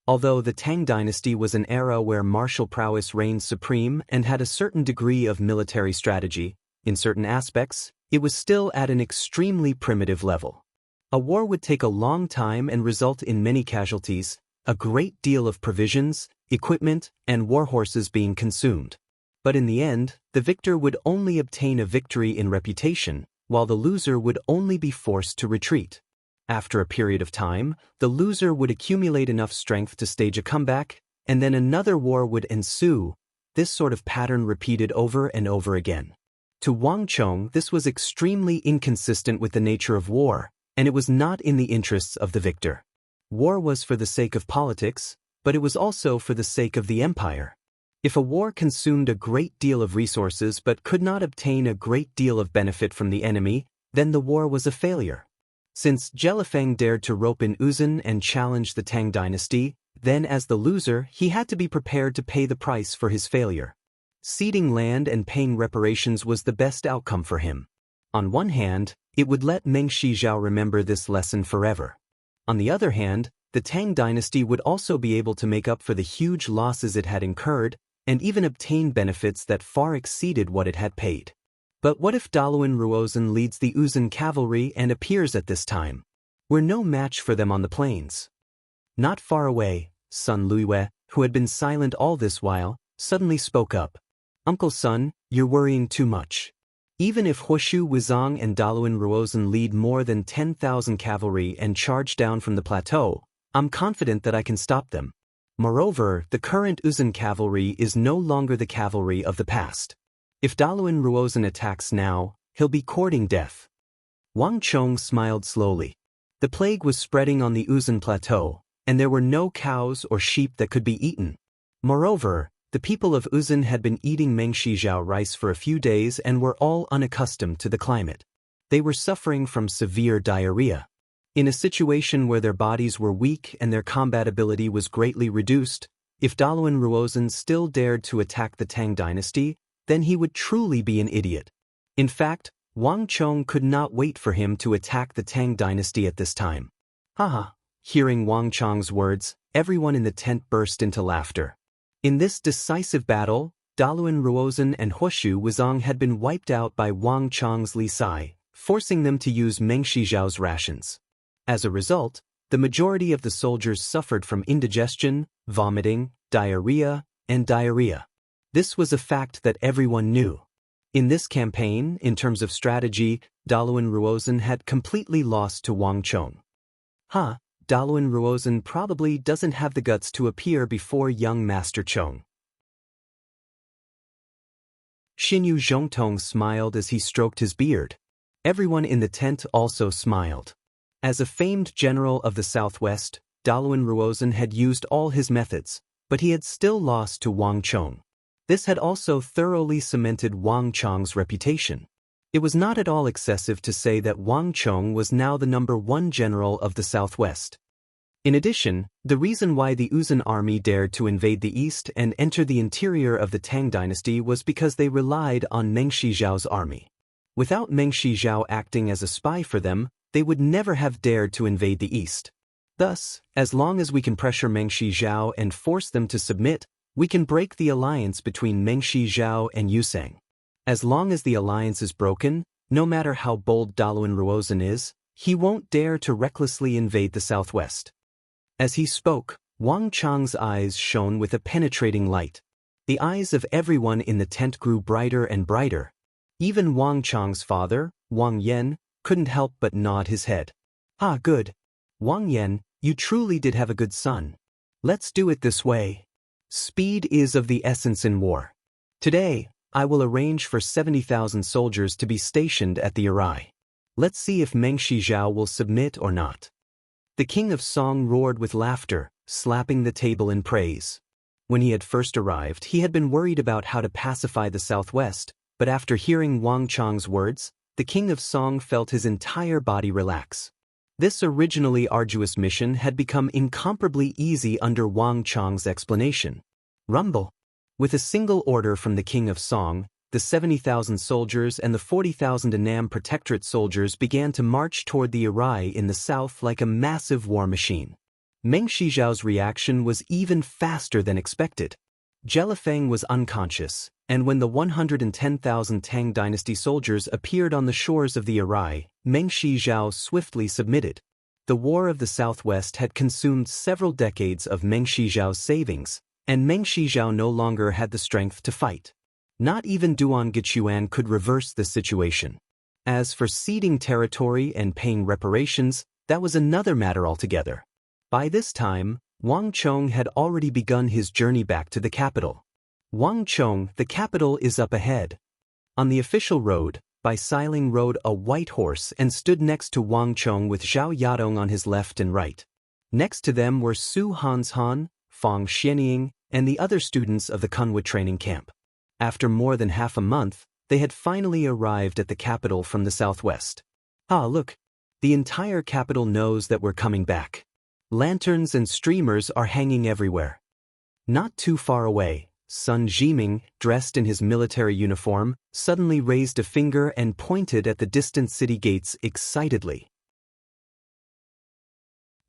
Although the Tang dynasty was an era where martial prowess reigned supreme and had a certain degree of military strategy, in certain aspects, it was still at an extremely primitive level. A war would take a long time and result in many casualties, a great deal of provisions, equipment, and war horses being consumed. But in the end, the victor would only obtain a victory in reputation, while the loser would only be forced to retreat. After a period of time, the loser would accumulate enough strength to stage a comeback, and then another war would ensue, this sort of pattern repeated over and over again. To Wang Chong, this was extremely inconsistent with the nature of war, and it was not in the interests of the victor. War was for the sake of politics, but it was also for the sake of the empire. If a war consumed a great deal of resources but could not obtain a great deal of benefit from the enemy, then the war was a failure. Since Jelifeng dared to rope in Uzun and challenge the Tang dynasty, then as the loser he had to be prepared to pay the price for his failure. Ceding land and paying reparations was the best outcome for him. On one hand, it would let Meng Shizhao remember this lesson forever. On the other hand, the Tang dynasty would also be able to make up for the huge losses it had incurred and even obtain benefits that far exceeded what it had paid. But what if Daluan Ruozhen leads the Uzun cavalry and appears at this time? We're no match for them on the plains. Not far away, Sun Luiyue, who had been silent all this while, suddenly spoke up. Uncle Sun, you're worrying too much. Even if Huoshu Wuzong and Daluan Ruozhen lead more than 10,000 cavalry and charge down from the plateau, I'm confident that I can stop them. Moreover, the current Uzun cavalry is no longer the cavalry of the past. If Daluan Ruozhen attacks now, he'll be courting death. Wang Chong smiled slowly. The plague was spreading on the Uzun plateau, and there were no cows or sheep that could be eaten. Moreover, the people of Uzun had been eating Meng Shizhao rice for a few days and were all unaccustomed to the climate. They were suffering from severe diarrhea. In a situation where their bodies were weak and their combat ability was greatly reduced, if Daluan Ruozhen still dared to attack the Tang dynasty, then he would truly be an idiot. In fact, Wang Chong could not wait for him to attack the Tang dynasty at this time. Haha. Hearing Wang Chong's words, everyone in the tent burst into laughter. In this decisive battle, Daluan Ruozhen and Huoshu Wuzong had been wiped out by Wang Chong's Li Sai, forcing them to use Meng Shizhao's rations. As a result, the majority of the soldiers suffered from indigestion, vomiting, diarrhea, and diarrhea. This was a fact that everyone knew. In this campaign, in terms of strategy, Daluan Ruozhen had completely lost to Wang Chong. Daluan Ruozhen probably doesn't have the guts to appear before young Master Chong. Xinyu Zhongtong smiled as he stroked his beard. Everyone in the tent also smiled. As a famed general of the Southwest, Daluan Ruozhen had used all his methods, but he had still lost to Wang Chong. This had also thoroughly cemented Wang Chong's reputation. It was not at all excessive to say that Wang Chong was now the #1 general of the Southwest. In addition, the reason why the Uzun army dared to invade the east and enter the interior of the Tang dynasty was because they relied on Meng Shizhao's army. Without Meng Shizhao acting as a spy for them, they would never have dared to invade the east. Thus, as long as we can pressure Meng Shizhao and force them to submit, we can break the alliance between Meng Shizhao and Yusang. As long as the alliance is broken, no matter how bold Daluan Ruozhen is, he won't dare to recklessly invade the southwest. As he spoke, Wang Chong's eyes shone with a penetrating light. The eyes of everyone in the tent grew brighter and brighter. Even Wang Chong's father, Wang Yan, couldn't help but nod his head. Ah, good. Wang Yan, you truly did have a good son. Let's do it this way. Speed is of the essence in war. Today, I will arrange for 70,000 soldiers to be stationed at the Arai. Let's see if Meng Shizhao will submit or not. The king of Song roared with laughter, slapping the table in praise. When he had first arrived, he had been worried about how to pacify the southwest, but after hearing Wang Chong's words, the king of Song felt his entire body relax. This originally arduous mission had become incomparably easy under Wang Chang's explanation. Rumble. With a single order from the king of Song, the 70,000 soldiers and the 40,000 Annam Protectorate soldiers began to march toward the Arai in the south like a massive war machine. Meng Shizhao's reaction was even faster than expected. Jelifeng was unconscious, and when the 110,000 Tang dynasty soldiers appeared on the shores of the Arai, Meng Shizhao swiftly submitted. The War of the Southwest had consumed several decades of Meng Shizhao's savings, and Meng Shizhao no longer had the strength to fight. Not even Duan Gechuan could reverse the situation. As for ceding territory and paying reparations, that was another matter altogether. By this time, Wang Chong had already begun his journey back to the capital. Wang Chong, the capital is up ahead. On the official road, Bai Siling rode a white horse and stood next to Wang Chong with Zhao Yadong on his left and right. Next to them were Su Hanshan, Fang Xianying, and the other students of the Kunwa training camp. After more than half a month, they had finally arrived at the capital from the southwest. Ah, look! The entire capital knows that we're coming back. Lanterns and streamers are hanging everywhere. Not too far away, Sun Jiming, dressed in his military uniform, suddenly raised a finger and pointed at the distant city gates excitedly.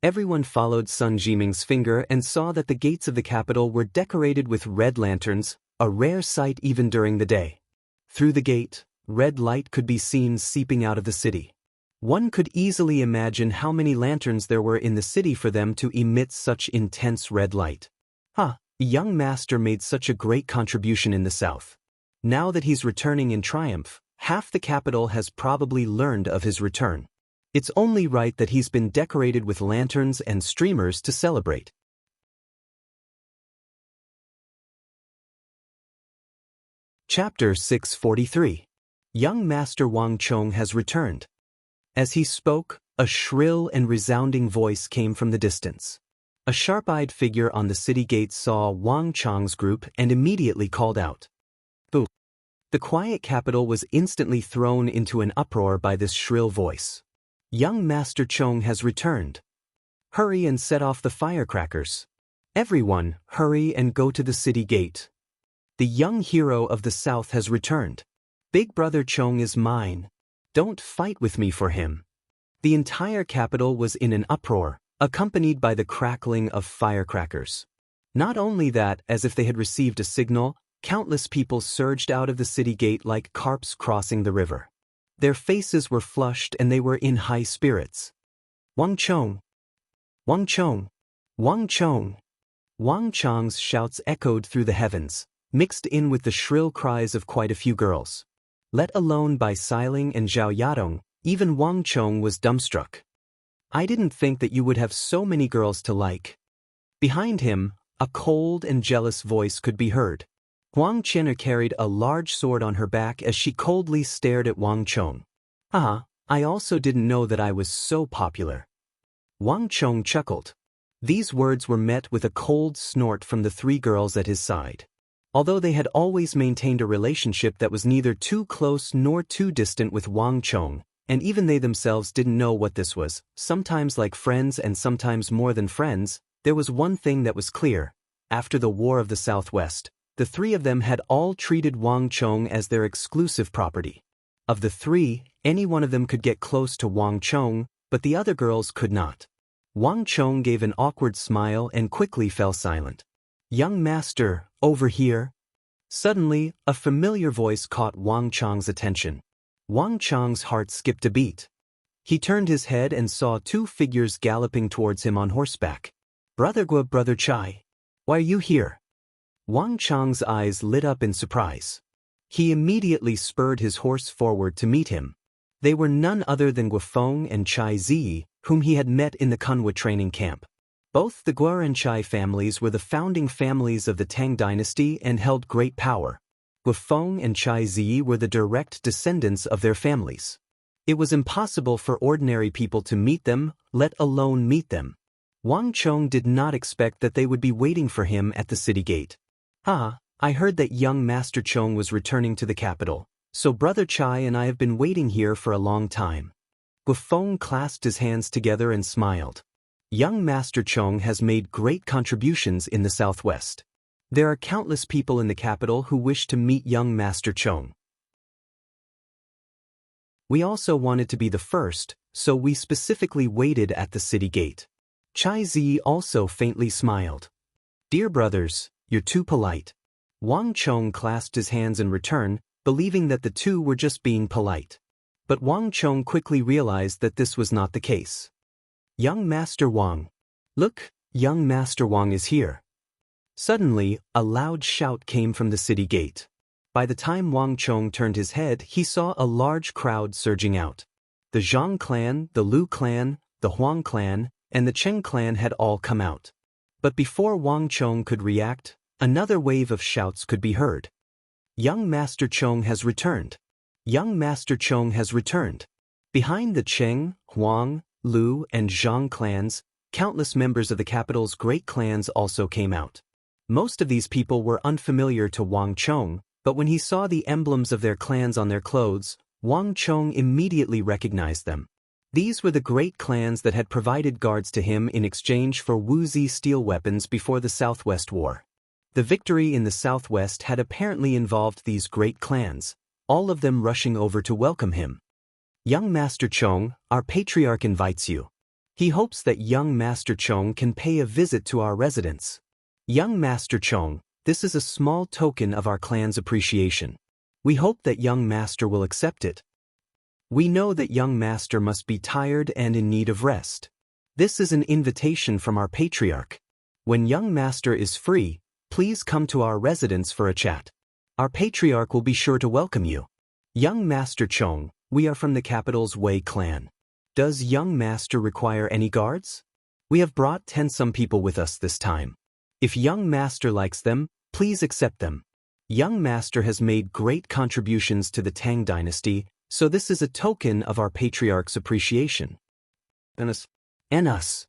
Everyone followed Sun Jiming's finger and saw that the gates of the capital were decorated with red lanterns, a rare sight even during the day. Through the gate, red light could be seen seeping out of the city. One could easily imagine how many lanterns there were in the city for them to emit such intense red light. The young master made such a great contribution in the south. Now that he's returning in triumph, half the capital has probably learned of his return. It's only right that he's been decorated with lanterns and streamers to celebrate. Chapter 643. Young Master Wang Chong has returned. As he spoke, a shrill and resounding voice came from the distance. A sharp-eyed figure on the city gate saw Wang Chong's group and immediately called out. Boo! The quiet capital was instantly thrown into an uproar by this shrill voice. Young Master Chong has returned. Hurry and set off the firecrackers. Everyone, hurry and go to the city gate. The young hero of the south has returned. Big brother Chong is mine. Don't fight with me for him. The entire capital was in an uproar, accompanied by the crackling of firecrackers. Not only that, as if they had received a signal, countless people surged out of the city gate like carps crossing the river. Their faces were flushed and they were in high spirits. Wang Chong! Wang Chong! Wang Chong! Wang Chong's shouts echoed through the heavens, mixed in with the shrill cries of quite a few girls. Let alone Bai Siling and Zhao Yadong, even Wang Chong was dumbstruck. I didn't think that you would have so many girls to like. Behind him, a cold and jealous voice could be heard. Huang Qian'er carried a large sword on her back as she coldly stared at Wang Chong. I also didn't know that I was so popular. Wang Chong chuckled. These words were met with a cold snort from the three girls at his side. Although they had always maintained a relationship that was neither too close nor too distant with Wang Chong, and even they themselves didn't know what this was, sometimes like friends and sometimes more than friends, there was one thing that was clear. After the War of the Southwest, the three of them had all treated Wang Chong as their exclusive property. Of the three, any one of them could get close to Wang Chong, but the other girls could not. Wang Chong gave an awkward smile and quickly fell silent. Young master, over here. Suddenly, a familiar voice caught Wang Chong's attention. Wang Chong's heart skipped a beat. He turned his head and saw two figures galloping towards him on horseback. Brother Gua, Brother Chai. Why are you here? Wang Chong's eyes lit up in surprise. He immediately spurred his horse forward to meet him. They were none other than Guofeng and Chai Zi, whom he had met in the Kunwa training camp. Both the Guo and Chai families were the founding families of the Tang dynasty and held great power. Guofeng and Chai Zi were the direct descendants of their families. It was impossible for ordinary people to meet them, let alone meet them. Wang Chong did not expect that they would be waiting for him at the city gate. I heard that young Master Chong was returning to the capital. So Brother Chai and I have been waiting here for a long time. Guofeng clasped his hands together and smiled. Young Master Chong has made great contributions in the southwest. There are countless people in the capital who wish to meet young Master Chong. We also wanted to be the first, so we specifically waited at the city gate. Chai Zi also faintly smiled. Dear brothers, you're too polite. Wang Chong clasped his hands in return, believing that the two were just being polite. But Wang Chong quickly realized that this was not the case. Young Master Wang. Look, young Master Wang is here. Suddenly, a loud shout came from the city gate. By the time Wang Chong turned his head, he saw a large crowd surging out. The Zhang clan, the Lu clan, the Huang clan, and the Cheng clan had all come out. But before Wang Chong could react, another wave of shouts could be heard. Young Master Chong has returned. Young Master Chong has returned. Behind the Cheng, Huang, Lu, and Zhang clans, countless members of the capital's great clans also came out. Most of these people were unfamiliar to Wang Chong, but when he saw the emblems of their clans on their clothes, Wang Chong immediately recognized them. These were the great clans that had provided guards to him in exchange for Wuzi steel weapons before the Southwest War. The victory in the Southwest had apparently involved these great clans, all of them rushing over to welcome him. Young Master Chong, our patriarch invites you. He hopes that young Master Chong can pay a visit to our residence. Young Master Chong, this is a small token of our clan's appreciation. We hope that young Master will accept it. We know that young Master must be tired and in need of rest. This is an invitation from our patriarch. When young Master is free, please come to our residence for a chat. Our patriarch will be sure to welcome you. Young Master Chong, we are from the capital's Wei clan. Does young Master require any guards? We have brought 10 some people with us this time. If young Master likes them, please accept them. Young Master has made great contributions to the Tang dynasty, so this is a token of our patriarch's appreciation. And us.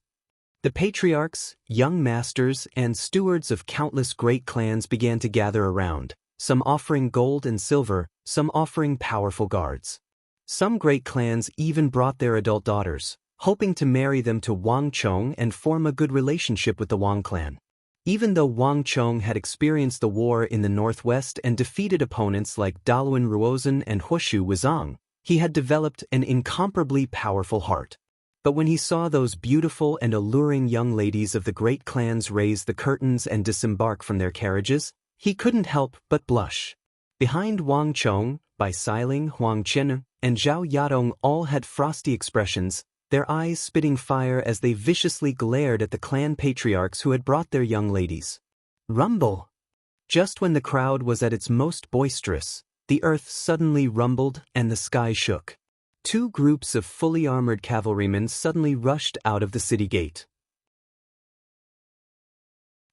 The patriarchs, young masters, and stewards of countless great clans began to gather around, some offering gold and silver, some offering powerful guards. Some great clans even brought their adult daughters, hoping to marry them to Wang Chong and form a good relationship with the Wang clan. Even though Wang Chong had experienced the war in the northwest and defeated opponents like Daluan Ruozhen and Huoshu Wuzong, he had developed an incomparably powerful heart. But when he saw those beautiful and alluring young ladies of the great clans raise the curtains and disembark from their carriages, he couldn't help but blush. Behind Wang Chong, Bai Siling, Huang Chen, and Zhao Yadong all had frosty expressions, their eyes spitting fire as they viciously glared at the clan patriarchs who had brought their young ladies. Rumble! Just when the crowd was at its most boisterous, the earth suddenly rumbled and the sky shook. 2 groups of fully armored cavalrymen suddenly rushed out of the city gate.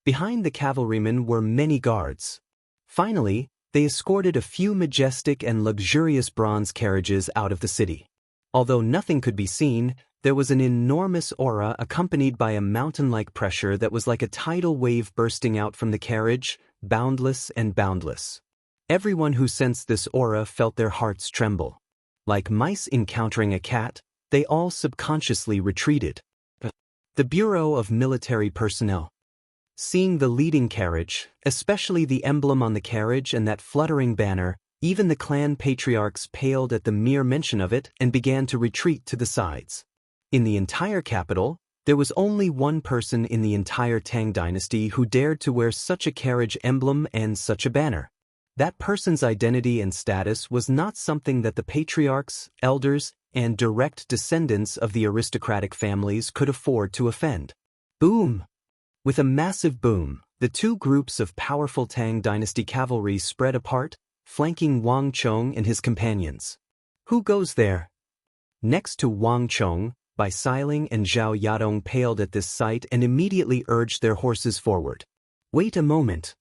Behind the cavalrymen were many guards. Finally, they escorted a few majestic and luxurious bronze carriages out of the city. Although nothing could be seen, there was an enormous aura accompanied by a mountain-like pressure that was like a tidal wave bursting out from the carriage, boundless and boundless. Everyone who sensed this aura felt their hearts tremble. Like mice encountering a cat, they all subconsciously retreated. The Bureau of Military Personnel. Seeing the leading carriage, especially the emblem on the carriage and that fluttering banner, even the clan patriarchs paled at the mere mention of it and began to retreat to the sides. In the entire capital, there was only one person in the entire Tang dynasty who dared to wear such a carriage emblem and such a banner. That person's identity and status was not something that the patriarchs, elders, and direct descendants of the aristocratic families could afford to offend. Boom! With a massive boom, the 2 groups of powerful Tang dynasty cavalry spread apart, flanking Wang Chong and his companions. Who goes there? Next to Wang Chong, Bai Siling and Zhao Yadong paled at this sight and immediately urged their horses forward. Wait a moment.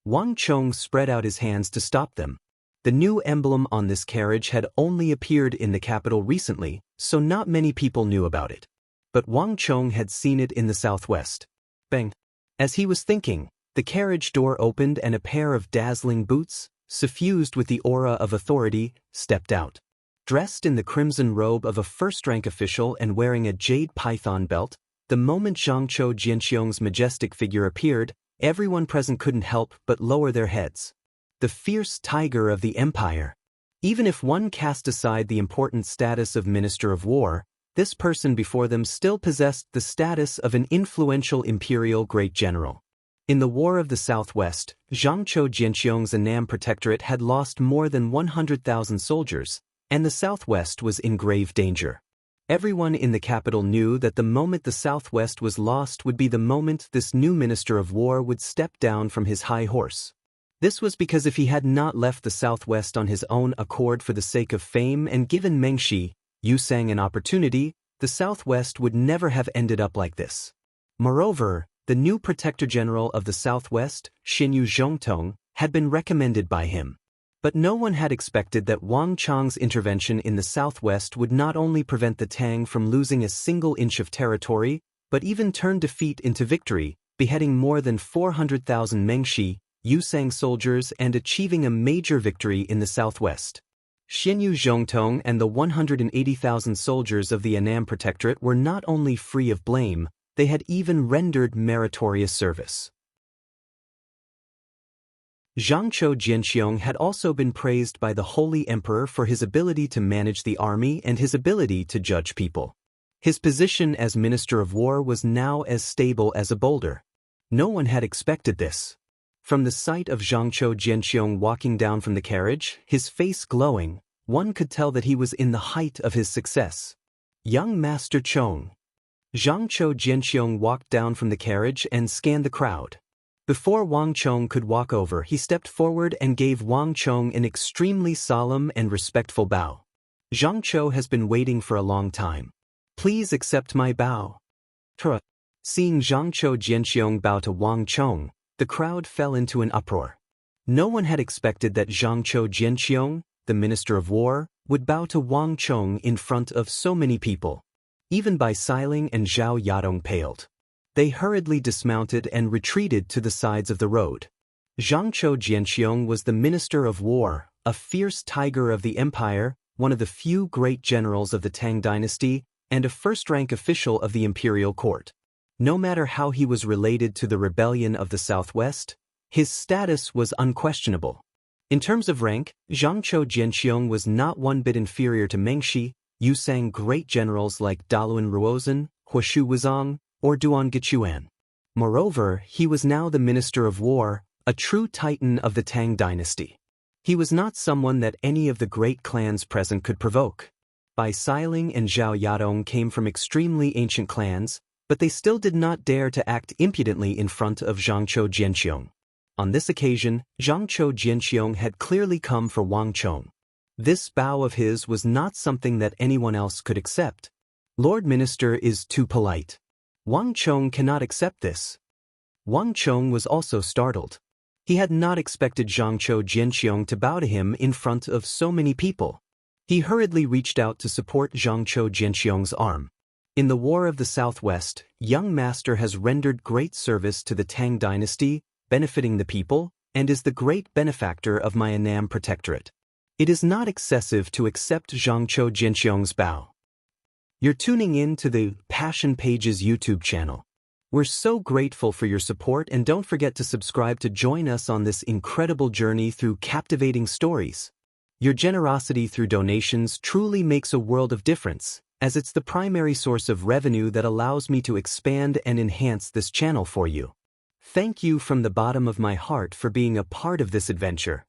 Wang Chong spread out his hands to stop them. The new emblem on this carriage had only appeared in the capital recently, so not many people knew about it. But Wang Chong had seen it in the southwest. Bang! As he was thinking, the carriage door opened and a pair of dazzling boots, suffused with the aura of authority, stepped out. Dressed in the crimson robe of a first-rank official and wearing a jade python belt, the moment Zhangqiu Jianqiong's majestic figure appeared, everyone present couldn't help but lower their heads. The fierce tiger of the empire. Even if one cast aside the important status of Minister of War, this person before them still possessed the status of an influential imperial great general. In the War of the Southwest, Zhangqiu Jianqiong's Annam Protectorate had lost more than 100,000 soldiers, and the Southwest was in grave danger. Everyone in the capital knew that the moment the Southwest was lost would be the moment this new Minister of War would step down from his high horse. This was because if he had not left the Southwest on his own accord for the sake of fame and given Mengshi, Yusang an opportunity, the Southwest would never have ended up like this. Moreover, the new Protector General of the Southwest, Xinyu Zhongtong, had been recommended by him. But no one had expected that Wang Chang's intervention in the Southwest would not only prevent the Tang from losing a single inch of territory, but even turn defeat into victory, beheading more than 400,000 Mengshi, Yusang soldiers and achieving a major victory in the Southwest. Xinyu Zhongtong and the 180,000 soldiers of the Annam Protectorate were not only free of blame, they had even rendered meritorious service. Zhangqiu Jianqiong had also been praised by the Holy Emperor for his ability to manage the army and his ability to judge people. His position as Minister of War was now as stable as a boulder. No one had expected this. From the sight of Zhangqiu Jianqiong walking down from the carriage, his face glowing, one could tell that he was in the height of his success. Young Master Chong. Zhangqiu Jianqiong walked down from the carriage and scanned the crowd. Before Wang Chong could walk over, he stepped forward and gave Wang Chong an extremely solemn and respectful bow. Zhangqiu has been waiting for a long time. Please accept my bow. Seeing Zhangqiu Jianqiong bow to Wang Chong, the crowd fell into an uproar. No one had expected that Zhangqiu Jianqiong, the Minister of War, would bow to Wang Chong in front of so many people. Even Bai Xiling and Zhao Yadong paled. They hurriedly dismounted and retreated to the sides of the road. Zhangqiu Jianqiong was the Minister of War, a fierce tiger of the empire, one of the few great generals of the Tang dynasty, and a first-rank official of the imperial court. No matter how he was related to the rebellion of the Southwest, his status was unquestionable. In terms of rank, Zhangqiu Jianqiong was not one bit inferior to Mengshi, Yusang great generals like Daluan Ruozhen, Huashu Wuzong, or Duan Gichuan. Moreover, he was now the Minister of War, a true titan of the Tang dynasty. He was not someone that any of the great clans present could provoke. Bai Xiling and Zhao Yadong came from extremely ancient clans, but they still did not dare to act impudently in front of Zhangqiu Jianqiong. On this occasion, Zhangqiu Jianqiong had clearly come for Wang Chong. This bow of his was not something that anyone else could accept. Lord Minister is too polite. Wang Chong cannot accept this. Wang Chong was also startled. He had not expected Zhangqiu Jianqiong to bow to him in front of so many people. He hurriedly reached out to support Zhangqiu Jianqiong's arm. In the War of the Southwest, young master has rendered great service to the Tang dynasty, benefiting the people, and is the great benefactor of my Annam Protectorate. It is not excessive to accept Zhangqiu Jianqiong's bow. You're tuning in to the Passion Pages YouTube channel. We're so grateful for your support, and don't forget to subscribe to join us on this incredible journey through captivating stories. Your generosity through donations truly makes a world of difference, as it's the primary source of revenue that allows me to expand and enhance this channel for you. Thank you from the bottom of my heart for being a part of this adventure.